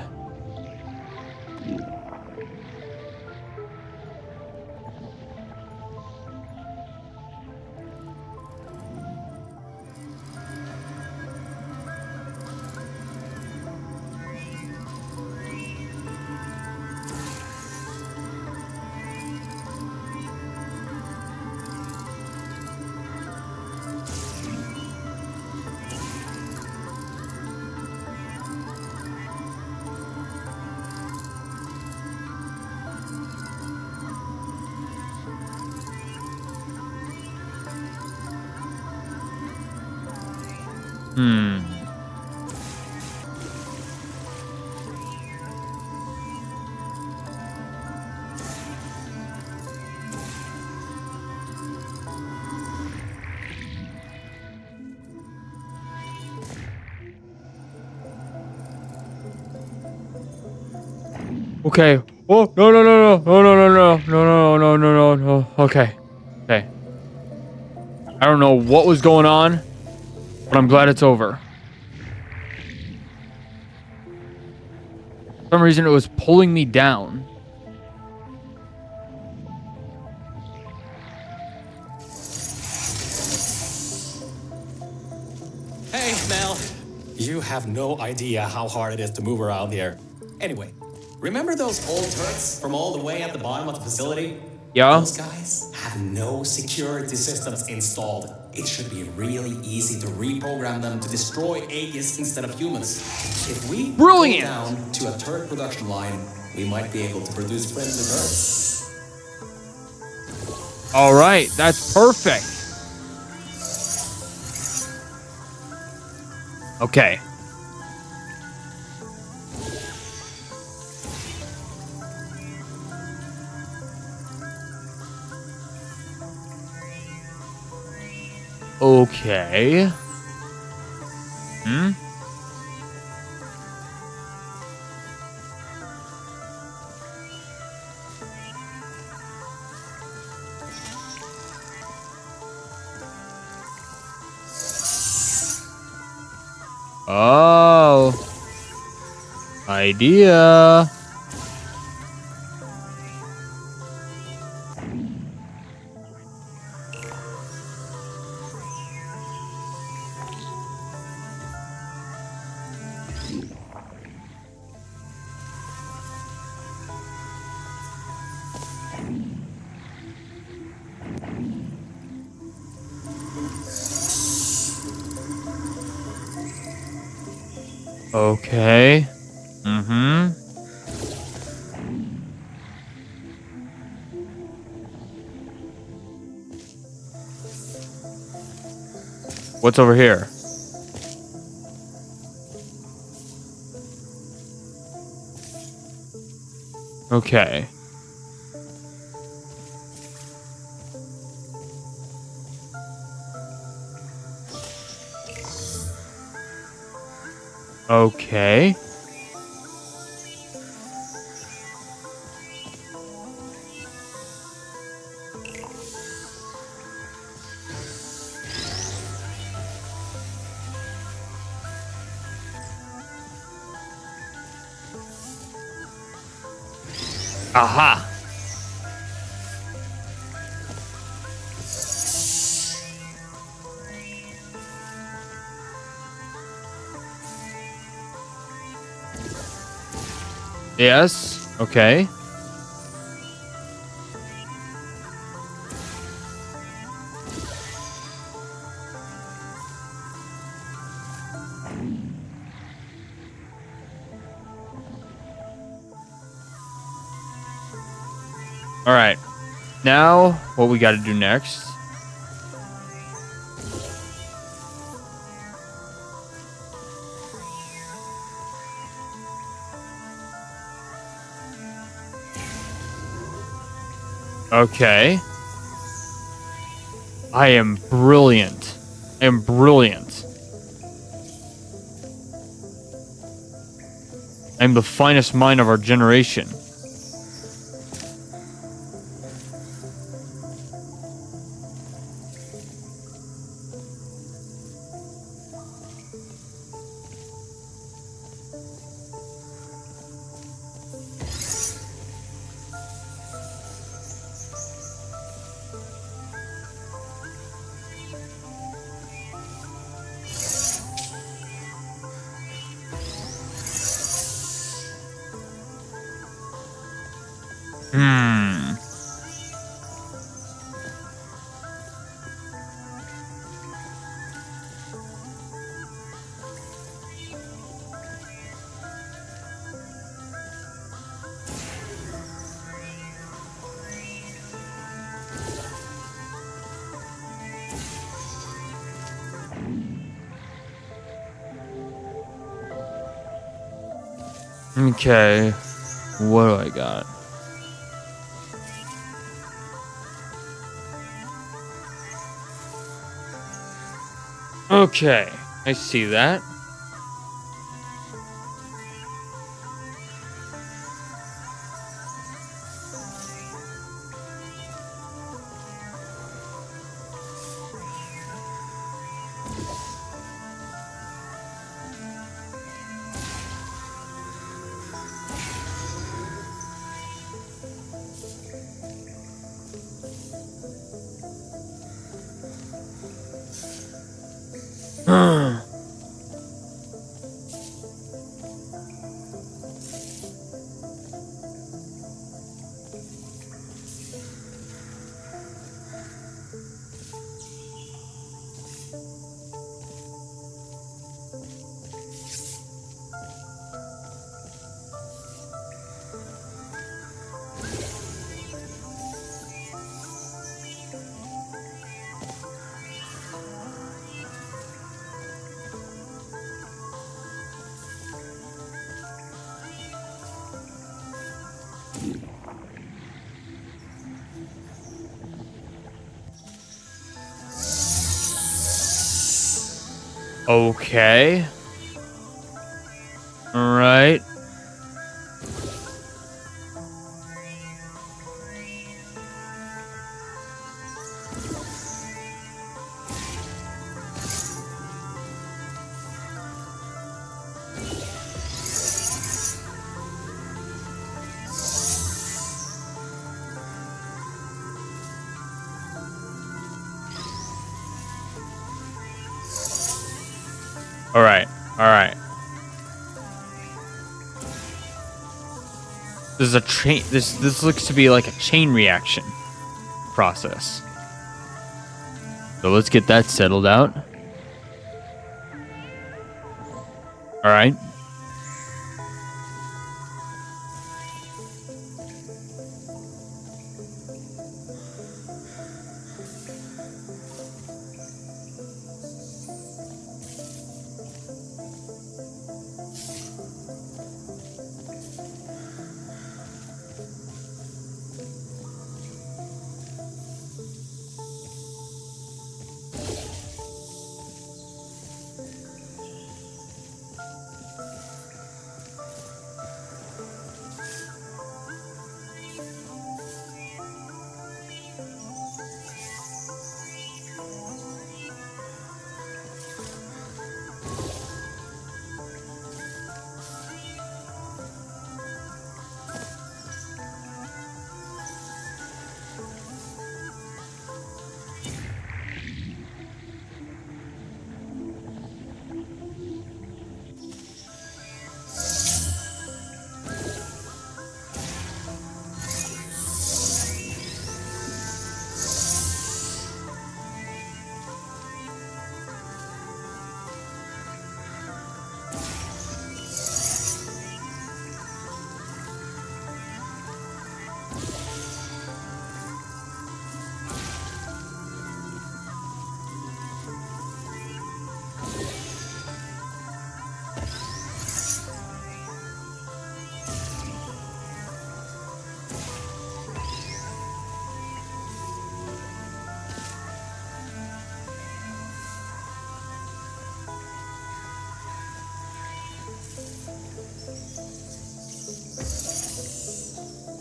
Speaker 1: Okay. Oh, no, no, no, no, no, no, no, no, no, no, no, no, no. Okay. Okay. I don't know what was going on, but I'm glad it's over. For some reason, it was pulling me down.
Speaker 5: Hey, Mel. You have no idea how hard it is to move around here. Anyway, remember those old turrets from all the way at the bottom of the facility?
Speaker 1: Yeah?
Speaker 5: Those guys have no security systems installed. It should be really easy to reprogram them to destroy Aegis instead of humans. If we
Speaker 1: Brilliant.
Speaker 5: go down to a turret production line, we might be able to produce friendly turrets.
Speaker 1: All right. That's perfect. Okay. Okay. Hmm? Oh. Idea. Okay. Mm-hmm. What's over here? Okay. Okay. Aha. Yes. Okay. All right. Now, what we got to do next? Okay. I am brilliant. I am brilliant. I'm the finest mind of our generation. Hmm. Okay. What do I got? Okay. I see that. Okay. All right. All right. All right. This is a chain. This looks to be like a chain reaction process. So let's get that settled out. All right.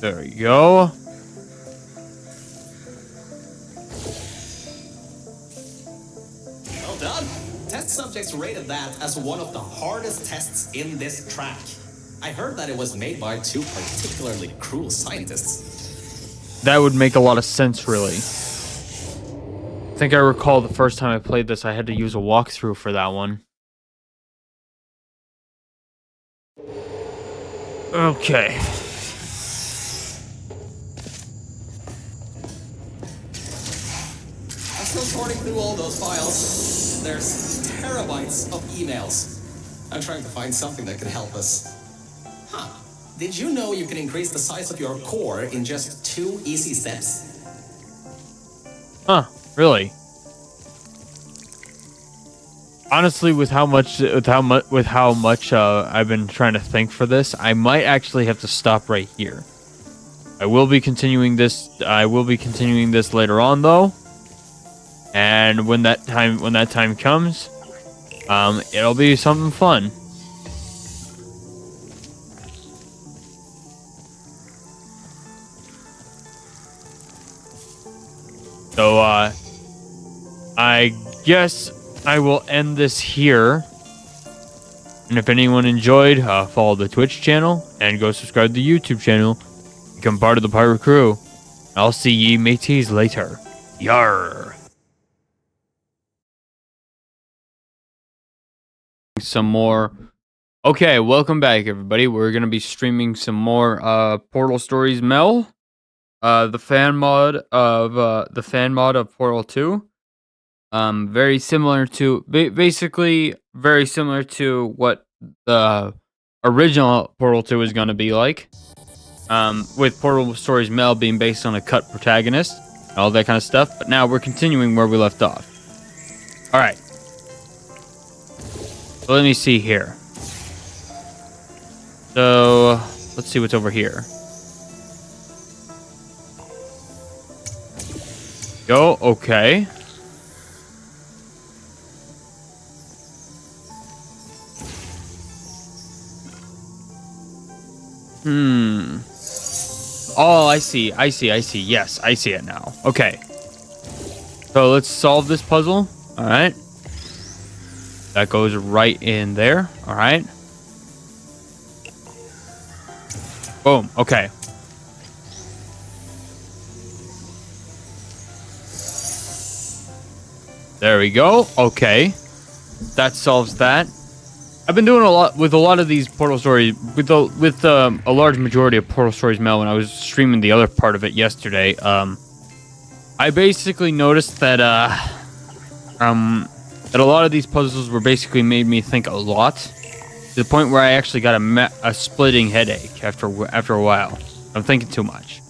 Speaker 1: There we go.
Speaker 5: Well done. Test subjects rated that as one of the hardest tests in this track. I heard that it was made by two particularly cruel scientists.
Speaker 1: That would make a lot of sense, really. I think I recall the first time I played this, I had to use a walkthrough for that one. Okay.
Speaker 5: I'm still sorting through all those files. There's terabytes of emails. I'm trying to find something that could help us. Huh. Did you know you can increase the size of your core in just 2 easy steps?
Speaker 1: Huh, really? Honestly, with how much I've been trying to think for this, I might actually have to stop right here. I will be continuing this later on, though. And when that time comes, it'll be something fun. So, I guess I will end this here. And if anyone enjoyed, follow the Twitch channel and go subscribe to the YouTube channel. Become part of the pirate crew. I'll see ye mateys later. Yarr. Some more. Okay, welcome back, everybody. We're gonna be streaming some more Portal Stories Mel. The fan mod of Portal 2. Very similar to basically very similar to what the original Portal 2 is going to be like. With Portal Stories Mel being based on a cut protagonist, all that kind of stuff. But now we're continuing where we left off. All right. So let me see here. So let's see what's over here. Go, okay. Oh, I see. Yes, I see it now. Okay. So let's solve this puzzle. All right. That goes right in there. All right. Boom. Okay. There we go. Okay. That solves that. I've been doing a lot of these Portal Stories with a large majority of Portal Stories Mail when I was streaming the other part of it yesterday. I basically noticed that that a lot of these puzzles were basically made me think a lot to the point where I actually got a splitting headache after a while. I'm thinking too much.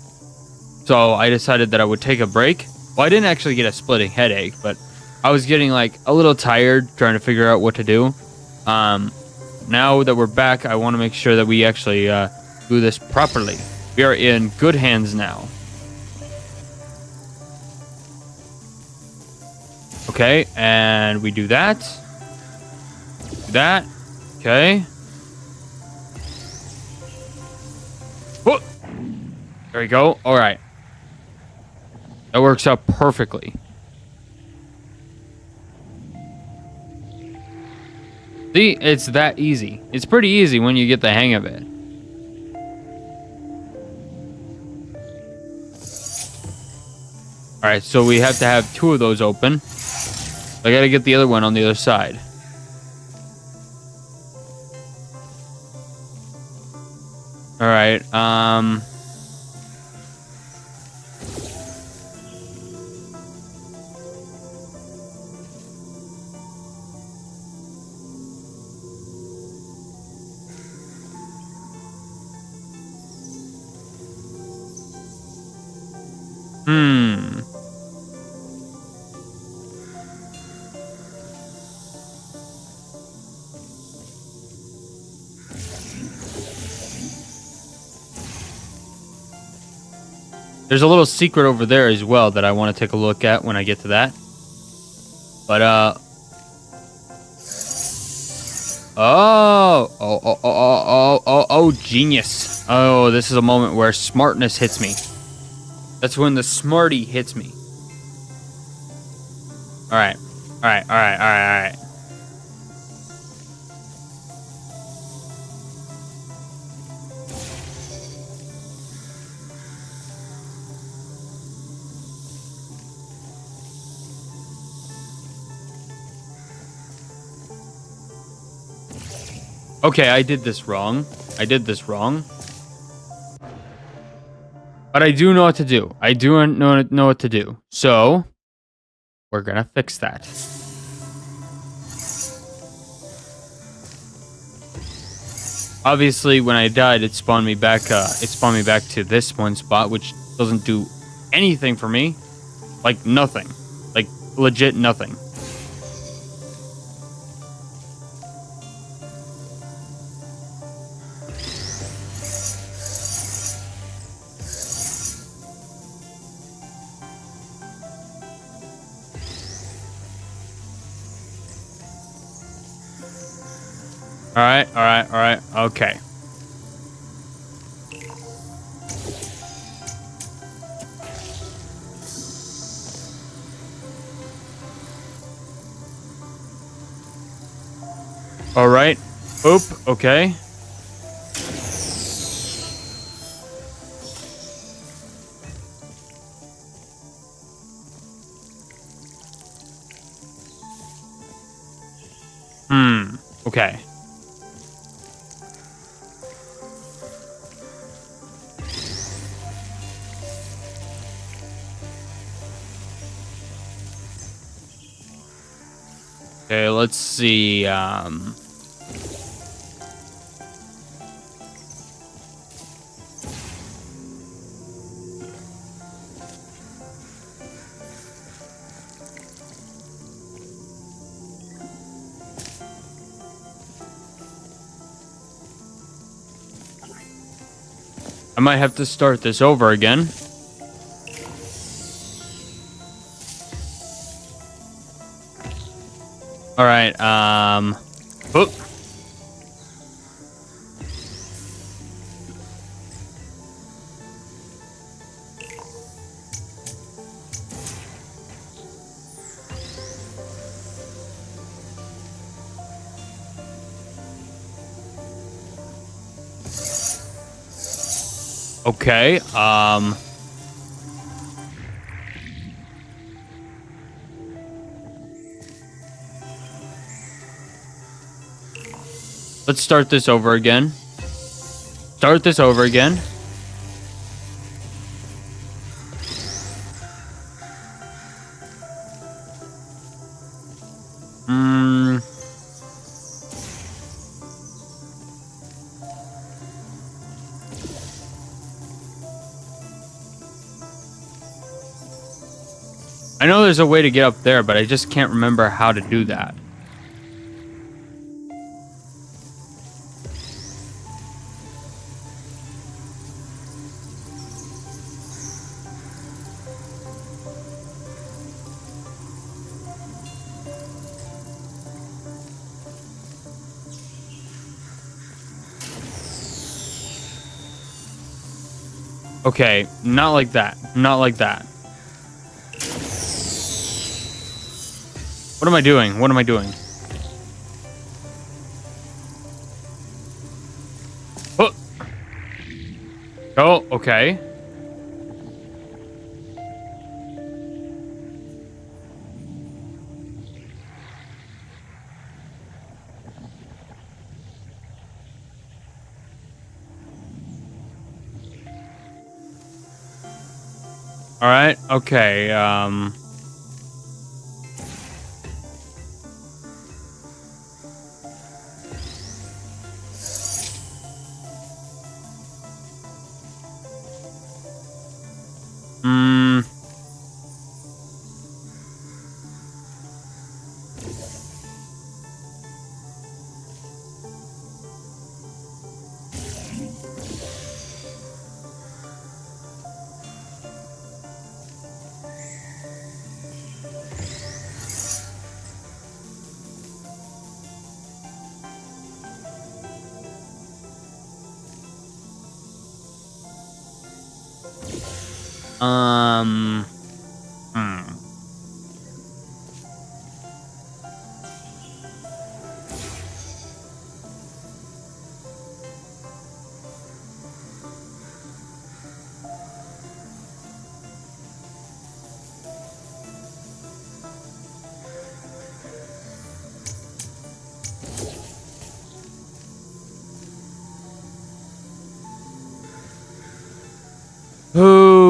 Speaker 1: So I decided that I would take a break. Well, I didn't actually get a splitting headache, but I was getting like a little tired trying to figure out what to do. Now that we're back, I want to make sure that we actually do this properly. We are in good hands now. Okay, and we do that. Do that. Okay. Whoa. There we go. All right. That works out perfectly. See, it's that easy. It's pretty easy when you get the hang of it. All right, so we have to have 2 of those open. I gotta get the other one on the other side. All right, There's a little secret over there as well that I want to take a look at when I get to that. But, oh, genius. Oh, this is a moment where smartness hits me. That's when the smarty hits me. All right. Okay, I did this wrong. But I do know what to do. I do know what to do. So, we're gonna fix that. Obviously, when I died, it spawned me back to this one spot, which doesn't do anything for me. Like, nothing. Like, legit nothing. All right. Okay. All right. Oop. Okay. Okay. Okay, let's see. I might have to start this over again. All right, oop. Okay. Let's start this over again. Start this over again. I know there's a way to get up there, but I just can't remember how to do that. Okay, not like that. Not like that. What am I doing? What am I doing? Oh. Oh, okay. All right. Okay.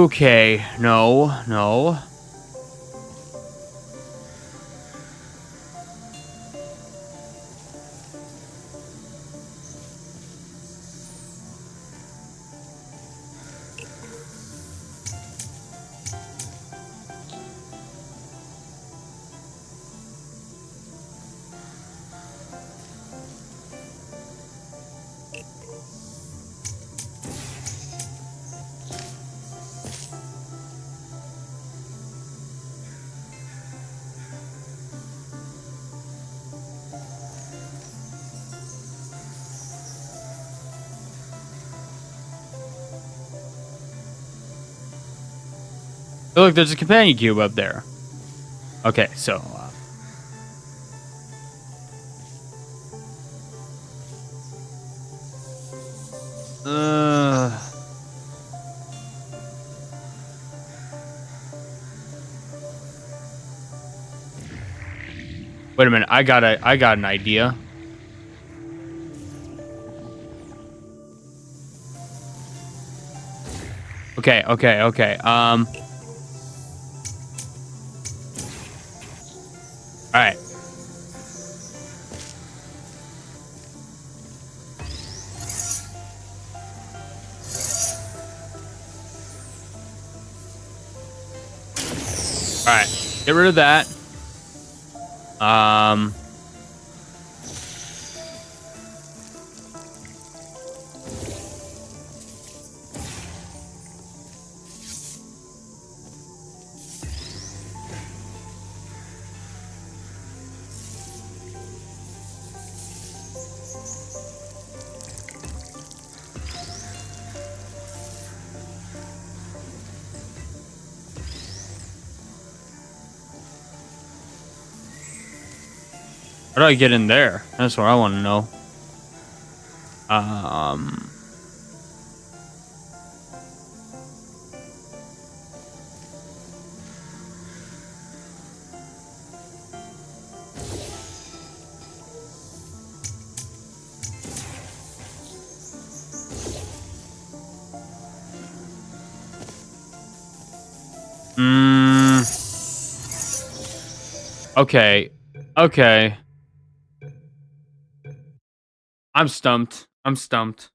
Speaker 1: Okay. No, no. Oh, look, there's a companion cube up there. Okay, so... Wait a minute, I got an idea. Okay. All right. All right. Get rid of that. How do I get in there? That's what I want to know. Mm. Okay. Okay. I'm stumped. I'm stumped.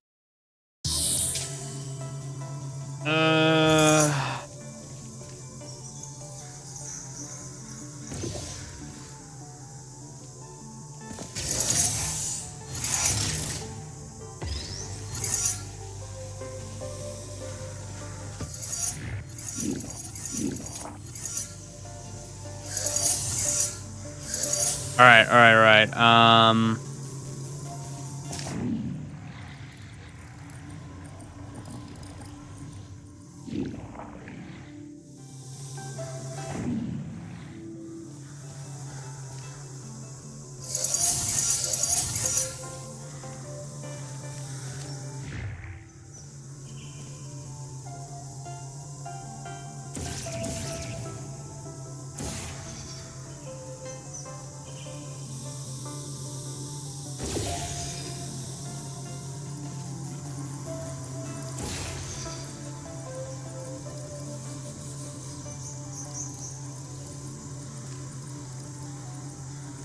Speaker 1: All right, all right, all right.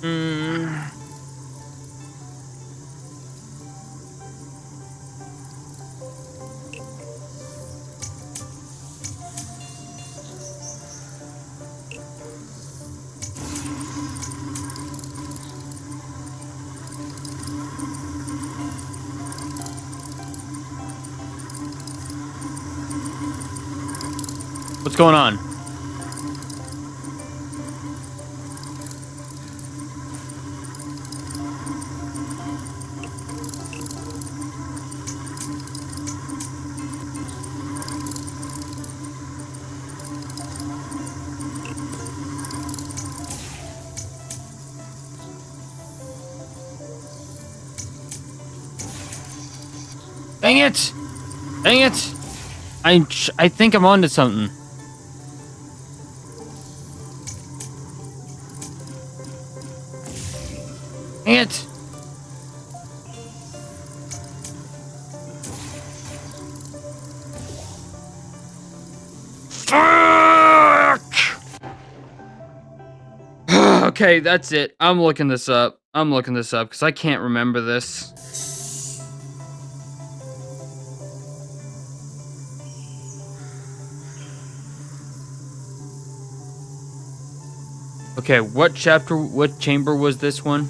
Speaker 1: Mm. What's going on? Dang it! Dang it! I think I'm onto something. Dang it! Fuck! Okay, that's it. I'm looking this up. I'm looking this up because I can't remember this. Okay, what chapter, what chamber was this one?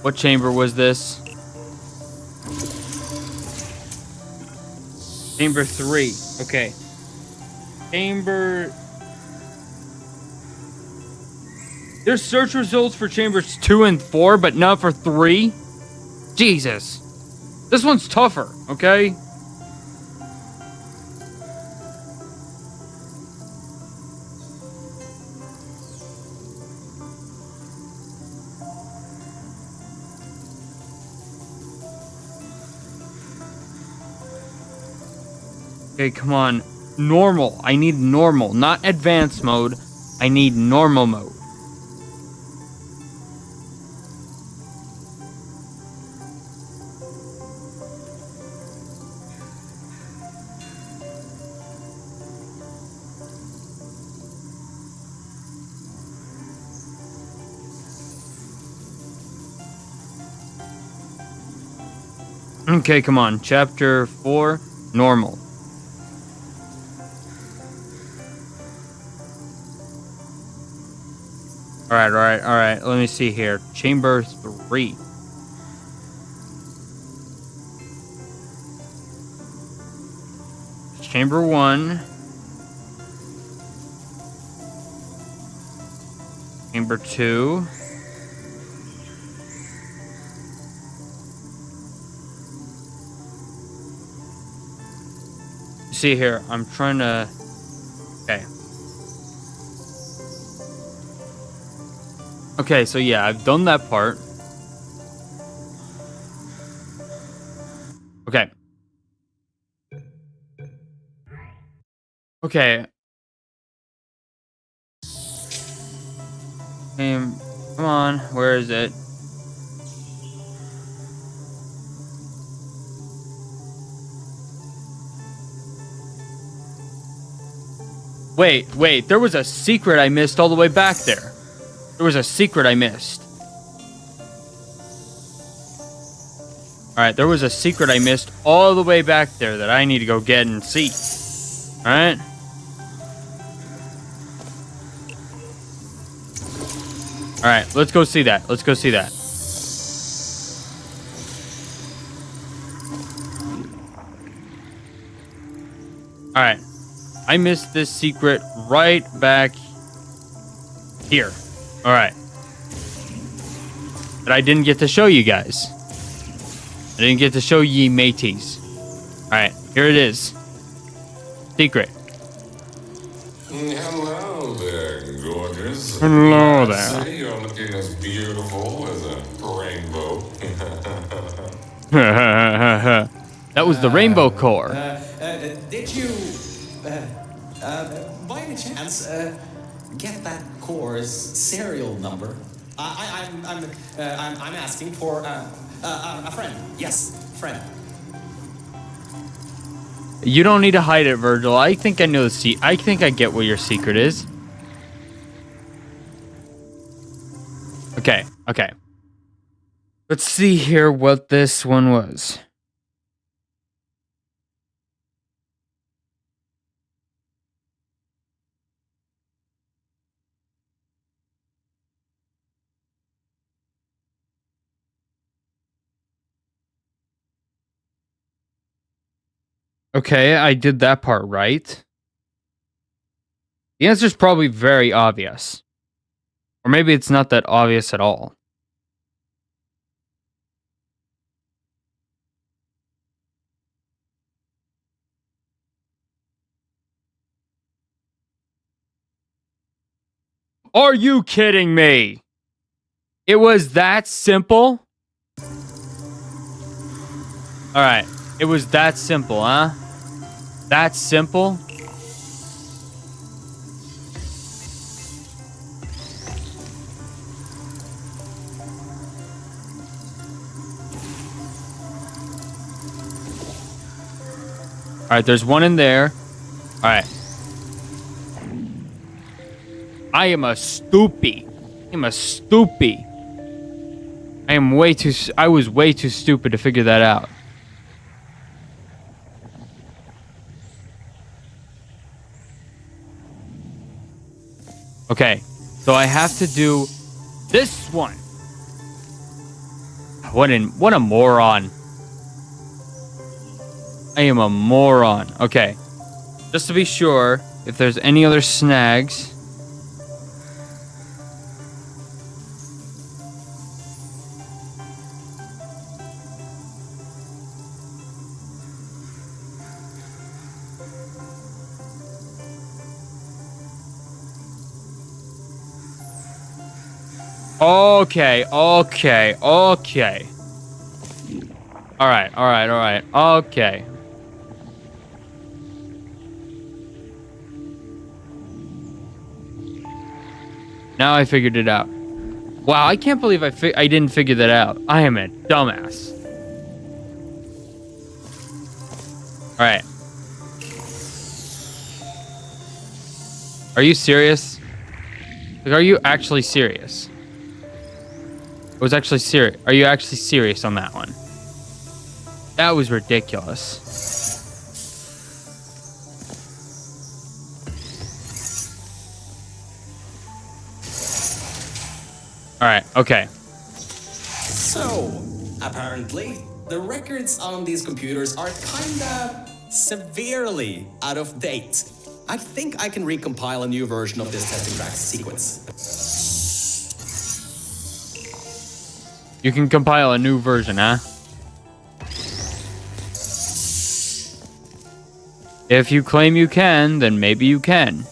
Speaker 1: What chamber was this? Chamber 3. Okay. Chamber... There's search results for chambers 2 and 4, but not for 3? Jesus. This one's tougher, okay? Okay, come on. Normal. I need normal, not advanced mode. I need normal mode. Okay, come on. Chapter 4, normal. Alright, alright, alright. Let me see here. Chamber 3. Chamber 1. Chamber 2. See here, I'm trying to... Okay. Okay, so yeah, I've done that part. Okay. Okay. Come on, where is it? Wait. There was a secret I missed all the way back there. There was a secret I missed. Alright, there was a secret I missed all the way back there that I need to go get and see. Alright? Alright, let's go see that. Let's go see that. Alright. I missed this secret right back here. Alright. But I didn't get to show you guys. I didn't get to show ye mateys. Alright, here it is. Secret.
Speaker 6: Hello there, gorgeous.
Speaker 1: Hello there.
Speaker 6: See, you're looking as beautiful as a rainbow.
Speaker 1: That was the rainbow core.
Speaker 5: Did you, by any chance, get that core's serial number? I'm asking for a friend. Yes, friend.
Speaker 1: You don't need to hide it, Virgil. I think I know the I think I get what your secret is. Okay. Let's see here what this one was. Okay, I did that part right. The answer's probably very obvious. Or maybe it's not that obvious at all. Are you kidding me? It was that simple? Alright, it was that simple, huh? That simple? Alright, there's one in there. Alright. I am a stoopy. I was way too stupid to figure that out. Okay, so I have to do this one. What a moron. I am a moron. Okay, just to be sure, if there's any other snags. Okay. Alright. Okay. Now I figured it out. Wow, I can't believe I didn't figure that out. I am a dumbass. Alright. Are you serious? Like, are you actually serious? I was actually serious. Are you actually serious on that one? That was ridiculous. Alright, okay.
Speaker 5: So, apparently, the records on these computers are kinda severely out of date. I think I can recompile a new version of this testing track sequence.
Speaker 1: You can compile a new version, huh? If you claim you can, then maybe you can.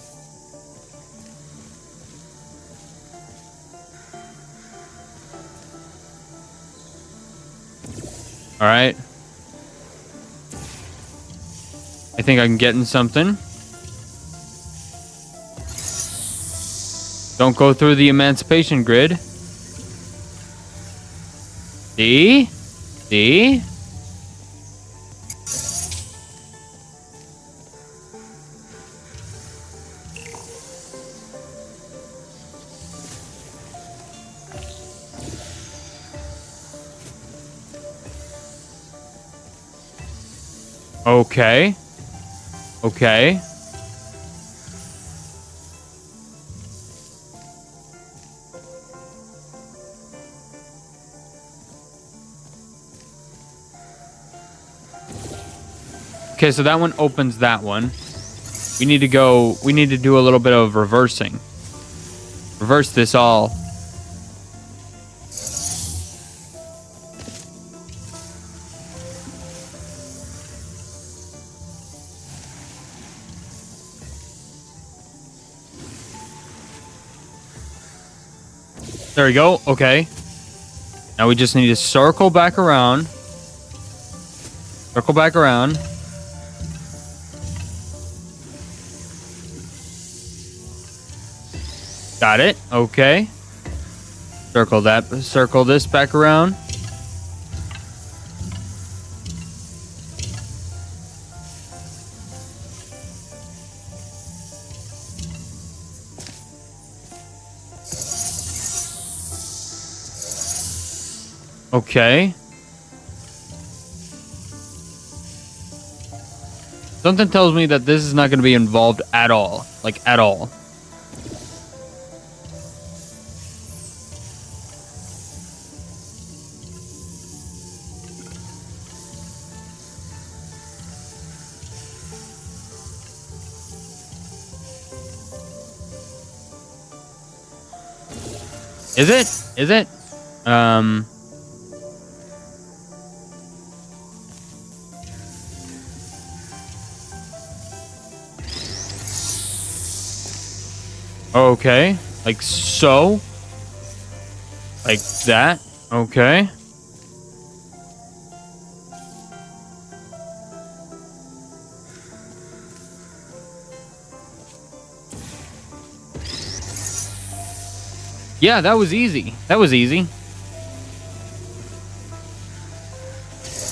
Speaker 1: Alright. I think I'm getting something. Don't go through the emancipation grid. See? See? Okay. Okay. Okay, so that one opens that one. We need to do a little bit of reversing. Reverse this all. There we go. Okay. Now we just need to circle back around. Circle back around. Got it. Okay. Circle that. Circle this back around. Okay. Something tells me that this is not going to be involved at all. Like, at all. Is it? Is it? Okay. Like so. Like that. Okay. Yeah, that was easy. That was easy.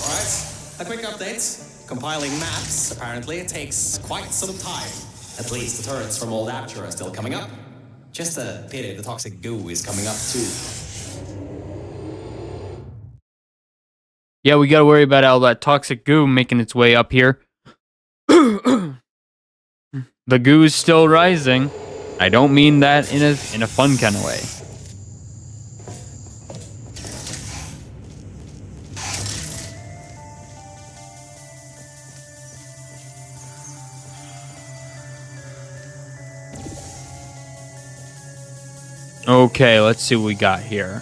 Speaker 5: Alright, a quick update. Compiling maps, apparently, it takes quite some time. At least the turrets from Old Aperture are still coming up. Just a pity the toxic goo is coming up too.
Speaker 1: Yeah, we gotta worry about all that toxic goo making its way up here. The goo's still rising. I don't mean that in a fun kind of way. Okay, let's see what we got here.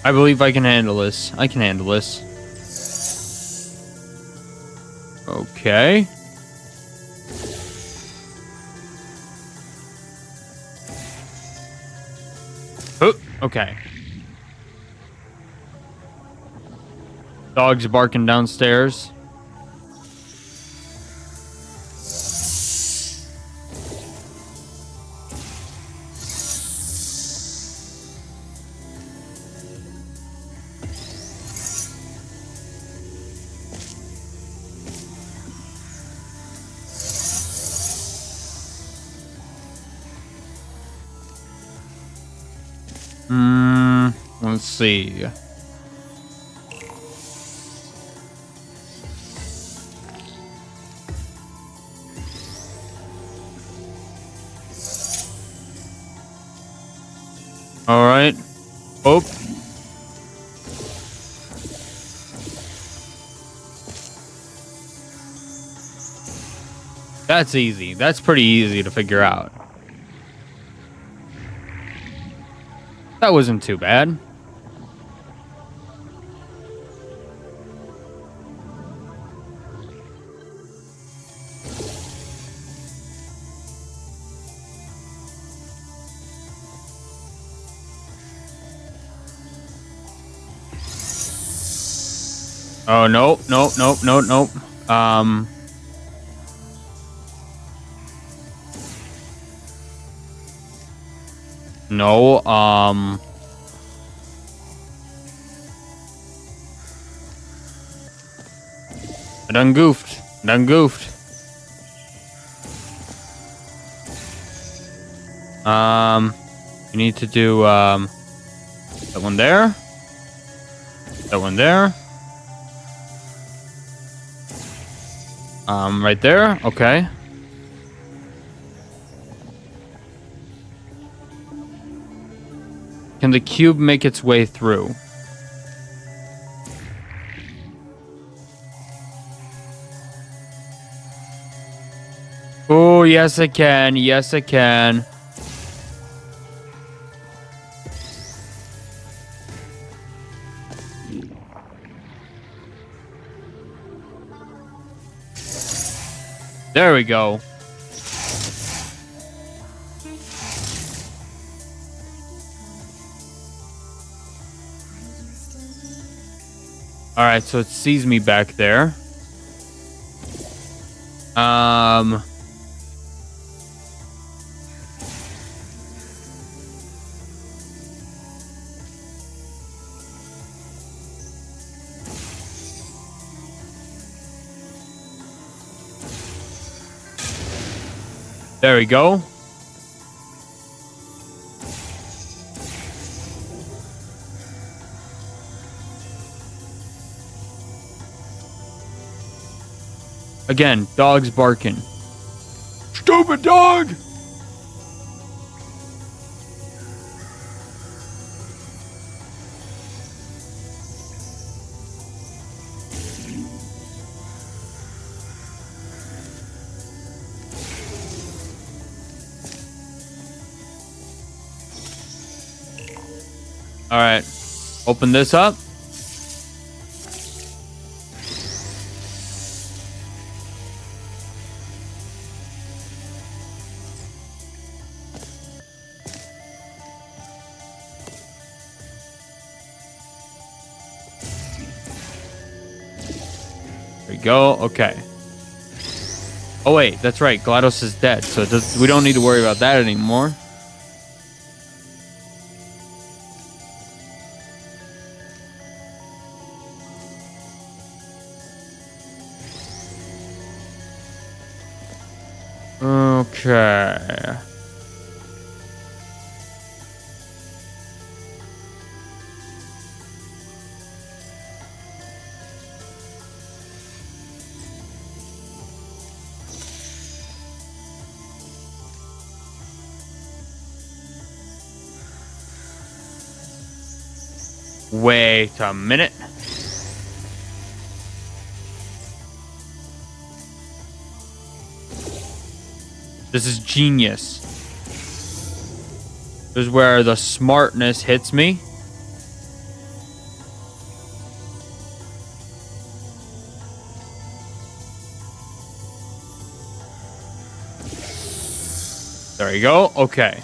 Speaker 1: I believe I can handle this. I can handle this. Okay. Oh, okay. Dogs barking downstairs. Let's see. All right. Oh. That's easy. That's pretty easy to figure out. That wasn't too bad. Oh, nope, nope, nope, nope, nope. No, I done goofed. Done goofed. You need to do that one there. That one there. Right there. Okay. Can the cube make its way through? Oh, yes, I can. Yes, I can. There we go. All right, so it sees me back there. There we go. Again, dog's barking. Stupid dog! All right, open this up. There we go. Okay. Oh wait, that's right. GLaDOS is dead, so we don't need to worry about that anymore. Okay. Wait a minute. This is genius. This is where the smartness hits me. There you go. Okay.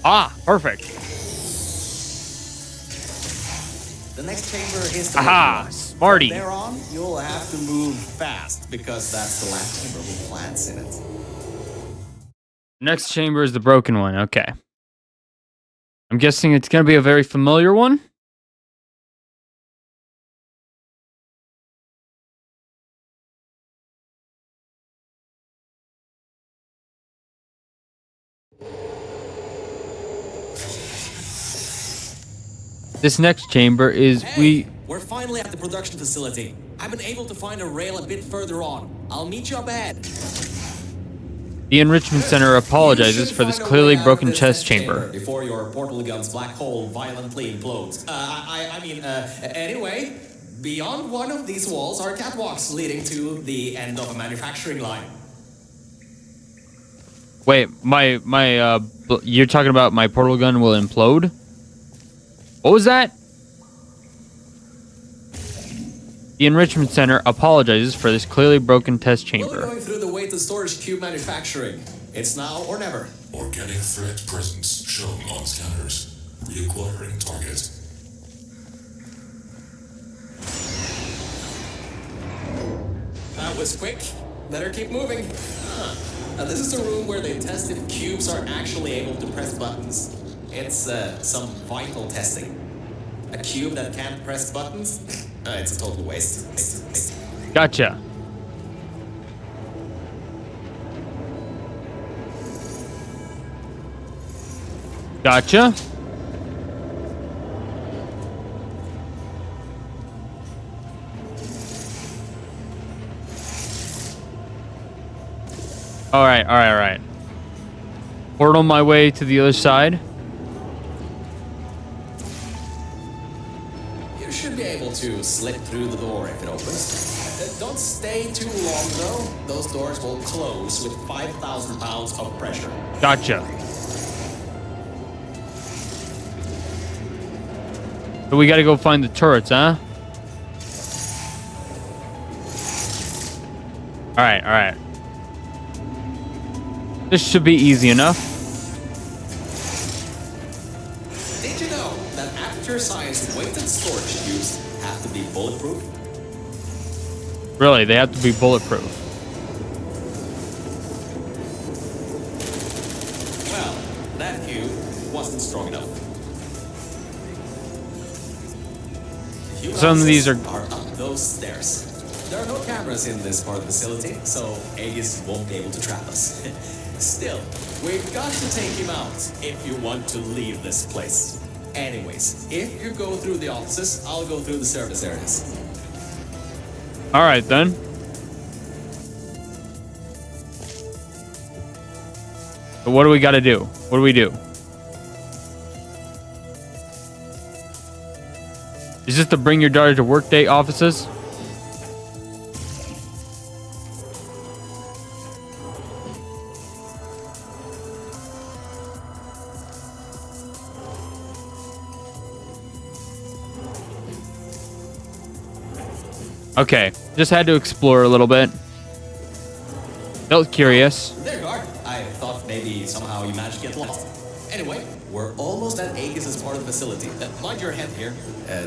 Speaker 1: Ah, perfect.
Speaker 5: The next chamber is the
Speaker 1: Aha,
Speaker 5: lucky one.
Speaker 1: smarty.
Speaker 5: From there on, you'll have to move fast because that's the last chamber with plants in it.
Speaker 1: Next chamber is the broken one. Okay. I'm guessing it's going to be a very familiar one. This next chamber is
Speaker 5: We're finally at the production facility. I've been able to find a rail a bit further on. I'll meet you up ahead.
Speaker 1: The Enrichment Center apologizes for this clearly broken test chamber.
Speaker 5: Before your portal gun's black hole violently implodes. Anyway, beyond one of these walls are catwalks leading to the end of a manufacturing line.
Speaker 1: Wait, you're talking about my portal gun will implode? What was that? The Enrichment Center apologizes for this clearly broken test
Speaker 5: We're
Speaker 1: chamber.
Speaker 5: going through the way to storage cube manufacturing. It's now or never.
Speaker 6: Organic threat presence shown on scanners. Reacquiring target.
Speaker 5: That was quick. Better keep moving. Now, this is the room where they test if cubes are actually able to press buttons. It's some vital testing. A cube that can't press buttons? It's a total waste.
Speaker 1: Gotcha. Gotcha. All right. Portal my way to the other side.
Speaker 5: You should be able to slip through the door if it opens. Don't stay too long though. Those doors will close with 5,000 pounds of pressure.
Speaker 1: Gotcha. So we gotta go find the turrets, huh? Alright. This should be easy enough.
Speaker 5: Did you know that Aperture Science weighted storage cubes have to be bulletproof?
Speaker 1: Really, they have to be bulletproof.
Speaker 5: Well, that cube wasn't strong enough.
Speaker 1: Some of these are
Speaker 5: up those stairs. There are no cameras in this part of the facility, so Aegis won't be able to trap us. Still, we've got to take him out if you want to leave this place. Anyways, if you go through the offices, I'll go through the service areas.
Speaker 1: Alright then. So what do we gotta do? What do we do? Is this the bring your daughter to work day offices? Okay, just had to explore a little bit. Felt curious.
Speaker 5: There you are. I thought maybe somehow you managed to get lost. Anyway, we're almost at Aegis' part of the facility. Mind your head here.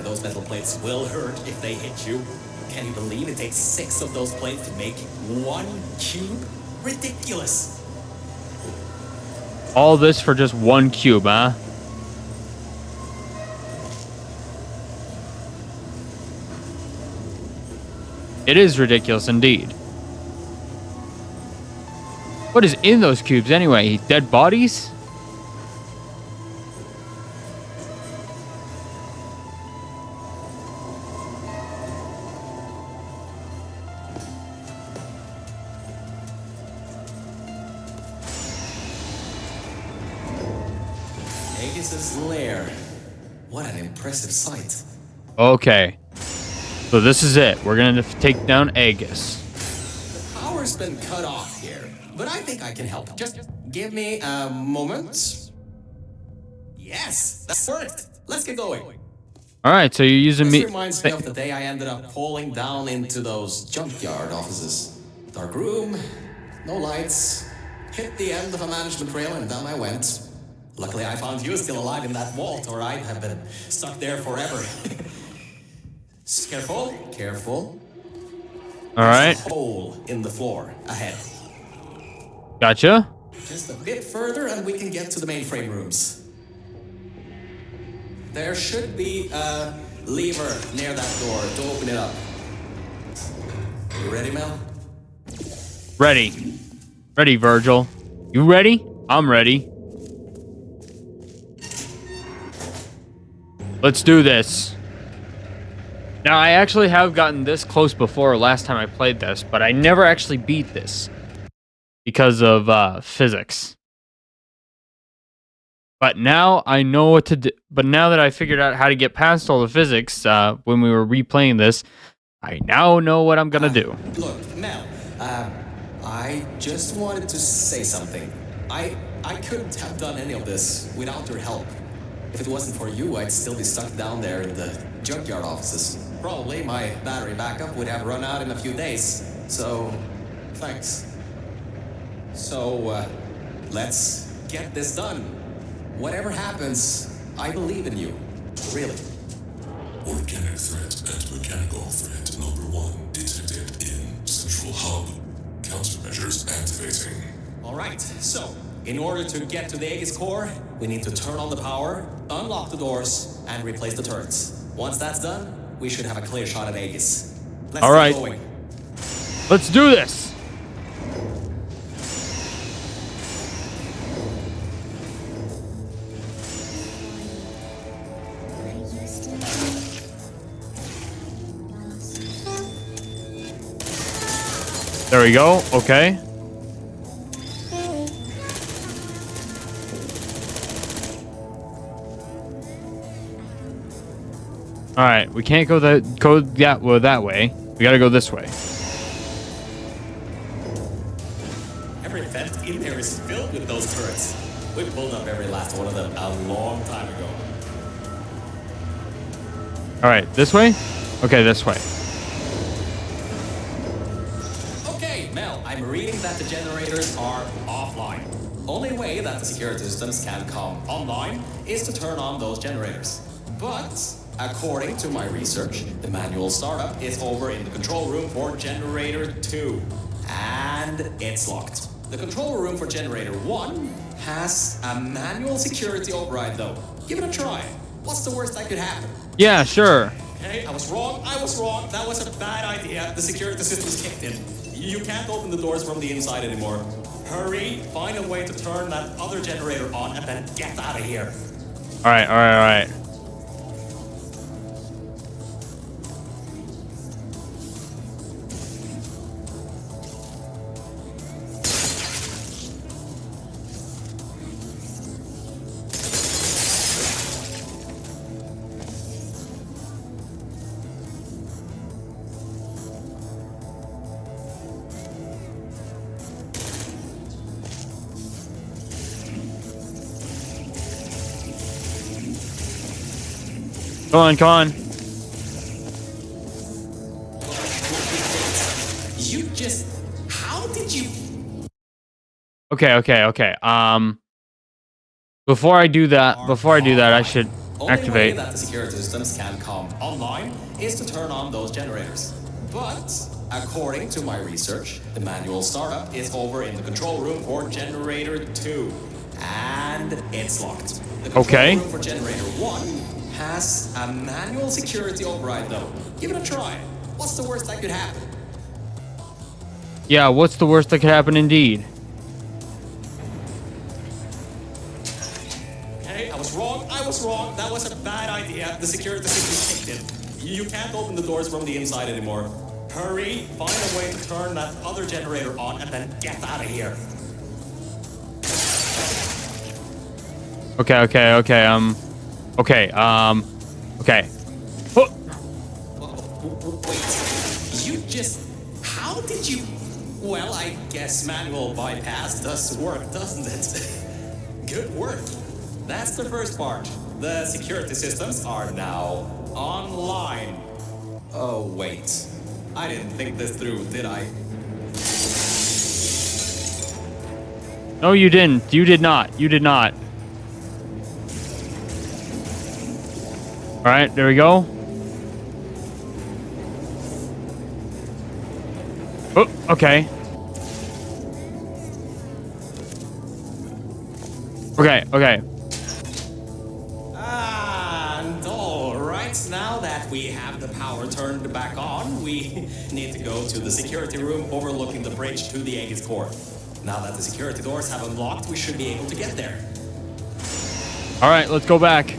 Speaker 5: Those metal plates will hurt if they hit you. Can you believe it takes 6 of those plates to make 1 cube? Ridiculous.
Speaker 1: All this for just 1 cube, huh? It is ridiculous indeed. What is in those cubes anyway? Dead bodies?
Speaker 5: Aegis' lair. What an impressive sight.
Speaker 1: Okay. So this is it. We're gonna take down Aegis.
Speaker 5: The power's been cut off here, but I think I can help. Just give me a moment. Yes, that worked. Let's get going.
Speaker 1: All right, so you're using
Speaker 5: This
Speaker 1: me.
Speaker 5: reminds me of the day I ended up falling down into those junkyard offices. Dark room, no lights. Hit the end of a management rail and down I went. Luckily, I found you still alive in that vault, or I'd have been stuck there forever. Careful.
Speaker 1: All right,
Speaker 5: There's a hole in the floor ahead.
Speaker 1: gotcha.
Speaker 5: Just a bit further, and we can get to the mainframe rooms. There should be a lever near that door to open it up. You ready, Mel?
Speaker 1: Ready. Ready, Virgil. You ready? I'm ready. Let's do this. Now, I actually have gotten this close before last time I played this, but I never actually beat this because of physics. But now I know what to do. But now that I figured out how to get past all the physics when we were replaying this, I now know what I'm gonna do.
Speaker 5: Look, Mel, I just wanted to say something. I couldn't have done any of this without your help. If it wasn't for you, I'd still be stuck down there in the junkyard offices. Probably my battery backup would have run out in a few days. So, thanks. So, let's get this done. Whatever happens, I believe in you. Really.
Speaker 6: Organic threat and mechanical threat number 1 detected in Central Hub. Countermeasures activating.
Speaker 5: Alright, so, in order to get to the Aegis core, we need to turn on the power, unlock the doors, and replace the turrets. Once that's done, we should have a clear shot at Aegis. Let's
Speaker 1: All right.
Speaker 5: get going.
Speaker 1: Let's do this. There we go. Okay. All right, we can't go that way. We gotta go this way.
Speaker 5: Every vent in there is filled with those turrets. We pulled up every last one of them a long time ago.
Speaker 1: All right, this way. Okay, this way.
Speaker 5: Okay, Mel, I'm reading that the generators are offline. Only way that the security systems can come online is to turn on those generators. But according to my research, the manual startup is over in the control room for generator 2. And it's locked. The control room for generator 1 has a manual security override though. Give it a try. What's the worst that could happen?
Speaker 1: Yeah, sure.
Speaker 5: Hey, I was wrong. That was a bad idea. The security system's kicked in. You can't open the doors from the inside anymore. Hurry, find a way to turn that other generator on and then get out of here.
Speaker 1: All right, all right, all right. Come on, come on.
Speaker 5: You just... How did you...
Speaker 1: Okay, okay, okay. Before I do that, I should
Speaker 5: Only
Speaker 1: activate.
Speaker 5: way that the security systems can come online is to turn on those generators. But according to my research, the manual startup is over in the control room for generator 2. And it's locked. The control
Speaker 1: Okay.
Speaker 5: room for generator 1 has a manual security override though. Give it a try. What's the worst that could happen?
Speaker 1: Yeah, what's the worst that could happen indeed?
Speaker 5: Hey, I was wrong. That was a bad idea. The security system kicked in. You can't open the doors from the inside anymore. Hurry, find a way to turn that other generator on and then get out of here.
Speaker 1: Okay, okay, okay. Okay. Okay. Oh,
Speaker 5: Wait, you just... How did you... Well, I guess manual bypass does work, doesn't it? Good work. That's the first part. The security systems are now online. Oh, wait. I didn't think this through, did I?
Speaker 1: no, you didn't. You did not. You did not. All right, there we go. Oh, okay. Okay, okay.
Speaker 5: Ah, we have the power turned back on, we need to go to the security room overlooking the bridge to the Aegis core. Now that the security doors have unlocked, we should be able to get there.
Speaker 1: All right, let's go back.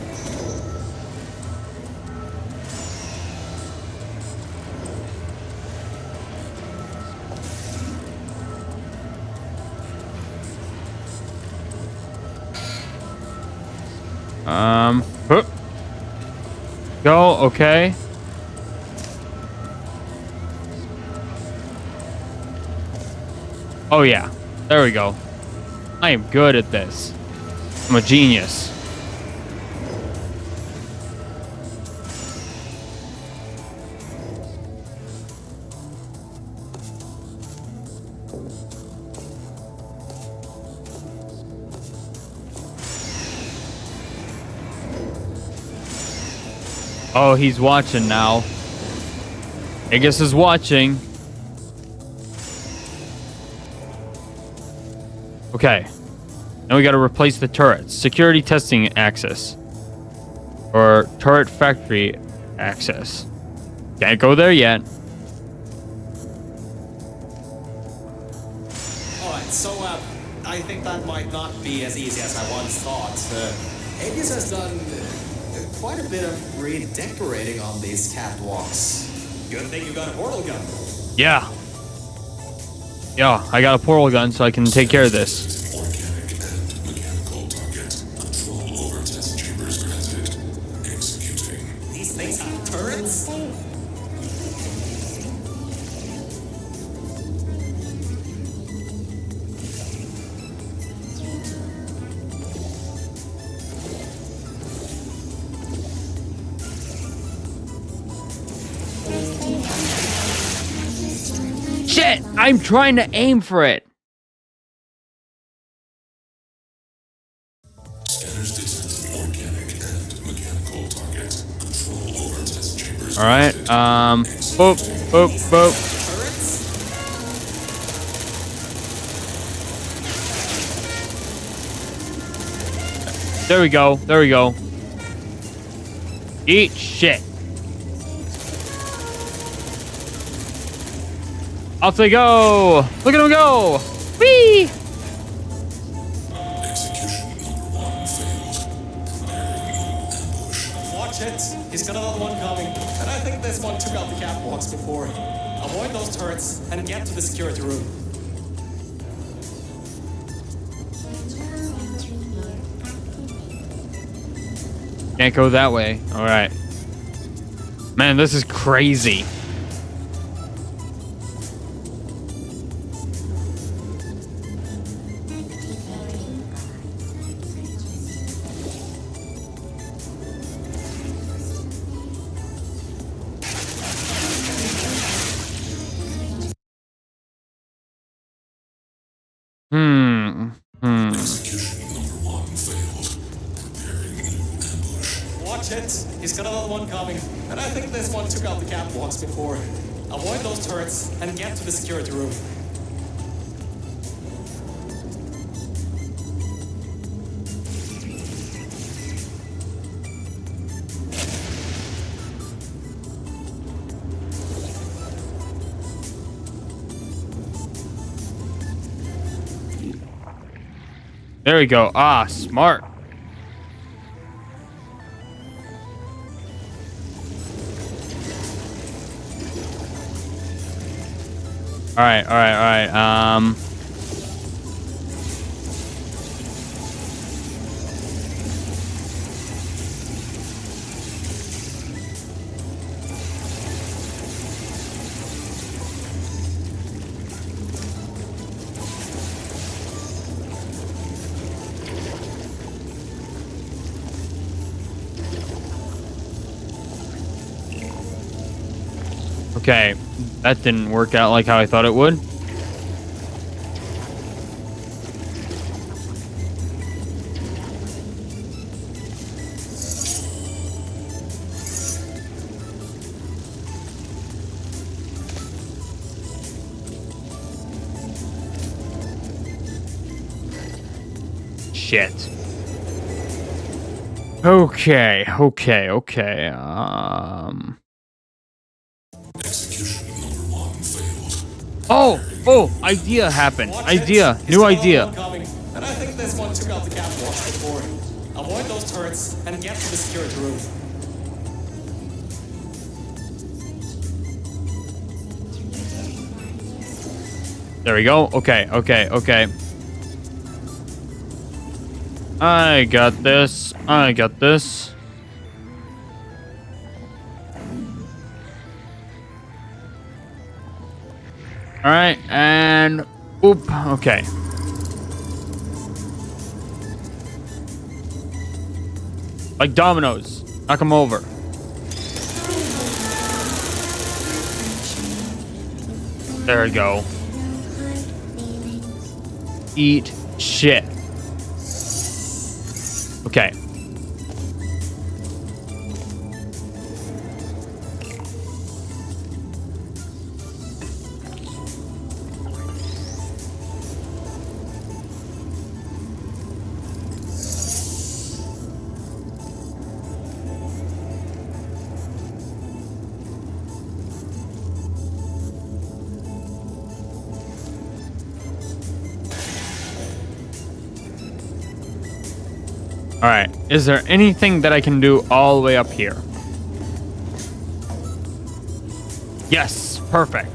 Speaker 1: Huh. Go, okay. Oh yeah, there we go. I am good at this. I'm a genius. Oh, he's watching now. Aegis is watching. Okay. Now we got to replace the turrets. Security testing access. Or turret factory access. Can't go there yet.
Speaker 5: Alright, so I think that might not be as easy as I once thought. Aegis has done quite a bit of redecorating on these catwalks. Good thing you got a portal gun.
Speaker 1: Yeah. Yeah, I got a portal gun so I can take care of this.
Speaker 6: Organic and mechanical target. Control over test chambers granted. Executing.
Speaker 5: These things have turrets?
Speaker 1: Shit! I'm trying to aim for it.
Speaker 6: Scanners detect organic and mechanical target. Control over test chambers.
Speaker 1: All right. Boop, boop, boop. There we go. There we go. Eat shit. Off they go. Look at them go. Whee!
Speaker 6: Execution number 1 failed. Preparing new ambush.
Speaker 5: Watch it. He's got another one coming. And I think this one took out the catwalks before. Avoid those turrets and get to the security room.
Speaker 1: Can't go that way. All right. Man, this is crazy.
Speaker 6: Execution number 1 failed. Preparing new ambush.
Speaker 5: Watch it. He's got another one coming. And I think this one took out the catwalks before. Avoid those turrets and get to the security room.
Speaker 1: There we go. Ah, smart. All right, all right, all right. Okay, that didn't work out like how I thought it would. Shit. Okay, okay, okay. Oh, idea happened.
Speaker 5: Watch
Speaker 1: Idea.
Speaker 5: it.
Speaker 1: New
Speaker 5: It's
Speaker 1: idea.
Speaker 5: another one coming. And I think this one took out the catwalk before. Avoid those turrets and get to the security room.
Speaker 1: There we go. Okay. I got this. All right, and oop. Okay. Like dominoes. Knock them over. There we go. Eat shit. Okay. All right. Is there anything that I can do all the way up here? Yes. Perfect.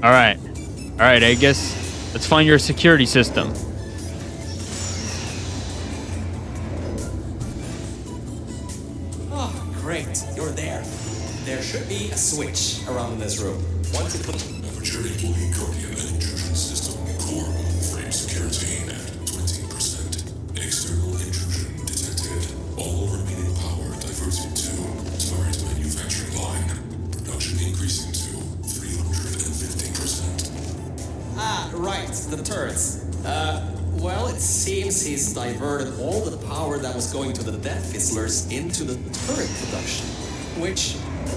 Speaker 1: All right. I guess let's find your security system.
Speaker 5: Oh, great. You're there. There should be a switch around in this room. Once you put...
Speaker 6: Aperture employee Guardian and intrusion system core frame security at 20%. External intrusion detected. All remaining power diverted to turret manufacturing line. Production increasing to 350%.
Speaker 5: Ah, right. The turrets. Well, it seems he's diverted all the power that was going to the death fizzlers into the turret production. Which...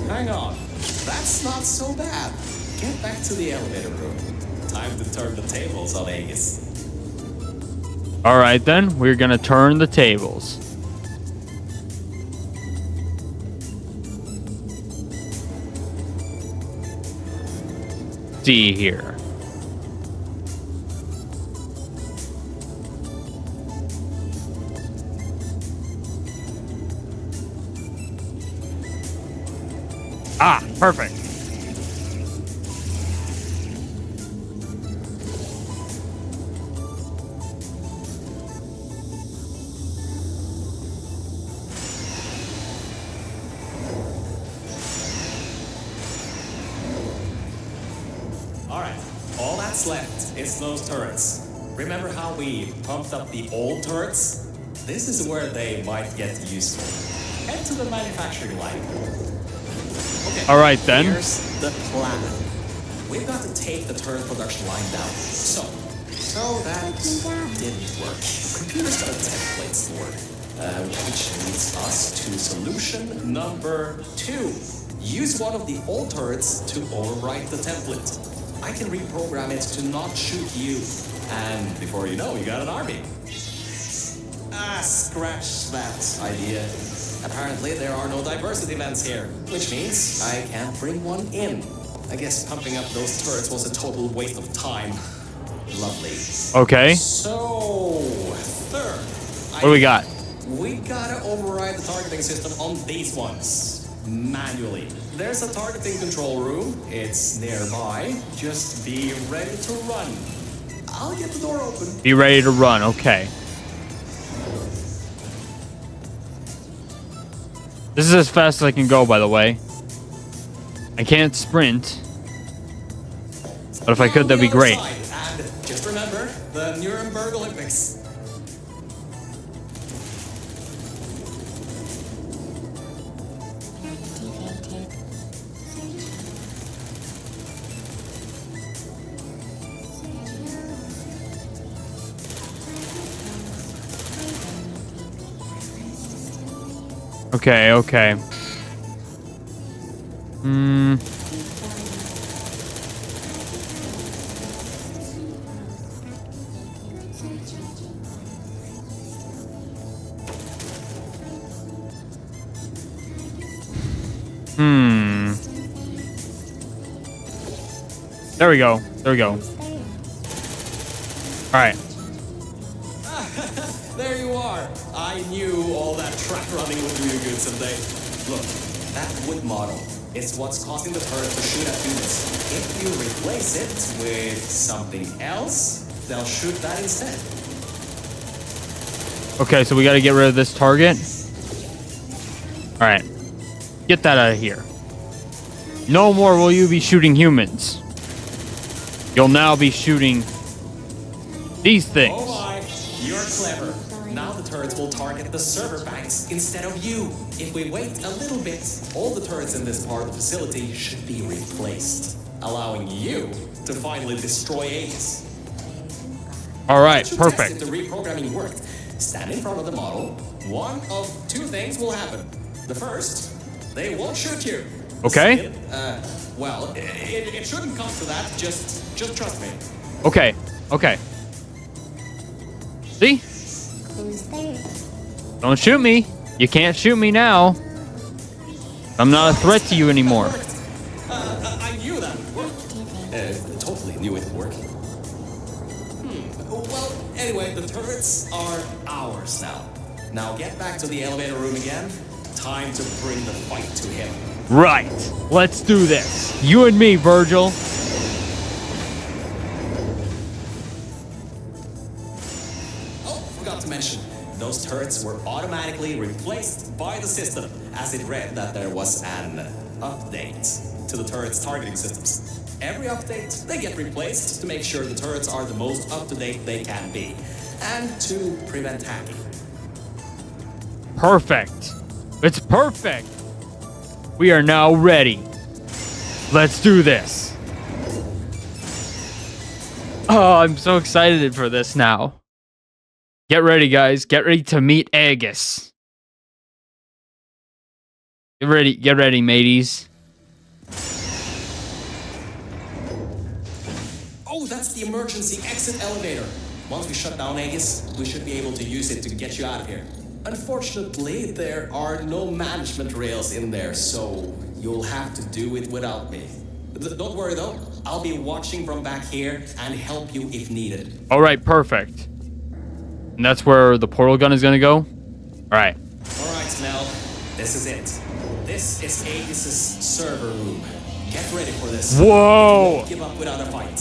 Speaker 5: Hang on. That's not so bad. Get back to the elevator room. Time to turn the tables on Aegis.
Speaker 1: All right, then. We're going to turn the tables. See here. Ah, perfect.
Speaker 5: Alright, all that's left is those turrets. Remember how we pumped up the old turrets? This is where they might get useful. Head to the manufacturing line. Okay,
Speaker 1: All right, then.
Speaker 5: Here's the plan. We've got to take the turret production line down. So that didn't work. Computer's got a template stored, which leads us to solution number 2. Use one of the old turrets to overwrite the template. I can reprogram it to not shoot you. And before you know, you got an army. Ah, scratch that idea. Apparently, there are no diversity events here, which means I can't bring one in. I guess pumping up those turrets was a total waste of time. Lovely.
Speaker 1: Okay.
Speaker 5: So, third.
Speaker 1: What do we got?
Speaker 5: We gotta override the targeting system on these ones. Manually. There's a targeting control room. It's nearby. Just be ready to run. I'll get the door open.
Speaker 1: Be ready to run. Okay. This is as fast as I can go, by the way. I can't sprint. But if I could, that'd be great.
Speaker 5: And just remember, the Nuremberg Olympics.
Speaker 1: Okay. There we go. There we go. All right.
Speaker 5: There you are. I knew all that track running would do you good someday. Look, that wood model is what's causing the turret to shoot at units. If you replace it with something else, they'll shoot that instead.
Speaker 1: Okay, so we got to get rid of this target. All right. Get that out of here. No more will you be shooting humans. You'll now be shooting these things.
Speaker 5: Oh my, you're clever. Now the turrets will target the server banks instead of you. If we wait a little bit, all the turrets in this part of the facility should be replaced, allowing you to finally destroy Aegis.
Speaker 1: All right,
Speaker 5: To
Speaker 1: perfect.
Speaker 5: test if the reprogramming worked, stand in front of the model. One of two things will happen. The first, they won't shoot you. The
Speaker 1: Okay.
Speaker 5: second, well, it shouldn't come to that. Just trust me.
Speaker 1: Okay, okay. See?
Speaker 7: Who's there?
Speaker 1: Don't shoot me. You can't shoot me now. I'm not a threat to you anymore.
Speaker 5: I knew that would work. Totally knew it would work. Well, anyway, the turrets are ours now. Now get back to the elevator room again. Time to bring the fight to him.
Speaker 1: Right. Let's do this. You and me, Virgil.
Speaker 5: Oh, forgot to mention, those turrets were automatically replaced by the system, as it read that there was an update to the turrets' targeting systems. Every update, they get replaced to make sure the turrets are the most up-to-date they can be, and to prevent hacking.
Speaker 1: Perfect. It's perfect. We are now ready. Let's do this. Oh, I'm so excited for this now. Get ready, guys. Get ready to meet Aegis. Get ready, mateys.
Speaker 5: Oh, that's the emergency exit elevator. Once we shut down Aegis, we should be able to use it to get you out of here. Unfortunately, there are no management rails in there, so you'll have to do it without me. Don't worry though, I'll be watching from back here and help you if needed.
Speaker 1: All right, perfect. And that's where the portal gun is going to go? All right.
Speaker 5: All right, Mel, this is it. This is Aegis' server room. Get ready for this.
Speaker 1: Whoa!
Speaker 5: Give up without a fight.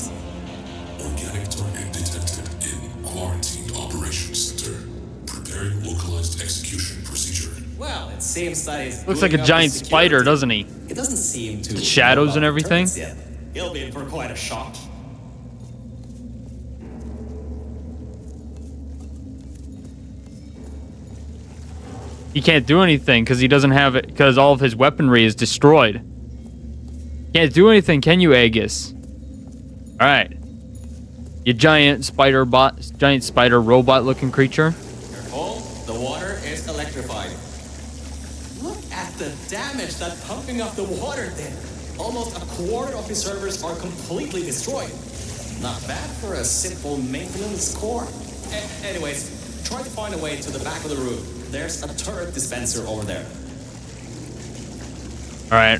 Speaker 6: Organic target detected in quarantined operations center. Preparing localized execution procedure.
Speaker 5: Well, it seems that he's
Speaker 1: Looks like a
Speaker 5: doing up
Speaker 1: giant
Speaker 5: his
Speaker 1: spider,
Speaker 5: security.
Speaker 1: doesn't he?
Speaker 5: It doesn't seem to
Speaker 1: shadows
Speaker 5: know
Speaker 1: and
Speaker 5: about
Speaker 1: everything?
Speaker 5: turrets yet. He'll be in for quite a shock.
Speaker 1: He can't do anything because he doesn't have it, because all of his weaponry is destroyed. Can't do anything, can you, Aegis? All right. You giant spider robot looking creature.
Speaker 5: Careful, the water is electrified. Look at the damage that pumping up the water did. Almost a quarter of his servers are completely destroyed. Not bad for a simple maintenance core. Anyways, try to find a way to the back of the room. There's a turret dispenser over there.
Speaker 1: All right.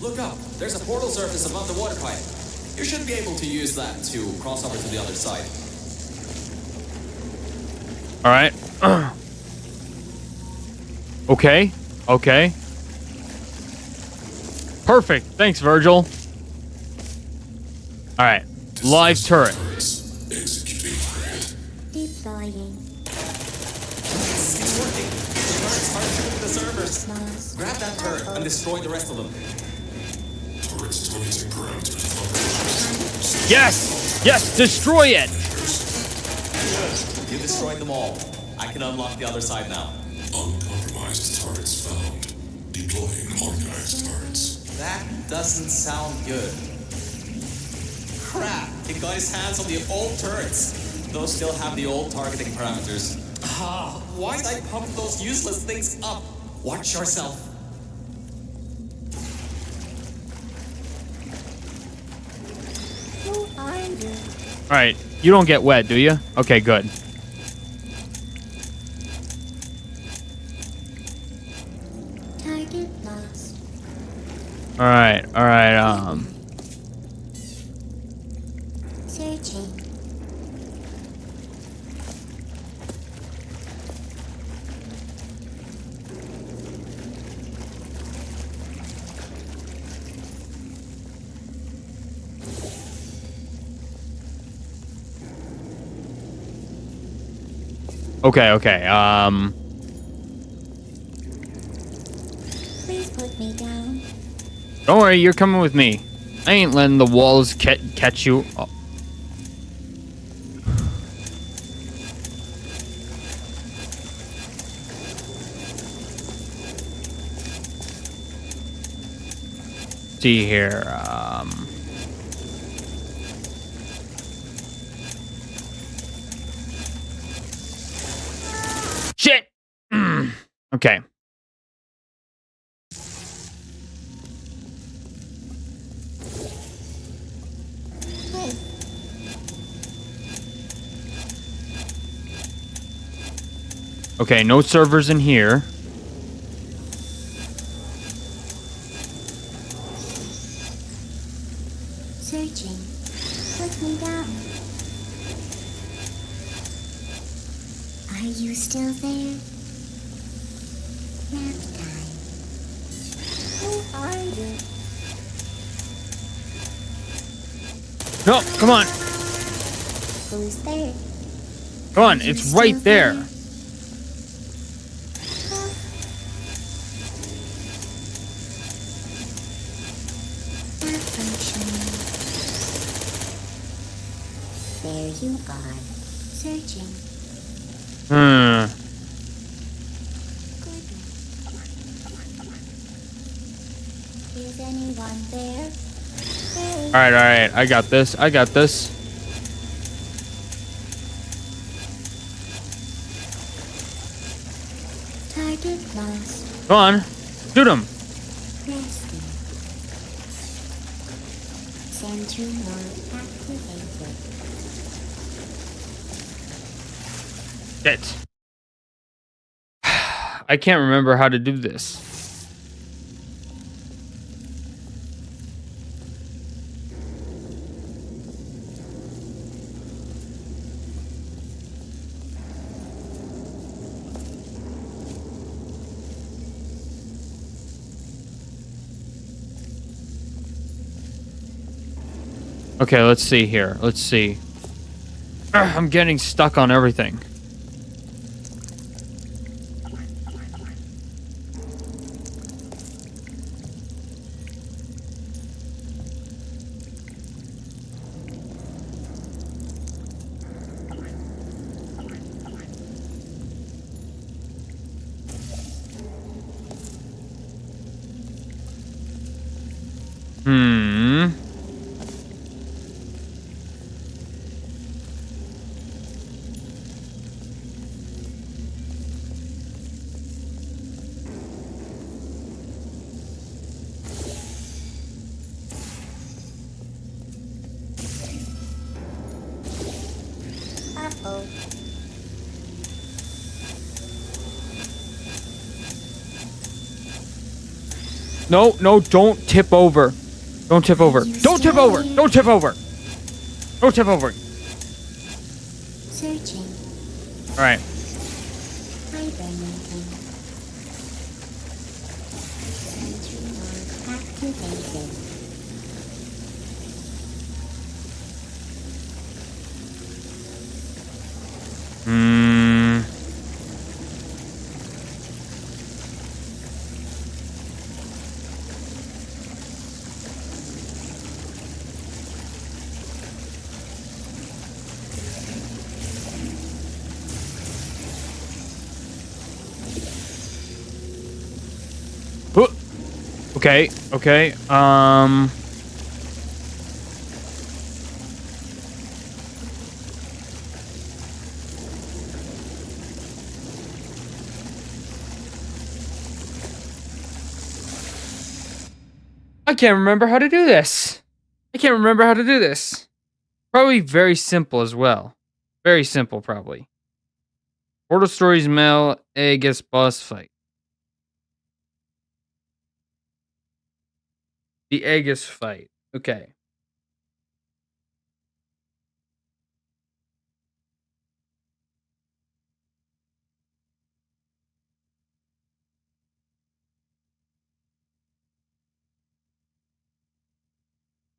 Speaker 5: Look up. There's a portal surface above the water pipe. You should be able to use that to cross over to the other side.
Speaker 1: All right. Okay. Perfect. Thanks, Virgil. All right. Live turret.
Speaker 6: Executing target.
Speaker 7: Deploying.
Speaker 5: It's working. The turrets are shooting the servers. Grab that turret and destroy the rest of them.
Speaker 6: Turrets targeting parameters of operation.
Speaker 1: Yes. Destroy it.
Speaker 5: You destroyed them all. I can unlock the other side now.
Speaker 6: Uncompromised turrets found. Deploying archived turrets.
Speaker 5: That doesn't sound good. Crap, he got his hands on the old turrets. Those still have the old targeting parameters. Why did I pump those useless things up? Watch yourself.
Speaker 7: Who are you?
Speaker 1: All right, you don't get wet, do you? Okay, good.
Speaker 7: Target lost.
Speaker 1: All right,
Speaker 7: Searching.
Speaker 1: okay.
Speaker 7: Please put me down.
Speaker 1: Don't worry, you're coming with me. I ain't letting the walls catch you. Oh. See here. Shit. Okay.
Speaker 7: Hey,
Speaker 1: Okay, no servers in here.
Speaker 7: searching. Put me down. Are you still there? Nap time. Who are you?
Speaker 1: No, come on.
Speaker 7: Who's there?
Speaker 1: Come on, it's right there.
Speaker 7: Not functioning. There you are. Searching. Is anyone there? Hey.
Speaker 1: All right. I got this.
Speaker 7: Target lost.
Speaker 1: Come on. Shoot him.
Speaker 7: Resting. Sentry mode activated.
Speaker 1: Shit. I can't remember how to do this. Okay, let's see here. Let's see. I'm getting stuck on everything.
Speaker 7: Uh-oh.
Speaker 1: No, don't tip over. Don't tip over. Don't tip over. Don't tip over. Don't tip over.
Speaker 7: Searching.
Speaker 1: All right.
Speaker 7: Hibernating. Sentry mode activated.
Speaker 1: Okay. I can't remember how to do this. Probably very simple as well. Very simple, probably. Portal Stories Mel, A gets boss fight. The Aegis fight. Okay.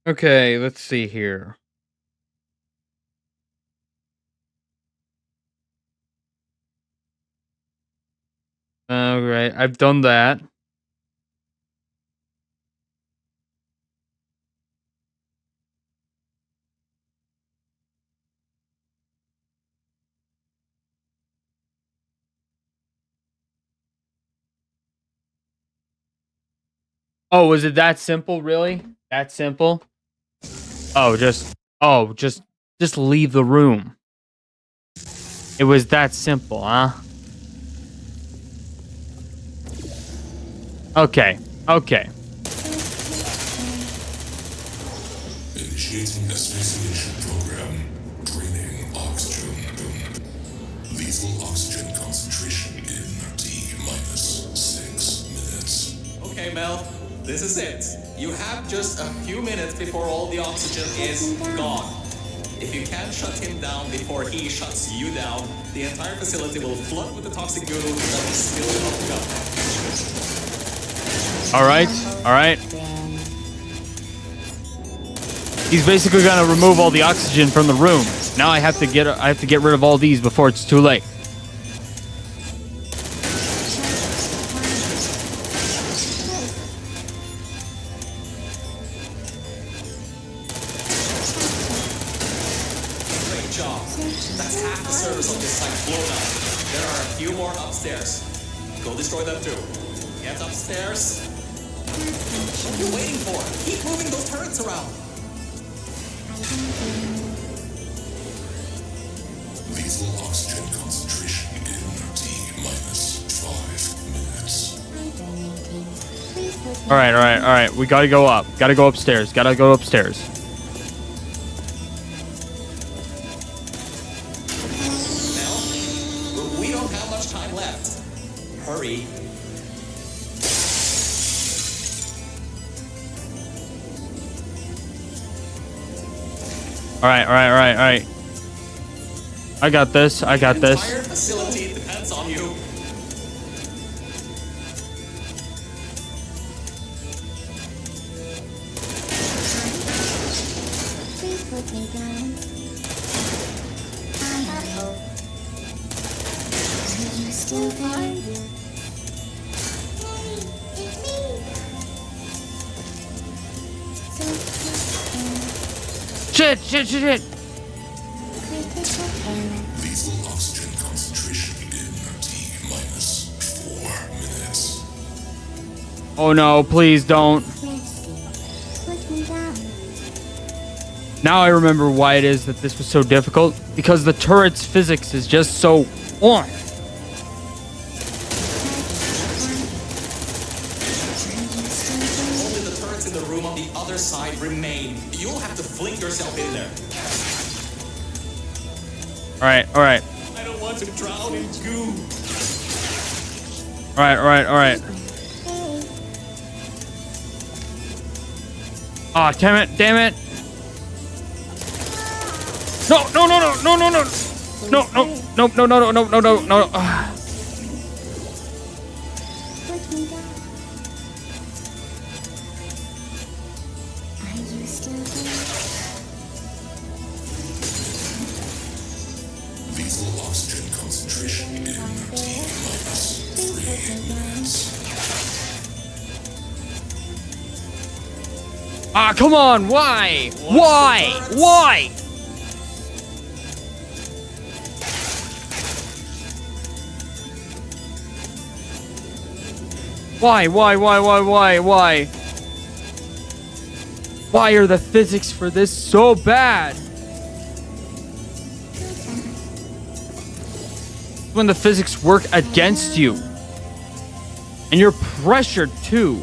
Speaker 1: Okay, let's see here. All right, I've done that. Oh, was it that simple, really? That simple? Just leave the room. It was that simple, huh? Okay.
Speaker 6: Initiating asphyxiation program. Draining oxygen. Lethal oxygen concentration in T-6 minutes.
Speaker 5: Okay, Mel, this is it. You have just a few minutes before all the oxygen is gone. If you can't shut him down before he shuts you down, the entire facility will flood with the toxic goo that will spill up.
Speaker 1: All right. He's basically gonna remove all the oxygen from the room. Now I have to get rid of all these before it's too late.
Speaker 5: Great job. That's half the servers on this site blown up. There are a few more upstairs. Go destroy them too. Get upstairs. What are you waiting for? Keep moving those turrets around.
Speaker 6: Lethal oxygen concentration in T-5 minutes.
Speaker 1: All right. We gotta go up. Gotta go upstairs.
Speaker 5: Mel, we don't have much time left. Hurry.
Speaker 1: All right. I got this.
Speaker 5: The entire facility depends on you.
Speaker 7: Please put me down. I have hope. Are you still there? It's me.
Speaker 1: Shit.
Speaker 7: Critical error.
Speaker 6: Lethal oxygen concentration in T-4 minutes.
Speaker 1: Oh no, please don't.
Speaker 7: Yes. Put me down.
Speaker 1: Now I remember why it is that this was so difficult. Because the turret's physics is just so on.
Speaker 5: Only the turrets in the room on the other side remain. You'll have to fling yourself in there.
Speaker 1: All right.
Speaker 5: I don't want to drown in goo.
Speaker 1: All right. Ah, damn it. No. Ah.
Speaker 7: Put me down. Are you still there?
Speaker 6: Lethal oxygen concentration in T-3 minutes.
Speaker 1: Ah, come on. Why? Why? Why are the physics for this so bad? When the physics work against you. And you're pressured too.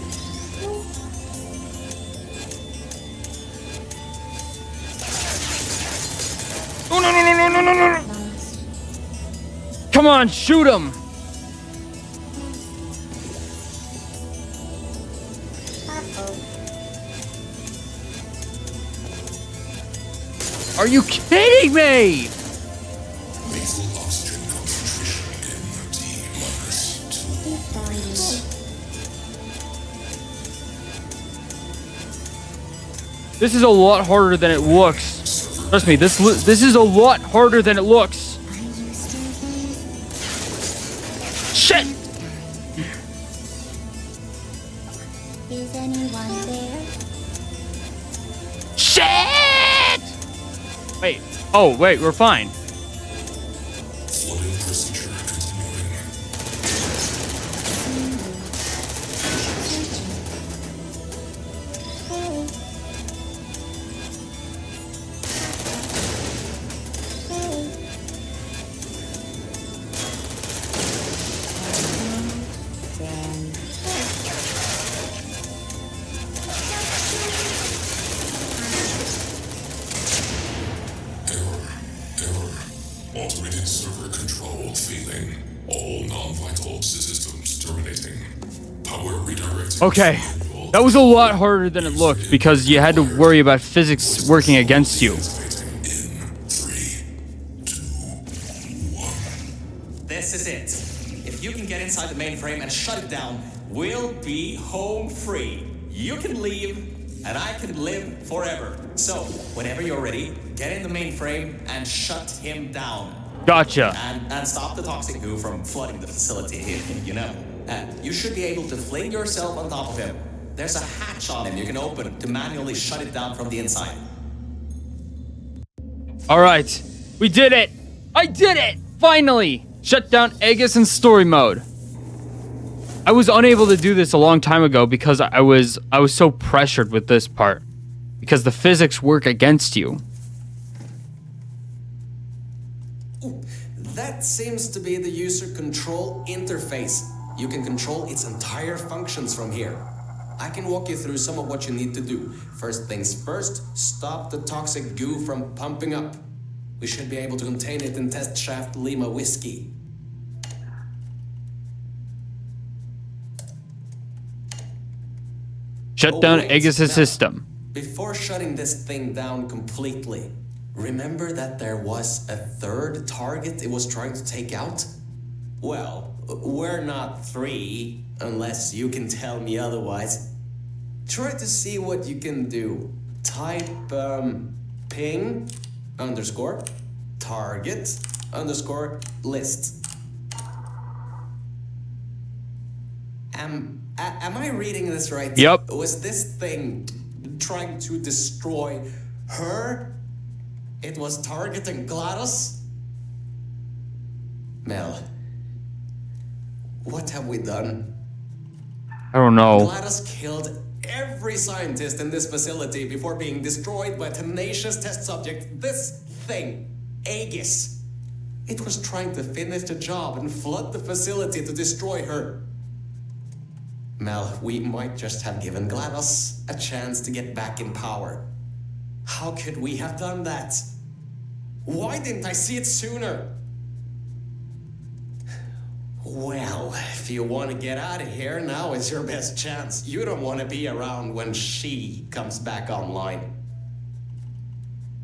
Speaker 1: Come on, shoot him. Are you kidding me?
Speaker 6: Lethal oxygen concentration in T-2.
Speaker 1: This is a lot harder than it looks. Trust me, this is a lot harder than it looks. Shit!
Speaker 7: Is anyone there?
Speaker 1: Shit! Wait. Oh, wait, we're fine.
Speaker 6: Flooding procedure continuing. Automated server control failing. All non-vital systems terminating. Power redirected.
Speaker 1: Okay. That was a lot harder than it looked because you had to worry about physics working against you.
Speaker 6: In 3, 2, 1.
Speaker 5: This is it. If you can get inside the mainframe and shut it down, we'll be home free. You can leave, and I can live forever. So, whenever you're ready, get in the mainframe and shut him down.
Speaker 1: Gotcha.
Speaker 5: And stop the toxic goo from flooding the facility, you know. You should be able to fling yourself on top of him. There's a hatch on him you can open to manually shut it down from the inside.
Speaker 1: All right. We did it. I did it. Finally. Shut down Aegis in story mode. I was unable to do this a long time ago because I was so pressured with this part. Because the physics work against you.
Speaker 5: That seems to be the user control interface. You can control its entire functions from here. I can walk you through some of what you need to do. First things first, stop the toxic goo from pumping up. We should be able to contain it in Test Shaft Lima Whiskey.
Speaker 1: Shut down
Speaker 5: wait,
Speaker 1: Aegis'
Speaker 5: now,
Speaker 1: system.
Speaker 5: Before shutting this thing down completely, remember that there was a third target it was trying to take out? Well, we're not three, unless you can tell me otherwise. Try to see what you can do. Type, ping, underscore, target, underscore, list. Am I reading this right?
Speaker 1: Yep.
Speaker 5: Was this thing trying to destroy her? It was targeting GLaDOS? Mel, what have we done?
Speaker 1: I don't know.
Speaker 5: GLaDOS killed every scientist in this facility before being destroyed by a tenacious test subject. This thing, Aegis. It was trying to finish the job and flood the facility to destroy her. Mel, we might just have given GLaDOS a chance to get back in power. How could we have done that? Why didn't I see it sooner? Well, if you want to get out of here, now is your best chance. You don't want to be around when she comes back online.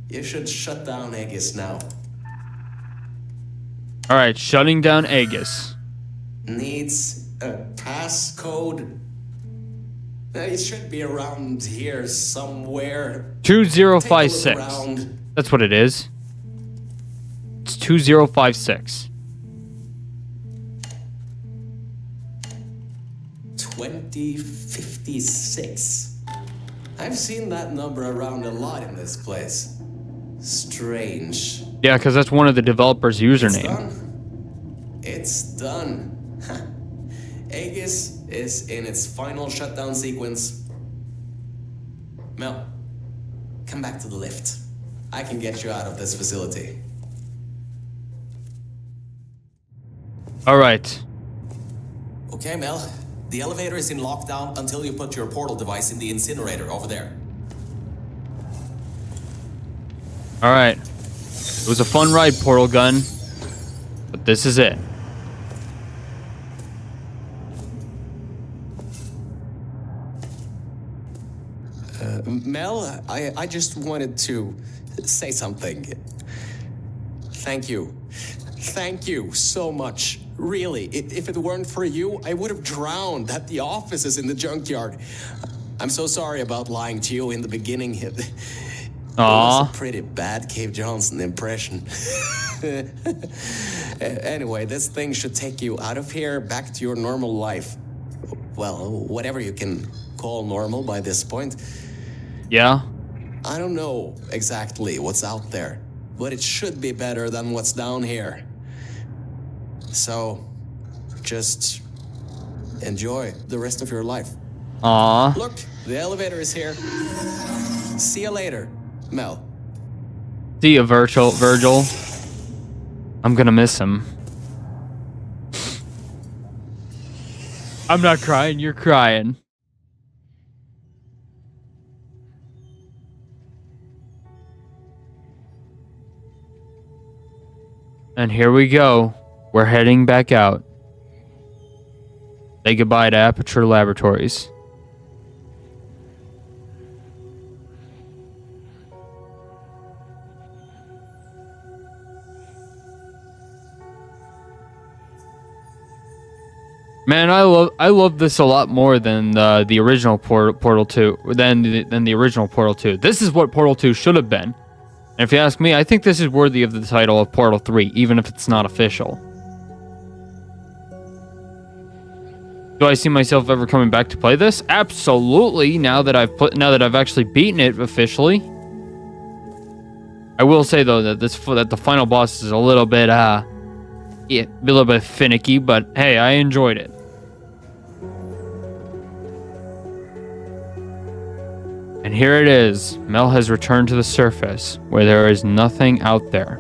Speaker 5: You should shut down Aegis now.
Speaker 1: All right, shutting down Aegis.
Speaker 5: Needs a passcode. It should be around here somewhere.
Speaker 1: 2056.
Speaker 5: Take a look around.
Speaker 1: That's what it is. It's 2056.
Speaker 5: 2056. I've seen that number around a lot in this place. Strange.
Speaker 1: Yeah, because that's one of the developers'
Speaker 5: It's
Speaker 1: username.
Speaker 5: done. It's done. Aegis is in its final shutdown sequence. Mel, come back to the lift. I can get you out of this facility.
Speaker 1: All right.
Speaker 5: Okay, Mel. The elevator is in lockdown until you put your portal device in the incinerator over there.
Speaker 1: All right. It was a fun ride, Portal Gun. But this is it.
Speaker 5: Mel, I just wanted to say something. Thank you. Thank you so much. Really, if it weren't for you, I would have drowned at the offices in the junkyard. I'm so sorry about lying to you in the beginning. It was a pretty bad Cave Johnson impression. Anyway, this thing should take you out of here, back to your normal life. Well, whatever you can call normal by this point.
Speaker 1: Yeah.
Speaker 5: I don't know exactly what's out there, but it should be better than what's down here. So, just enjoy the rest of your life.
Speaker 1: Aw.
Speaker 5: Look, the elevator is here. See you later, Mel.
Speaker 1: See ya, Virgil. I'm gonna miss him. I'm not crying, you're crying. And here we go. We're heading back out. Say goodbye to Aperture Laboratories. Man, I love this a lot more than the original Portal 2 than the original Portal 2. This is what Portal 2 should have been. And if you ask me, I think this is worthy of the title of Portal 3, even if it's not official. Do I see myself ever coming back to play this? Absolutely. Now that I've actually beaten it officially. I will say though that the final boss is a little bit a little bit finicky, but hey, I enjoyed it. And here it is. Mel has returned to the surface, where there is nothing out there.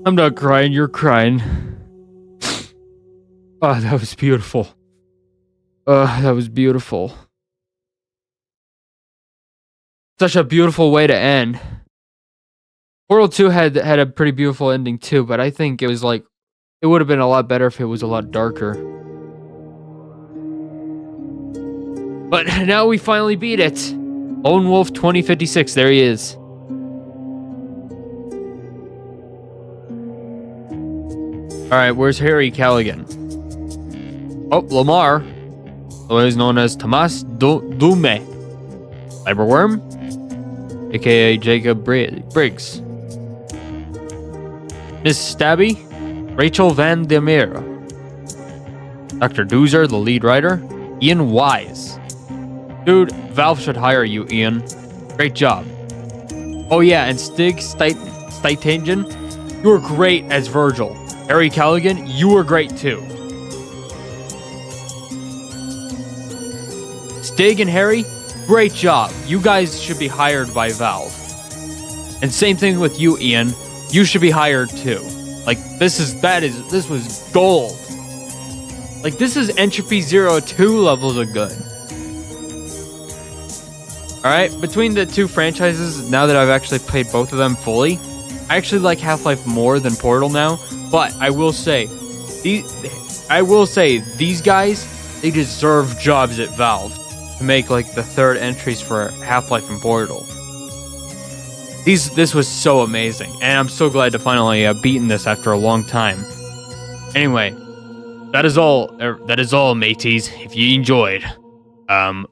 Speaker 1: I'm not crying, you're crying. Oh, that was beautiful. That was beautiful. Such a beautiful way to end. Portal 2 had a pretty beautiful ending too, but I think it was like, it would have been a lot better if it was a lot darker. But now we finally beat it. Lone Wolf 2056, there he is. Alright, where's Harry Callaghan? Oh, Lamar. Otherwise known as Tomas Dume. Cyberworm, aka Jacob Briggs. Miss Stabby, Rachel Van der Meer. Dr. Doozer, the lead writer, Ian Wise. Dude, Valve should hire you, Ian. Great job. Oh yeah, and Stig Stitengen, you were great as Virgil. Harry Callaghan, you were great too. Stig and Harry, great job. You guys should be hired by Valve. And same thing with you, Ian. You should be hired too. Like, this was gold. Like, this is Entropy 02 levels of good. Alright, between the two franchises, now that I've actually played both of them fully, I actually like Half-Life more than Portal now. But I will say, these guys, they deserve jobs at Valve to make like the third entries for Half-Life and Portal. This was so amazing, and I'm so glad to finally have beaten this after a long time. Anyway, that is all, mateys. If you enjoyed,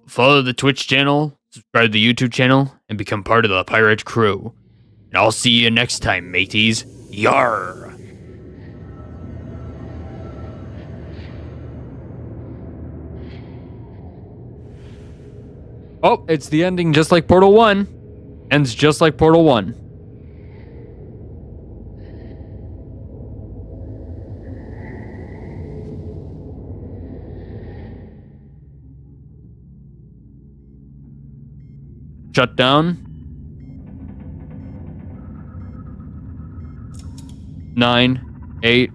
Speaker 1: follow the Twitch channel, subscribe to the YouTube channel, and become part of the pirate crew. And I'll see you next time, mateys. Yarr! Oh, it's the ending just like Portal 1. Ends just like Portal 1. Shut down. 9, 8,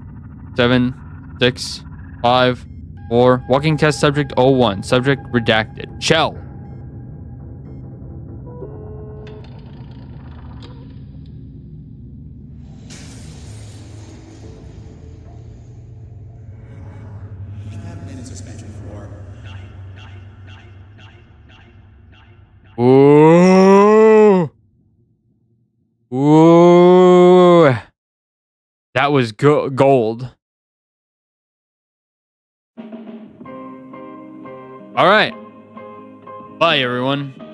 Speaker 1: 7, 6, 5, 4. Walking test subject 01. Subject redacted. Shell. Ooh. Ooh. That was gold. All right. Bye, everyone.